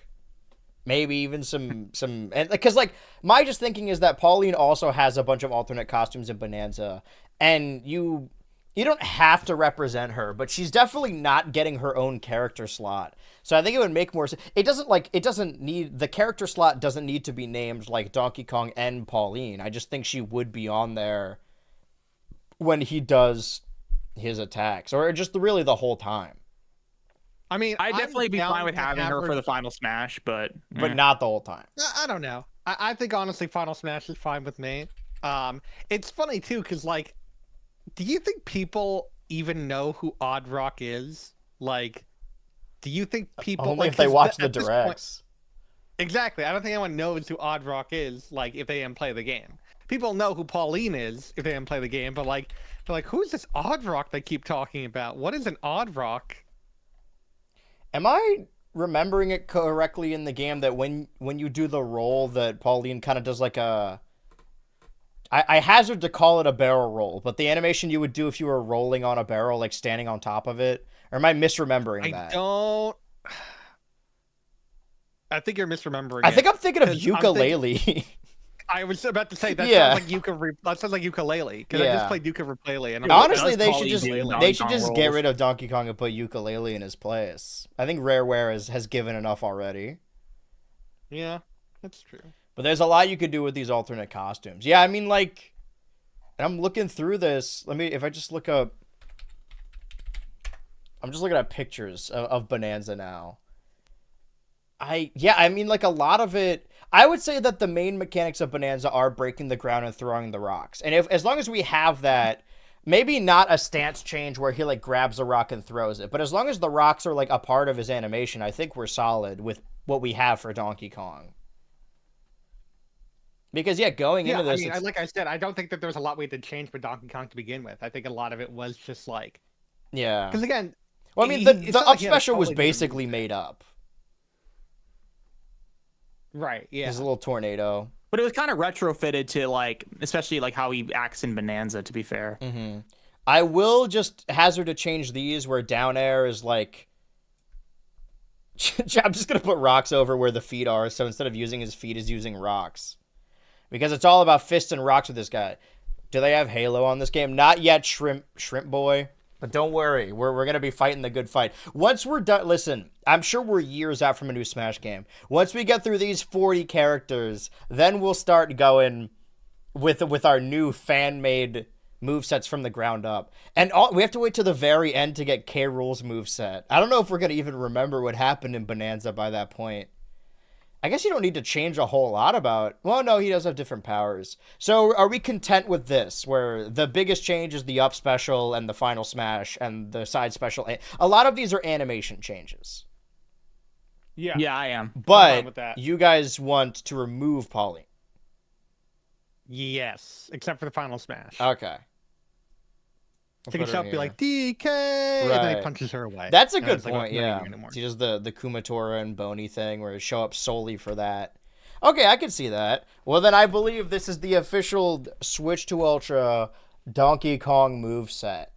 Maybe even some, and because like my just thinking is that Pauline also has a bunch of alternate costumes in Bonanza, and you don't have to represent her, but she's definitely not getting her own character slot. So I think it would make more sense. The character slot doesn't need to be named like Donkey Kong and Pauline. I just think she would be on there when he does his attacks, or just really the whole time. I mean, I'd definitely be fine with having her for the final Smash, but not the whole time. I don't know. I think honestly, Final Smash is fine with me. It's funny too, because like, do you think people even know who Odd Rock is? Like, do you think people Only like if they watch the at this directs? Exactly. I don't think anyone knows who Odd Rock is. Like, if they didn't play the game, people know who Pauline is if they didn't play the game. But like, they're like, who's this Odd Rock they keep talking about? What is an Odd Rock? Am I remembering it correctly in the game that when you do the roll that Pauline kind of does like a... I hazard to call it a barrel roll, but the animation you would do if you were rolling on a barrel, like standing on top of it? Or am I misremembering that? I think you're misremembering I think I'm thinking of ukulele. I was about to say that sounds like that sounds like ukulele because I just played ukulele. And honestly, they should just get rid of Donkey Kong and put ukulele in his place. I think Rareware has given enough already. Yeah, that's true. But there's a lot you could do with these alternate costumes. Yeah, I mean, like, I'm looking through this. If I just look up, I'm just looking at pictures of Bonanza now. I mean, like a lot of it. I would say that the main mechanics of Bonanza are breaking the ground and throwing the rocks. And as long as we have that, maybe not a stance change where he like grabs a rock and throws it, but as long as the rocks are like a part of his animation, I think we're solid with what we have for Donkey Kong. Because going into this, I mean, like I said, I don't think that there was a lot we had to change for Donkey Kong to begin with. I think a lot of it was just like, because again, well, I mean, the up special was basically made up. Right, yeah. There's a little tornado. But it was kind of retrofitted to, like, especially, like, how he acts in Bonanza, to be fair. Mm-hmm. I will just hazard to change these where down air is, like... I'm just going to put rocks over where the feet are, so instead of using his feet, he's using rocks. Because it's all about fists and rocks with this guy. Do they have Halo on this game? Not yet, Shrimp Boy. But don't worry, we're gonna be fighting the good fight. Once we're done, listen, I'm sure we're years out from a new Smash game. Once we get through these 40 characters, then we'll start going with our new fan-made movesets from the ground up. And we have to wait to the very end to get K. Rool's moveset. I don't know if we're gonna even remember what happened in Bonanza by that point. I guess you don't need to change a whole lot about... Well, no, he does have different powers. So are we content with this, where the biggest change is the up special and the final smash and the side special? A lot of these are animation changes. Yeah, I am. But you guys want to remove Pauline. Yes, except for the final smash. Okay. So he should be like, DK! And then he punches her away. That's a good point, yeah. He does the Kumatora and Boney thing where he show up solely for that. Okay, I can see that. Well, then I believe this is the official Switch to Ultra Donkey Kong moveset.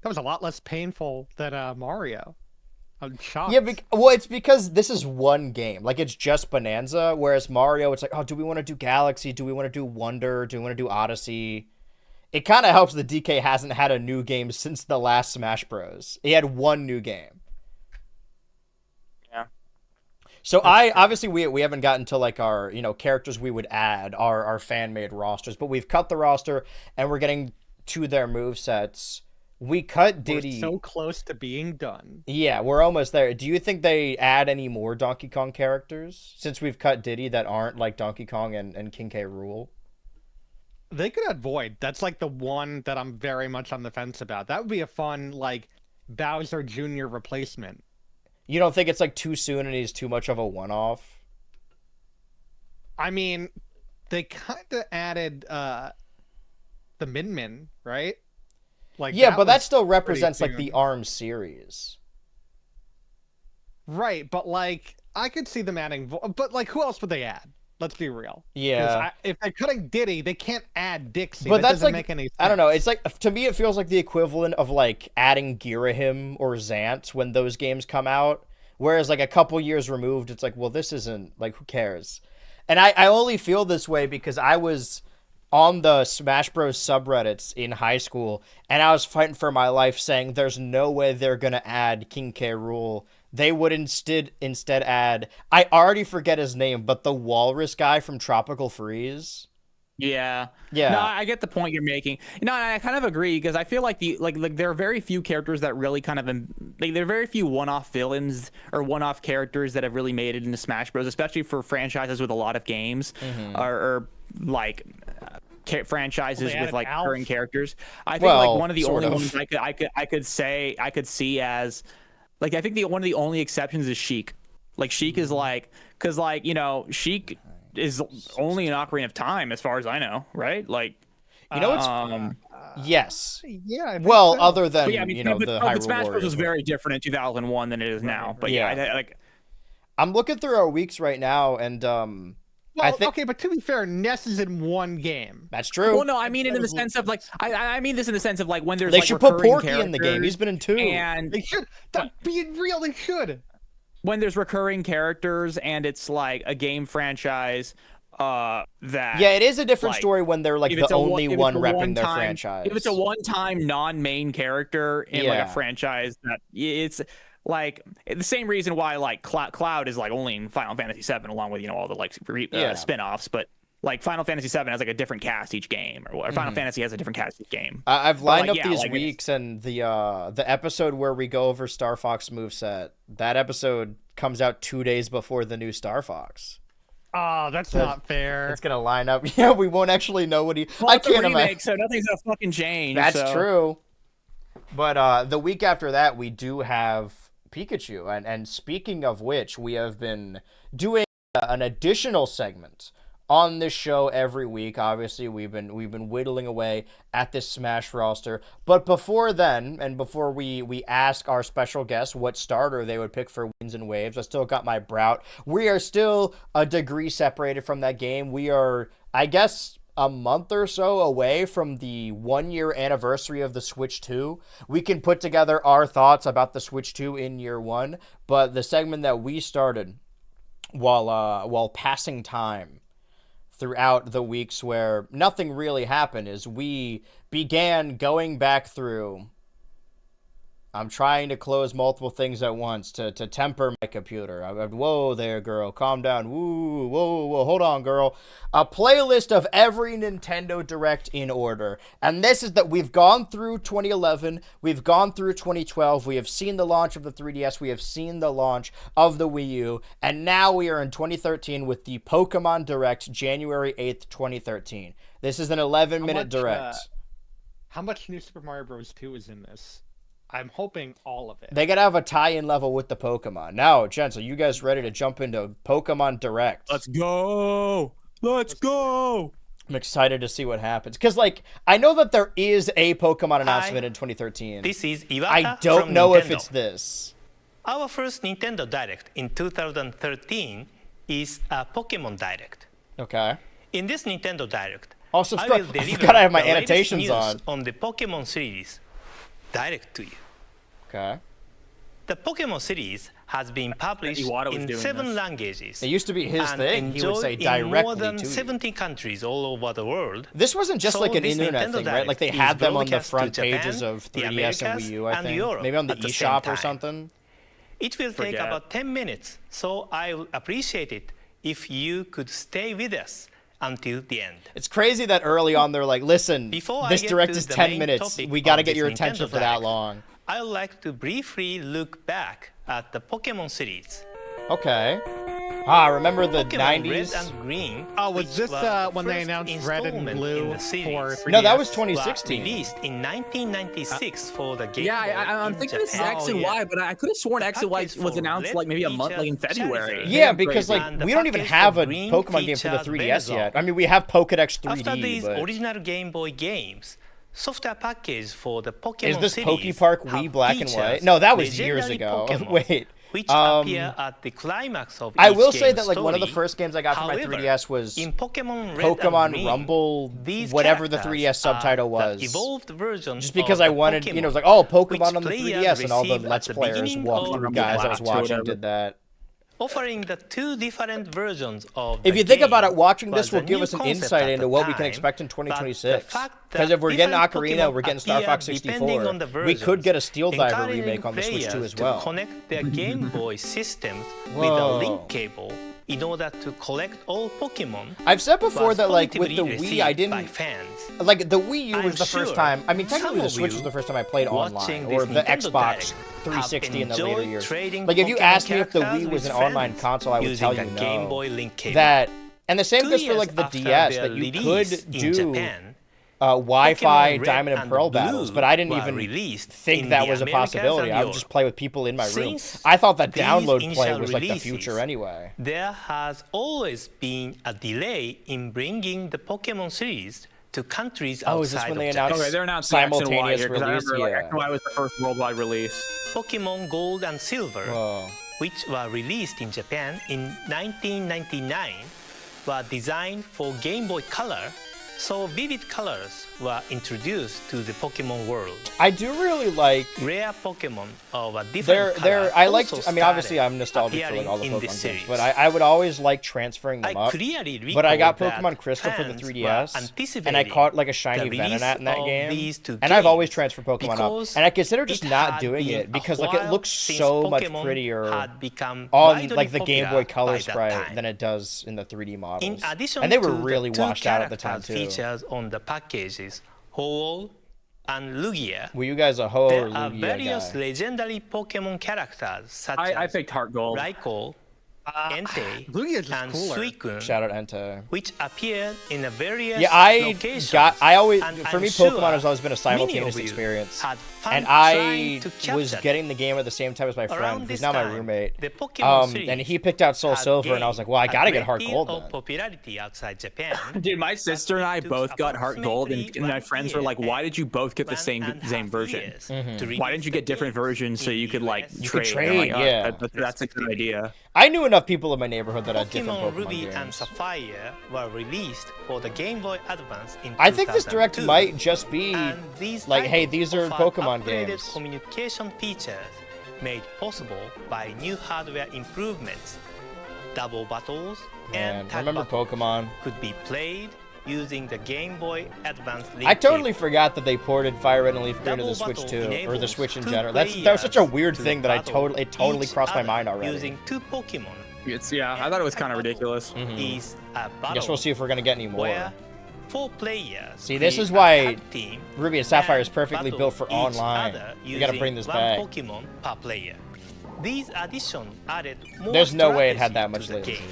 That was a lot less painful than Mario. I'm shocked. Yeah, well, it's because this is one game. Like, it's just Bonanza, whereas Mario, it's like, oh, do we want to do Galaxy? Do we want to do Wonder? Do we want to do Odyssey? It kind of helps that DK hasn't had a new game since the last Smash Bros. He had one new game. Yeah. So obviously we haven't gotten to like our, characters we would add, our fan-made rosters, but we've cut the roster and we're getting to their movesets. We cut Diddy. We're so close to being done. Yeah, we're almost there. Do you think they add any more Donkey Kong characters since we've cut Diddy that aren't like Donkey Kong and King K. Rool? They could add Void. That's like the one that I'm very much on the fence about. That would be a fun, like, Bowser Jr. replacement. You don't think it's like too soon and he's too much of a one-off? I mean, they kind of added the Min Min, right? Like, yeah, but that still represents like the ARMS series. Right, but like, I could see them adding but like, who else would they add? Let's be real. Yeah. If they're cutting Diddy, they can't add Dixie. But that that's doesn't like, make any sense. I don't know. It's like, to me, it feels like the equivalent of like adding Girahim or Zant when those games come out. Whereas like a couple years removed, it's like, well, this isn't, like, who cares? And I only feel this way because I was on the Smash Bros. Subreddits in high school, and I was fighting for my life saying there's no way they're going to add King K. Rool. They would instead add, I already forget his name, but the walrus guy from Tropical Freeze. Yeah. Yeah. No, I get the point you're making. No, I kind of agree because I feel like there are very few characters that really kind of there are very few one-off villains or one-off characters that have really made it into Smash Bros. Especially for franchises with a lot of games, or like franchises with like current characters. I think like one of the only ones I could see as like I think one of the only exceptions is Sheik. Like Sheik is like because like Sheik is only an Ocarina of Time as far as I know, right? Like, yes, yeah. Well, so. Other than yeah, I mean, the Hyrule Smash Bros was very different in 2001 than it is now. But yeah, like I'm looking through our weeks right now, and well, okay, but to be fair, Ness is in one game. That's true. Well, no, I mean it in the sense of like I mean this in the sense of like when there's they like should put Porky in the game. He's been in 2, and they should. Being real, they should. When there's recurring characters and it's like a game franchise that it is a different story when they're like the only one repping their franchise. If it's a one-time non-main character in like a franchise, that it's like the same reason why like Cloud is like only in Final Fantasy VII along with all the like spin-offs, but like Final Fantasy VII has like a different cast each game, or Final Fantasy has a different cast each game. I've lined up these weeks, and the episode where we go over Star Fox moveset, that episode comes out 2 days before the new Star Fox. Oh, that's not fair. It's gonna line up. Yeah, we won't actually know what he. Well, I can't imagine. So nothing's gonna fucking change. That's true. But the week after that, we do have Pikachu, and speaking of which, we have been doing an additional segment on this show every week. Obviously, we've been whittling away at this Smash roster. But before then, and before we ask our special guests what starter they would pick for Winds and Waves, I still got my Brout. We are still a degree separated from that game. We are, I guess, a month or so away from the 1-year anniversary of the Switch 2. We can put together our thoughts about the Switch 2 in year 1. But the segment that we started while passing time throughout the weeks where nothing really happened is we began going back through. I'm trying to close multiple things at once to temper my computer. Whoa there, girl. Calm down. Woo, whoa, hold on, girl. A playlist of every Nintendo Direct in order. And this is that we've gone through 2011. We've gone through 2012. We have seen the launch of the 3DS. We have seen the launch of the Wii U. And now we are in 2013 with the Pokemon Direct, January 8th, 2013. This is an 11-minute Direct. How much New Super Mario Bros. 2 is in this? I'm hoping all of it. They gotta have a tie-in level with the Pokemon. Now, gents, are you guys ready to jump into Pokemon Direct? Let's go! Let's go! I'm excited to see what happens. Because, like, I know that there is a Pokemon announcement in 2013. This is Iwata I don't from know Nintendo. if it's this. Our first Nintendo Direct in 2013 is a Pokemon Direct. Okay. In this Nintendo Direct, Oh, I subscribe. will I deliver forgot I have my the latest annotations news on. the Pokemon series direct to you. Okay. The Pokemon series has been published Iwata was in doing 7 this. languages. It used to be his and thing. He would say enjoyed in more directly than to you. 70 countries all over the world. This wasn't just So like an this internet Nintendo thing, right? Direct Like they is had them on the broadcast to front Japan, pages of the 3DS and Americas, Wii U, I and think. Europe Maybe on the at the eShop same or time. something. It will take Forget. about 10 minutes, so I will appreciate it if you could stay with us until the end. It's crazy that early on they're like, listen, Before I this get Direct to is the 10 main minutes. topic We got to of get this your Nintendo attention for that Direct, long. I would like to briefly look back at the Pokemon series. Okay. Ah, remember the Pokemon 90s? Red and Green. Oh, was which this was the when they first announced Red and installment Blue in the series, for 3DS? No, that was was 2016. released in 1996 for the Game Yeah, Boy I'm in thinking this is Japan. X and Y, but I could have sworn X and Y package was for announced Red like maybe a month like in features February. Charizard. Yeah, because like And the we don't even package have for a Green Pokemon game for the features 3DS Venusaur. yet. I mean, we have Pokedex 3D, After these but original Game Boy games, software package for the Pokemon is this series PokePark have Wii Black and White? features No, that was years legendary ago. Pokemon, Wait. which appear at the climax of I each will say game's that like one of the story. first games I got for my However, 3DS was in Pokemon Red and Pokemon Green, Rumble, these whatever the characters 3DS subtitle are was. the evolved version Just because of I the wanted, Pokemon, you know, it was like, oh, Pokemon which on the players 3DS, and all the receive at Let's the Players beginning walkthrough of guys I was the watching Black. did that. offering the 2 different versions of If the you think game about it, watching this was will a give new us an concept insight at into the what we can time, expect in but the 2026. fact Because that if we're getting different Ocarina, Pokemon we're getting Star appear Fox depending 64, on the we could get a versions, Steel Diver encouraging remake on the Switch 2 players as to well. connect their Game Boy systems with a Whoa. link cable in order to collect all Pokemon. I've said before was that like with the positively Wii, I received by didn't fans. like the Wii U I'm was the first sure time. I mean, technically some the of Switch you was the first time I played online, watching or this the Nintendo Xbox Direct 360 in the have later enjoyed years. trading Like if you Pokemon asked me if the characters Wii was with an online friends console, I would using tell you a Game no. Boy link cable. That and the same 2 goes for years like the after DS their that you release could in do Japan, Wi-Fi Pokemon Red Diamond and Pearl Blue battles, but I didn't were even released think in that the was a Americas possibility. and I would just Europe. play with people in my room. Since I thought that these download play initial was like the releases, future anyway. There has always been a delay in bringing the Pokemon series to countries Oh, outside is this when of they Japan. announced Okay, they're announcing X and Y simultaneous here, 'cause I release? remember like, Yeah. X and Y was the first worldwide release. Pokemon Gold and Silver, Whoa. which were released in Japan in 1999, were designed for Game Boy Color, so vivid colors were introduced to the Pokemon world. I do really like. Rare Pokemon of a different color I liked. also I mean, obviously, started I'm nostalgic for like appearing all the in Pokemon this games, series. but I would always like transferring them I up. clearly recall But I got that Pokemon Crystal for the fans were 3DS, and I anticipating caught like a shiny the release Venonat in that of game. these two And I've always games transferred Pokemon up, because and I consider just it not had doing been it a because like it while looks since so much Pokemon prettier had become on widely like the Game popular Boy Color by that sprite time. than it does in the 3D models. In addition and they were to really the two washed out at the time characters too. features on the packages, Ho-Oh and Lugia, Were you guys a Ho or there are Lugia various guy? legendary Pokemon characters such I as picked Heart Gold. Raikou, Entei, Lugia's just and cooler. Suicune, Shout out Entei. which appear in a various Yeah, I locations. always, and for I'm me, sure Pokemon has always been a many simultaneous of you experience. had fun And trying I to capture was getting the game at the same time as my friend, Around who's this now my time, roommate. the Pokemon series And he picked out Soul had Silver, and I was like, well, I gained gotta a get Heart great Gold deal of then. popularity outside Japan. Dude, my sister and I It took both got Heart Gold, and approximately my 1 friends were like, year "Why did you both get the and same a same half version? years Mm-hmm. to Why release didn't you the get different games versions so in you the could like US? You could trade?" I'm like, trade, yeah. That's a good idea. I knew enough people in my neighborhood that had different Pokemon Pokemon Ruby games. and Sapphire were released for the Game Boy Advance in I think this direct 2002, might just be and these like, hey, titles these are offered Pokemon upgraded games. communication features made possible by new hardware improvements, double battles, and tag remember battle Pokemon? could be played using the Game Boy Advance Link I totally cable. forgot that they ported Fire Red and Leaf Green to the Double Switch battle too, or the enables Switch in two general. That was such a players weird to thing that battle it totally each crossed my other mind already. Using two Pokemon. I thought it was kind of ridiculous. Is a I battle guess we'll see if we're gonna get any more. where 4 players See, this create is a why tag team Ruby and Sapphire is and perfectly battle built for each online. other You gotta using bring this one back. Pokemon per player. These additions added more There's no way it had strategy that to much the latency. game.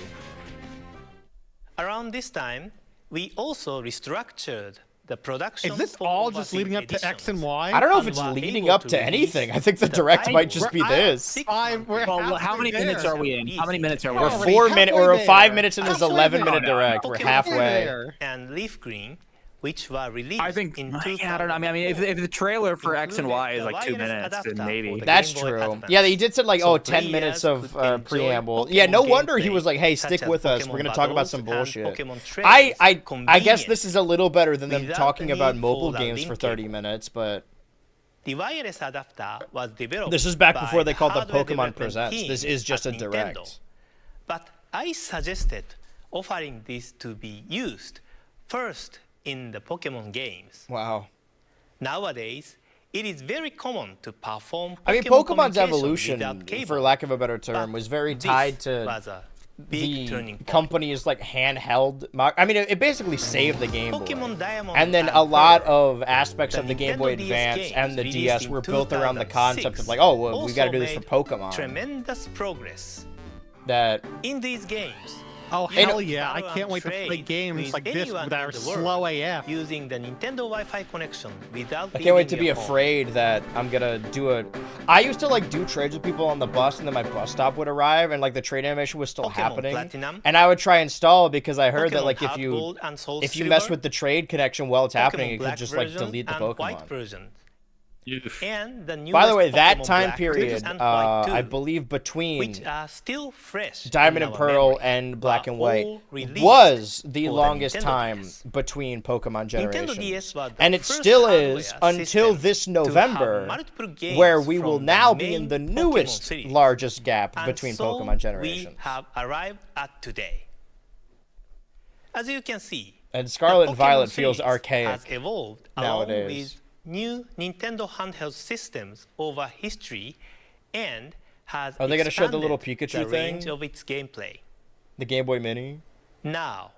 Around this time, we also restructured the production. Is this for all just overseas leading up to X and editions. Y? I don't know if And it's were leading able up to to release anything. I think the the direct might title. just be We're at this. 6 We're Well, halfway how many minutes there. are we in? How many minutes are we We're in? already 4 minutes. halfway We're 5 there. minutes in this Halfway 11-minute there. direct. We're Pokemon halfway. there. and Leaf Green, which were released I think, in I don't know. I mean, if the trailer for X and Y is like 2 minutes, then maybe. That's Game Boy true. Advance. Yeah, he did say like, So 10 players minutes of could enjoy preamble. Pokemon Yeah, no wonder he gameplay, was like, hey, such stick as with us. Pokemon We're gonna talk about battles some and bullshit. Pokemon I trails guess this is a little better than them without talking the about need mobile for the games for link 30 cable. minutes, but The wireless adapter was developed this is back by before they called the hardware Pokemon development Presents. team This is just a at Nintendo. direct. But I suggested offering this to be used first in the Pokemon games. Wow. Nowadays, it is very common to perform I mean, Pokemon Pokemon's communication evolution, without cable. for lack of a better term, But was very this tied to was a big the turning point. company's like handheld. I mean, it basically saved the Game Boy. Pokemon Diamond And then and a lot Pearl, of aspects the of the Game Nintendo Boy DS Advance games and the released DS in were built around the 2006 concept of like, oh, well, we also got to do this for made Pokemon. Tremendous progress. That In these games, Oh And- hell yeah! I Battle can't and wait to play trade games with like this anyone that in are the world slow AF. using the Nintendo Wi-Fi connection without I can't wait to leaving be your home. afraid that I'm gonna do a. I used to like do trades with people on the bus, and then my bus stop would arrive, and like the trade animation was still Pokemon happening, Platinum, and I would try and stall because I heard that Pokemon like Heart Gold and Soul if you Silver, mess with the trade connection while it's happening, Pokemon you could Black just like version delete the and White Pokemon. version. Oof. And the By the newest way, that Pokemon time Black period, and White I too, believe between which are still fresh Diamond in and our Pearl memory, and Black were and White all released was the for longest Nintendo time DS. between Pokemon Nintendo generations. DS was the And it first still hardware is until system this to have November, multiple games where we will from now the be in main the Pokemon newest, series. largest gap And between so Pokemon generations. we have arrived at today. As you can see, And Scarlet the and Violet Pokemon feels series archaic has evolved nowadays. along with new Nintendo handheld systems over history and has Are they gonna show the little expanded Pikachu the range thing? of its gameplay. The Game Boy Mini. Now,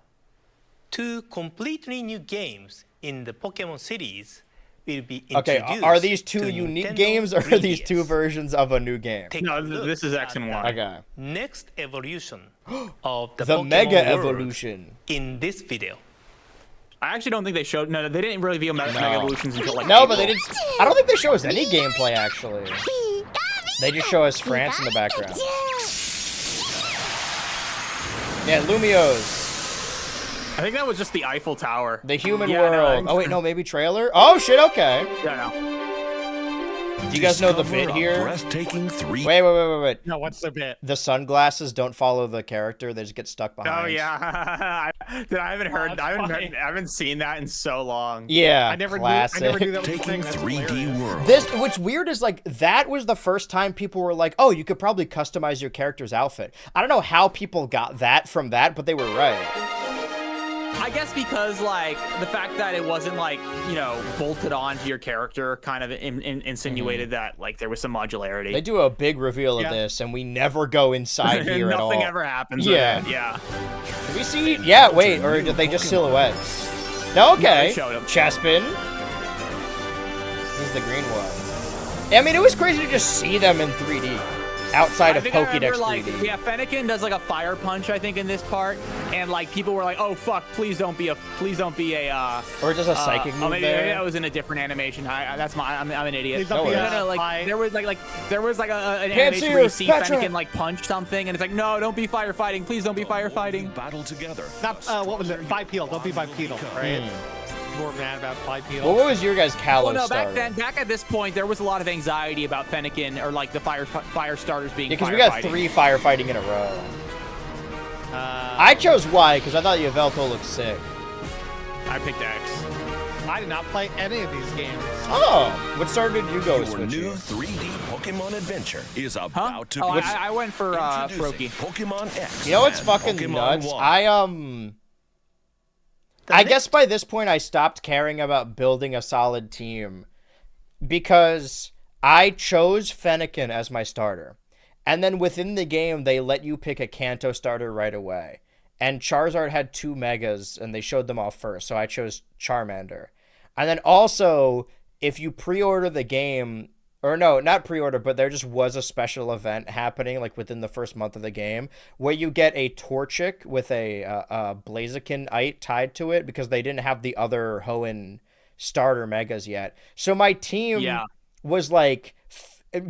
two completely new games in the Pokemon series will be Okay, introduced. are these two to unique Nintendo games or are these 3DS. two versions of a new game? Take No, a look this is X at and the Y. Okay. Next evolution of the The Pokemon Mega world Evolution. in this video. I actually don't think they showed. No, they didn't really reveal Mega Evolutions until like. No, but they didn't. I don't think they show us any gameplay actually. They just show us France in the background. Yeah, Lumiose. I think that was just the Eiffel Tower. The human Yeah, no, world. Oh wait, no, maybe trailer. Oh shit. Okay. Yeah, no. Do you guys know the Discover bit a here? Breathtaking 3D. Wait. No, what's the bit? The sunglasses don't follow the character; they just get stuck behind. Oh yeah. Dude, I haven't heard. that's I haven't seen that in so long. Yeah. I never classic. knew that was a Taking thing. That's 3D hilarious. world. What's weird is like that was the first time people were like, "Oh, you could probably customize your character's outfit." I don't know how people got that from that, but they were right. I guess because like the fact that it wasn't like bolted onto your character kind of insinuated that like there was some modularity. They do a big reveal of Yeah. this, and we never go inside here at all. Nothing ever happens. Yeah. With it. Yeah. Did we see? Yeah, wait, or did they just silhouettes? No, okay. they showed 'em. Chespin. This is the green one. I mean, it was crazy to just see them in 3D. Outside I of think I Pokédex remember, like, 3D. yeah, Fennekin does like a fire punch, I think, in this part, and like people were like, "Oh fuck, please don't be a." Or just a psychic move maybe there. that was in a different animation. I'm an idiot. Please don't be No, a like there was an Can't animation see where you you, see Petra. Fennekin like punch something, and it's like, no, don't be firefighting. Please don't be firefighting. Battle together. Not, what was it? Bipedal. Don't be bipedal, right? More mad about bipedal. Well, what was your guys' Kalos Well, no, starter? back at this point, there was a lot of anxiety about Fennekin or like the fire starters being. Yeah, because we got firefighting. 3 firefighting in a row. I chose Y because I thought Yveltal looked sick. I picked X. I did not play any of these games. Oh, what starter did you go with? Your new Switchy? 3D Pokemon adventure is Huh? about to Oh, begin. I went for Introducing Froakie. Pokemon X. You know what's and fucking Pokemon nuts? Y. I guess by this point I stopped caring about building a solid team because I chose Fennekin as my starter. And then within the game, they let you pick a Kanto starter right away. And Charizard had 2 Megas, and they showed them off first, so I chose Charmander. And then also, if you pre-order the game, or no, not pre-order, but there just was a special event happening, like within the first month of the game, where you get a Torchic with a Blazikenite tied to it, because they didn't have the other Hoenn starter Megas yet. So my team was like...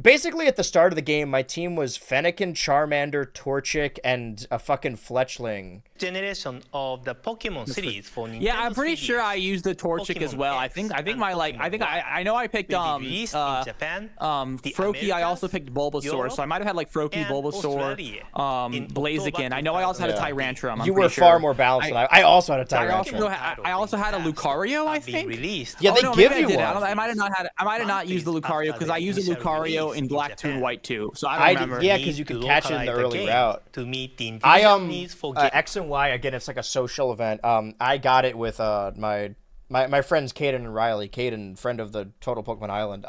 Basically, at the start of the game, my team was Fennekin, Charmander, Torchic, and a fucking Fletchling. Generation of the Pokemon series for Nintendo Yeah, I'm pretty 3DS. sure I used the Torchic as Pokemon well. X I think and my Pokemon Y I know I picked will be released in Japan, the Froakie. I also Americas, picked Bulbasaur, Europe, so I might have had like Froakie, and Bulbasaur, Australia in Blaziken. October I know I also had a 2020. Tyrantrum. I'm You were pretty far sure. more balanced than I also had a I Tyrantrum. also had a Lucario, I Have been think. released. Yeah, Oh, they no, give maybe you I didn't. one. I might have not had. I might have not used the Lucario because I used a Lucario in Black 2 and White 2. So I don't remember. Yeah, because you could catch it in the early route. To meet the I individual needs for game. X and Y again. It's like a social event. I got it with my friends Caden and Riley. Caden, friend of the Total Pokemon Island.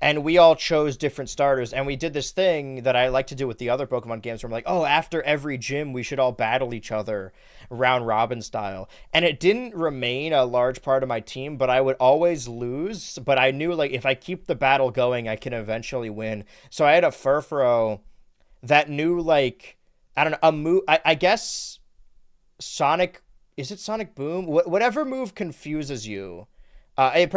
And we all chose different starters, and we did this thing that I like to do with the other Pokemon games, where I'm like, oh, after every gym, we should all battle each other round robin style. And it didn't remain a large part of my team, but I would always lose. But I knew, like, if I keep the battle going, I can eventually win. So I had a Furfrou that knew, like, I don't know, a move. I guess Sonic. Is it Sonic Boom? Whatever move confuses you. It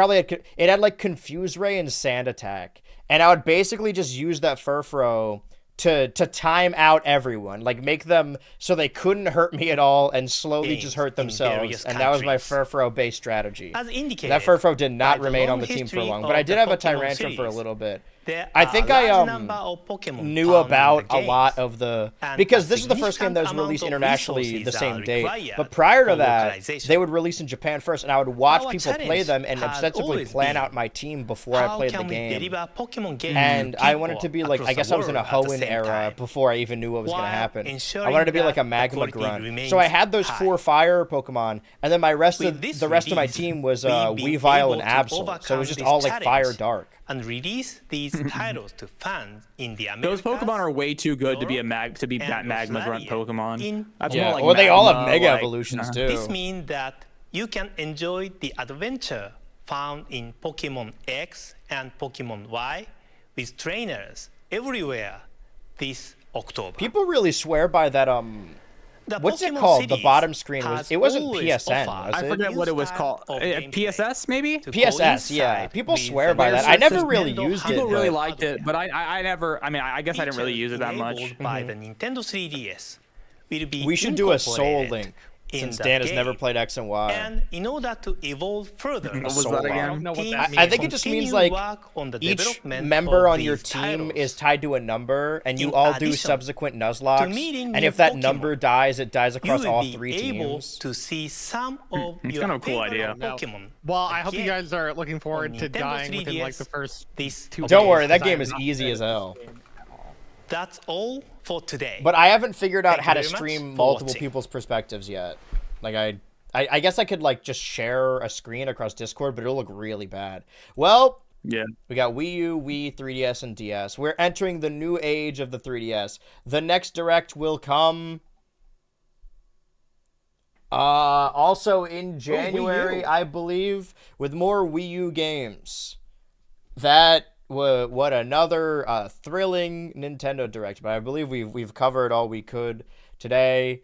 had like Confuse Ray and Sand Attack, and I would basically just use that Furfrou to time out everyone, like make them so they couldn't hurt me at all and slowly just hurt themselves, and that was my Furfrou based strategy. As indicated, That Furfrou did not by the remain on long the team for history long, but I of did the have a Pokemon Tyrantrum for a series, little bit. there I are think a I large number of Pokemon knew found in about the a lot games, of the and because a this is the first game that was significant released amount of internationally the resources same are date. required But prior to for that, localization. they would release in Japan first, and I would watch Our people play challenge them and has obsessively always plan been, out my team before I how played the can we game. deliver Pokemon games And to I wanted to be people like, I across guess the I was in a world at the Hoenn same era time, before I even knew what was going to while happen. I ensuring wanted to be that like a the magma quality grunt. remains So I had those high. 4 fire Pokemon, and then my rest With of this the rest of my release, team was we've been Weavile able and to Absol. So it overcome was just this all like fire challenge dark. and release these titles to fans in the Those Americas. Pokemon are way too good to be that and magma grunt Australia Pokemon. in That's Yeah, more like or they all have magma, mega like, evolutions uh, too. This means that you can enjoy the adventure found in Pokemon X and Pokemon Y with trainers everywhere this October. People really swear by that The what's it Pokemon called? The series bottom screen was has it wasn't always PSN, offered was I it? forget what it was new called. style of gameplay PSS maybe? to PSS, yeah. coincide People with swear the by that. There's I never this really Nintendo used it. People really but- liked it, but I never. I mean, I guess I didn't really use it that much. Enabled by the Nintendo 3DS will be We should do a Soul incorporated Link in since the Dan has never game. played X and Y. And in order to evolve further, What was Soul that Link. again? I don't know what teams that I means. think it just means continue like work on the each development member of on your these team titles. is tied to a number, and you In all do addition subsequent to Nuzlocke. meeting And new if that Pokemon, number dies, it dies You across will all be 3 able teams. to see some of It's your kind of a cool favorite idea. Pokemon. Well, I hope you again guys are looking forward to Nintendo dying within like 3DS the first this 2 Don't days, worry, that 'cause I game have is not easy played as this hell. game at all. That's all for today. But I haven't figured out Thank how you to very much stream for multiple watching. people's perspectives yet. Like I guess I could like just share a screen across Discord, but it'll look really bad. Well, Yeah. we got Wii U, Wii, 3DS, and DS. We're entering the new age of the 3DS. The next Direct will come also in January, I believe, with more Wii U games. That what another thrilling Nintendo Direct, but I believe we've covered all we could today.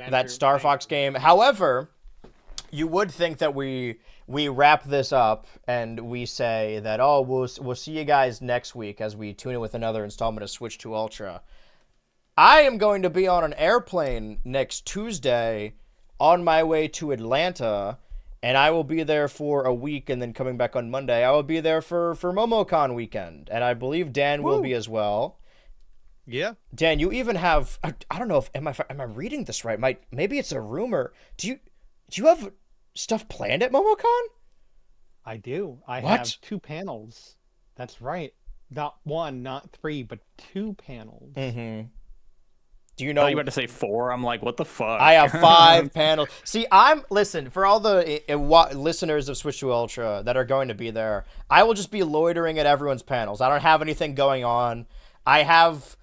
That Star Fox game. However, you would think that we wrap this up and we say that we'll see you guys next week as we tune in with another installment of Switch to Ultra. I am going to be on an airplane next Tuesday on my way to Atlanta, and I will be there for a week, and then coming back on Monday, I will be there for MomoCon weekend, and I believe Dan will be as well. Yeah. Dan, you even have, I don't know if am I reading this right? Maybe it's a rumor. Do you have stuff planned at MomoCon? I do. I What? have 2 panels. That's right. Not 1, not 3, but 2 panels. Mm-hmm. Do you I know? thought you were about to say 4. I'm like, what the fuck? I have 5 panels. See, listen, for all the listeners of Switch to Ultra that are going to be there, I will just be loitering at everyone's panels. I don't have anything going on. I have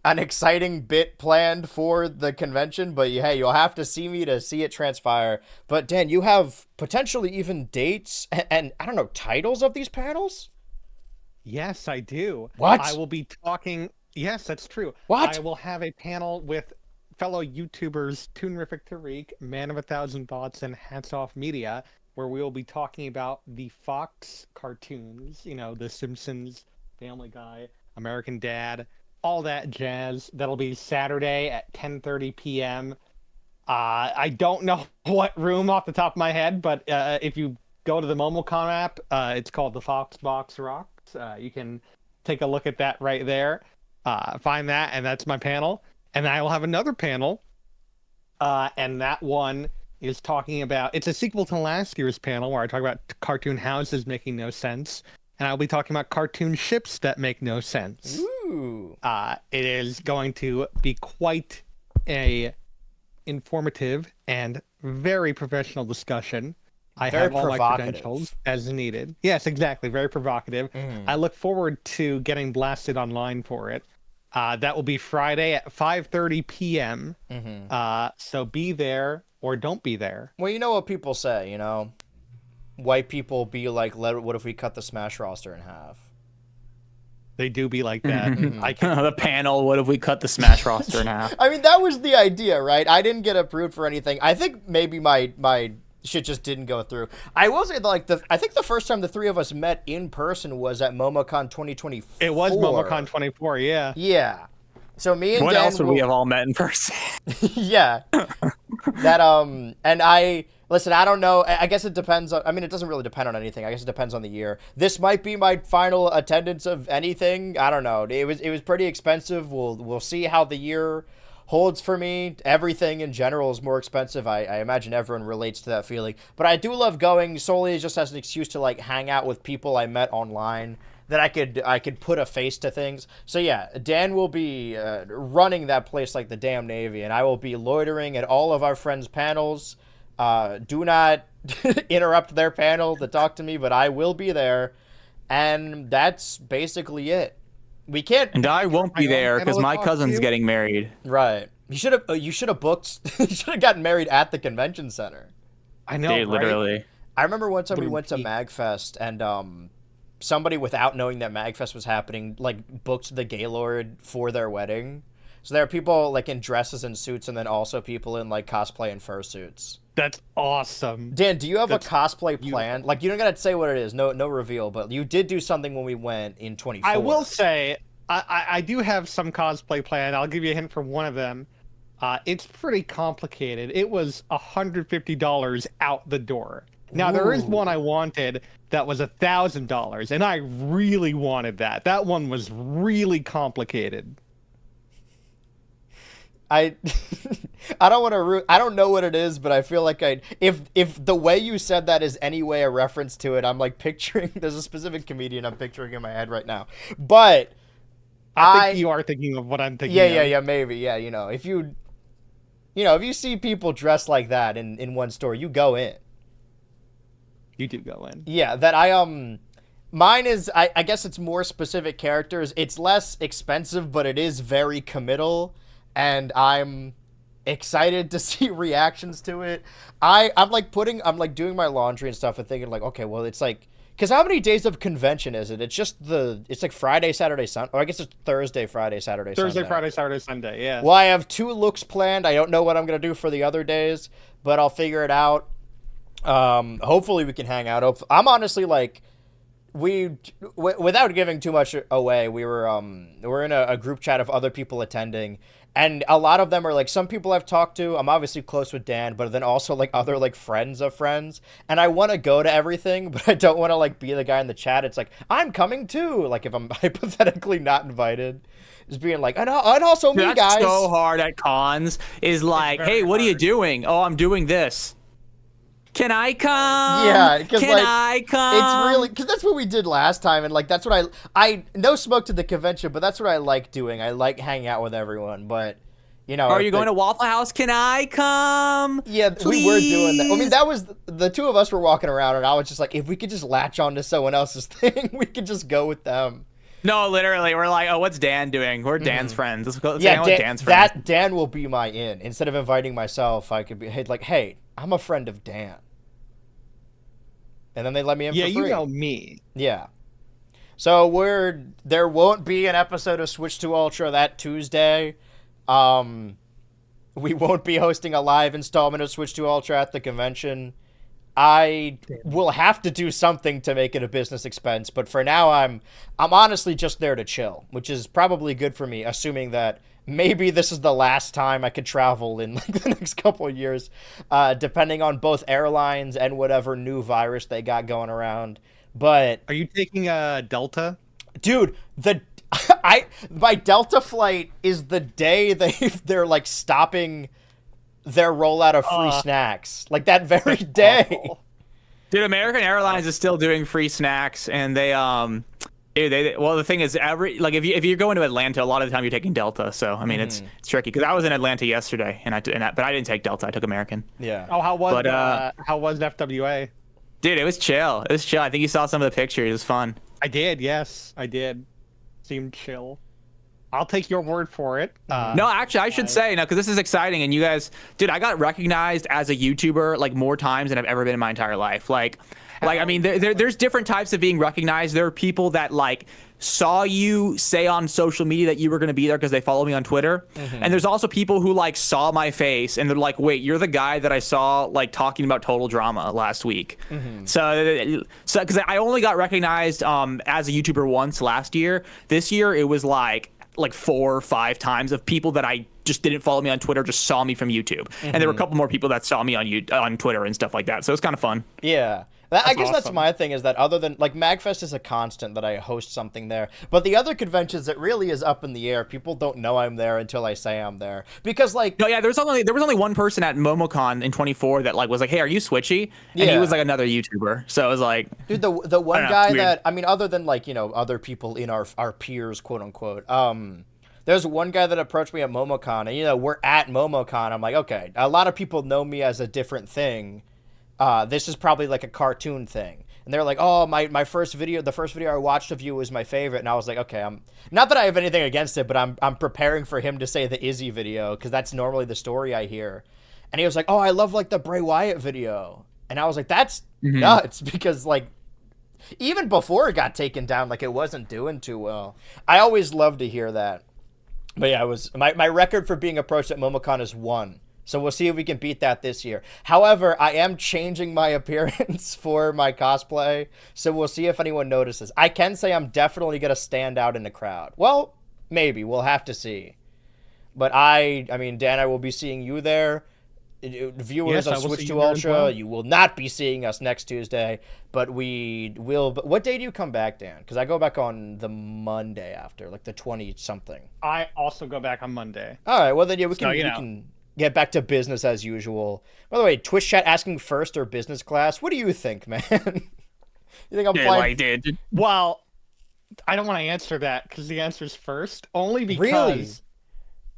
an exciting bit planned for the convention, but hey, you'll have to see me to see it transpire. But Dan, you have potentially even dates and I don't know, titles of these panels? Yes, I do. What? I will be talking. Yes, that's true. What? I will have a panel with fellow YouTubers Toonrific Tariq, Man of 1,000 Thoughts, and Hats Off Media, where we will be talking about the Fox cartoons. You know, The Simpsons, Family Guy, American Dad, all that jazz. That'll be Saturday at 10:30 p.m. I don't know what room off the top of my head, but if you go to the MomoCon app, it's called the Fox Box Rocks. You can take a look at that right there. Find that, and that's my panel. And I will have another panel, and that one is talking about... It's a sequel to last year's panel where I talk about cartoon houses making no sense, and I'll be talking about cartoon ships that make no sense. Ooh. It is going to be quite a informative and very professional discussion. I Very have all my provocative. credentials as needed. Yes, exactly. Very provocative. I look forward to getting blasted online for it. That will be Friday at 5:30 p.m. So be there or don't be there. Well, you know what people say, you know? White people be like, what if we cut the Smash roster in half? They do be like that. I can The panel, what if we cut the Smash roster in half? I mean, that was the idea, right? I didn't get approved for anything. I think maybe my shit just didn't go through. I will say, like, I think the first time the three of us met in person was at MomoCon 2024. It was MomoCon 24, yeah. Yeah. So me and When Dan else would we have all met in person? yeah. That and listen, I don't know. I guess it depends on, I mean, it doesn't really depend on anything. I guess it depends on the year. This might be my final attendance of anything. I don't know. It was pretty expensive. We'll see how the year holds for me. Everything in general is more expensive. I imagine everyone relates to that feeling. But I do love going solely just as an excuse to like hang out with people I met online that I could put a face to things. So yeah, Dan will be running that place like the damn Navy, and I will be loitering at all of our friends' panels. Do not interrupt their panel to talk to me, but I will be there. And that's basically it. We can't. And I won't be there because my cousin's getting married. Right. You should have booked. You should have gotten married at the convention center. I know, Dude, right? literally. I remember one time we went to MagFest and somebody without knowing that MagFest was happening like booked the Gaylord for their wedding. So there are people like in dresses and suits, and then also people in like cosplay and fursuits. That's awesome. Dan, do you have a cosplay planned? Like, you don't gotta say what it is. No reveal. But you did do something when we went in 24. I will say, I do have some cosplay planned. I'll give you a hint for one of them. It's pretty complicated. It was $150 out the door. Now, there is one I wanted that was $1,000, and I really wanted that. That one was really complicated. I don't want to. I don't know what it is, but I feel like if the way you said that is any way a reference to it, I'm like picturing. There's a specific comedian I'm picturing in my head right now, but I think you are thinking of what I'm thinking. Yeah, maybe. Yeah, if you see people dressed like that in one store, you go in. You do go in. Yeah, that mine is. I guess it's more specific characters. It's less expensive, but it is very committal. And I'm excited to see reactions to it. I'm doing my laundry and stuff and thinking like, okay, well, it's like, because how many days of convention is it? It's like Friday, Saturday, Sunday. Or I guess it's Thursday, Friday, Saturday, Sunday. Thursday, Friday, Saturday, Sunday, yeah. Well, I have 2 looks planned. I don't know what I'm going to do for the other days, but I'll figure it out. Hopefully we can hang out. I'm honestly like, without giving too much away, we're in a group chat of other people attending. And a lot of them are like, some people I've talked to, I'm obviously close with Dan, but then also like other like friends of friends. And I want to go to everything, but I don't want to like be the guy in the chat. It's like, I'm coming too. Like if I'm hypothetically not invited, just being like, and also me, That's guys. so hard at cons is like, hey, what are you doing? Oh, I'm doing this. Can I come? Yeah, because Can like I come? it's really because that's what we did last time, and like that's what I no smoke to the convention, but that's what I like doing. I like hanging out with everyone, but you know, Are you going to Waffle House? Can I come? Yeah, please? we were doing that. I mean, that was the two of us were walking around, and I was just like, if we could just latch on to someone else's thing, we could just go with them. No, literally, we're like, oh, what's Dan doing? We're Dan's friends. Let's go. Let's Yeah, hang out with Dan's friends. Dan will be my in. Instead of inviting myself, I could be like, hey, I'm a friend of Dan. And then they let me in for free. Yeah, you know me. Yeah. So there won't be an episode of Switch to Ultra that Tuesday. We won't be hosting a live installment of Switch to Ultra at the convention. I will have to do something to make it a business expense, but for now I'm honestly just there to chill, which is probably good for me, assuming that maybe this is the last time I could travel in like the next couple of years, depending on both airlines and whatever new virus they got going around. But Are you taking a Delta? dude, my Delta flight is the day they're like stopping their rollout of free snacks, like that very day. Dude, American Airlines is still doing free snacks, and they well, the thing is, if you're going to Atlanta, a lot of the time you're taking Delta. So I mean, it's tricky because I was in Atlanta yesterday, but I didn't take Delta. I took American. Yeah. Oh, how was FWA? Dude, it was chill. It was chill. I think you saw some of the pictures. It was fun. I did. Yes, I did. Seemed chill. I'll take your word for it. No, actually, I should say, because this is exciting, and you guys, dude, I got recognized as a YouTuber like more times than I've ever been in my entire life. Like I mean, there's different types of being recognized. There are people that like saw you say on social media that you were going to be there because they follow me on Twitter, and there's also people who like saw my face and they're like, wait, you're the guy that I saw like talking about Total Drama last week. So because I only got recognized as a YouTuber once last year. This year it was like 4 or 5 times of people that I just didn't follow me on Twitter, just saw me from YouTube. And there were a couple more people that saw me on Twitter and stuff like that. So it's kind of fun. Yeah. I guess that's awesome. my thing, is that other than like MagFest is a constant that I host something there, but the other conventions, it really is up in the air. People don't know I'm there until I say I'm there, because like No, yeah, there was only one person at MomoCon in 24 that like was like, hey, are you Switchy? And he Yeah. was like another YouTuber. So it was like, dude, the one I don't know, guy it's weird. that, I mean, other than like, you know, other people in our peers, quote unquote, there's one guy that approached me at MomoCon, and you know, we're at MomoCon. I'm like, okay, a lot of people know me as a different thing. This is probably like a cartoon thing. And they're like, oh, the first video I watched of you was my favorite. And I was like, okay, I'm not that I have anything against it, but I'm preparing for him to say the Izzy video, because that's normally the story I hear. And he was like, oh, I love like the Bray Wyatt video. And I was like, that's nuts, because like even before it got taken down, like it wasn't doing too well. I always love to hear that. But yeah, it was my record for being approached at MomoCon is 1. So we'll see if we can beat that this year. However, I am changing my appearance for my cosplay, so we'll see if anyone notices. I can say I'm definitely going to stand out in the crowd. Well, maybe. We'll have to see. But I mean, Dan, I will be seeing you there. Viewers Yes, of I will Switch see to you there as Ultra, well. you will not be seeing us next Tuesday, but we will. But what day do you come back, Dan? Because I go back on the Monday after, like the 20-something. I also go back on Monday. All right, well then, yeah, we So, can, you we know. can get back to business as usual. By the way, Twitch chat asking first or business class. What do you think, man? You think I'm dude, flying? like, dude, Well, I don't want to answer that because the answer is first. Only because Really?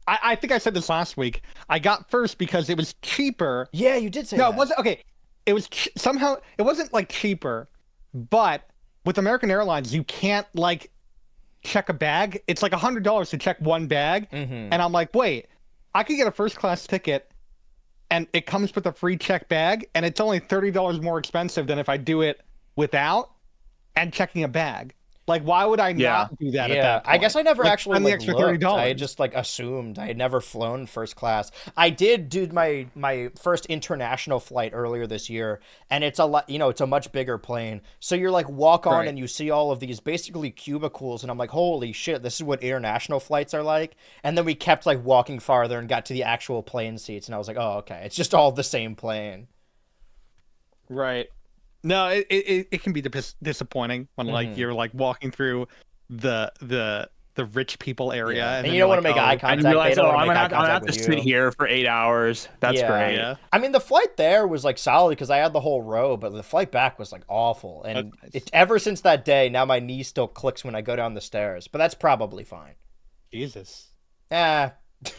I think I said this last week. I got first because it was cheaper. Yeah, you did say No, that. it wasn't. Okay, it was somehow it wasn't like cheaper, but with American Airlines you can't like check a bag. It's like $100 to check one bag, and I'm like, wait, I could get a first class ticket, and it comes with a free check bag, and it's only $30 more expensive than if I do it without and checking a bag. Like, why would I not do that? Yeah, at that point? I guess I never Like, actually spend the like, extra looked. $30. I had just like assumed. I had never flown first class. I did do my first international flight earlier this year, and it's a lot. You know, it's a much bigger plane. So you're like walk on Right. and you see all of these basically cubicles, and I'm like, holy shit, this is what international flights are like. And then we kept like walking farther and got to the actual plane seats, and I was like, oh, okay, it's just all the same plane. Right. No, it can be disappointing when like you're like walking through the the rich people area. Yeah. And then you don't you're want to make like, eye I contact. didn't realize, They don't oh, want I'm to make eye gonna have contact to with sit you. here for 8 hours. That's great. Yeah. I mean, the flight there was like solid because I had the whole row, but the flight back was like awful. And ever since that day, now my knee still clicks when I go down the stairs. But that's probably fine. Jesus.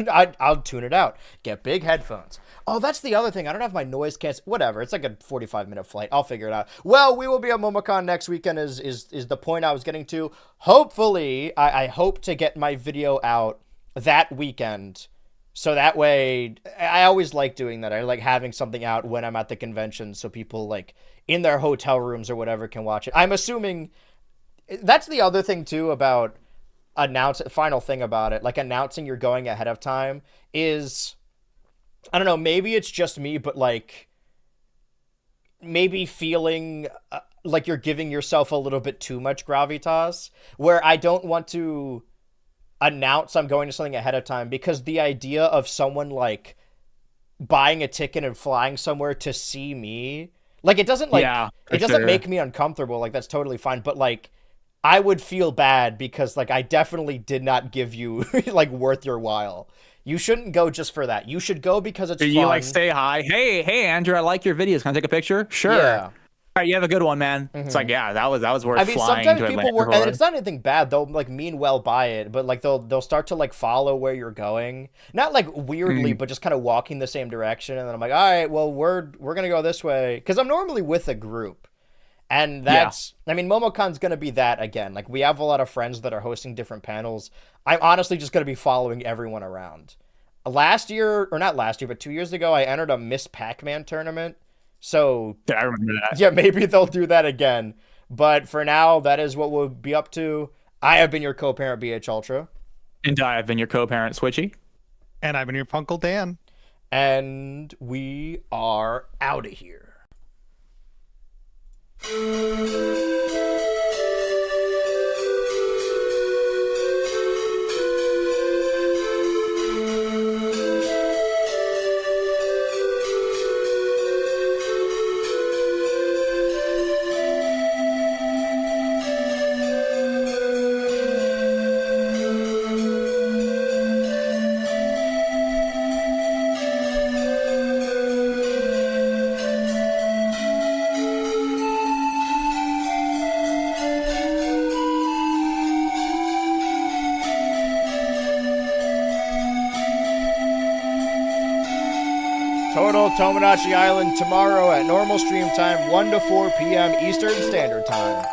I'll tune it out. Get big headphones. Oh, that's the other thing. I don't have my noise cancel. Whatever. It's like a 45-minute flight. I'll figure it out. Well, we will be at MomoCon next weekend is the point I was getting to. Hopefully, I hope to get my video out that weekend. So that way, I always like doing that. I like having something out when I'm at the convention so people like in their hotel rooms or whatever can watch it. I'm assuming that's the other thing too about final thing about it, like announcing you're going ahead of time is, I don't know, maybe it's just me, but like maybe feeling like you're giving yourself a little bit too much gravitas, where I don't want to announce I'm going to something ahead of time because the idea of someone like buying a ticket and flying somewhere to see me, like it doesn't like it doesn't make me uncomfortable. Like that's totally fine, but like I would feel bad because like I definitely did not give you like worth your while. You shouldn't go just for that. You should go because it's fun. You like say hi. Hey, Andrew, I like your videos. Can I take a picture? Sure. Yeah. All right, you have a good one, man. It's like, yeah, that was worth I mean, flying sometimes to people Atlanta work, for. and it's not anything bad. They'll like mean well by it, but like they'll start to like follow where you're going, not like weirdly, but just kind of walking the same direction. And then I'm like, all right, well, we're gonna go this way because I'm normally with a group, and that's I mean, MomoCon's gonna be that again. Like we have a lot of friends that are hosting different panels. I'm honestly just gonna be following everyone around. Last year, or not last year, but 2 years ago, I entered a Miss Pac-Man tournament. So Yeah, I remember that. yeah, maybe they'll do that again. But for now, that is what we'll be up to. I have been your co-parent, BHultra. And I have been your co-parent, Switchy. And I've been your Uncle Dan. And we are out of here. Total Tomodachi Island tomorrow at normal stream time, 1 to 4 p.m. Eastern Standard Time.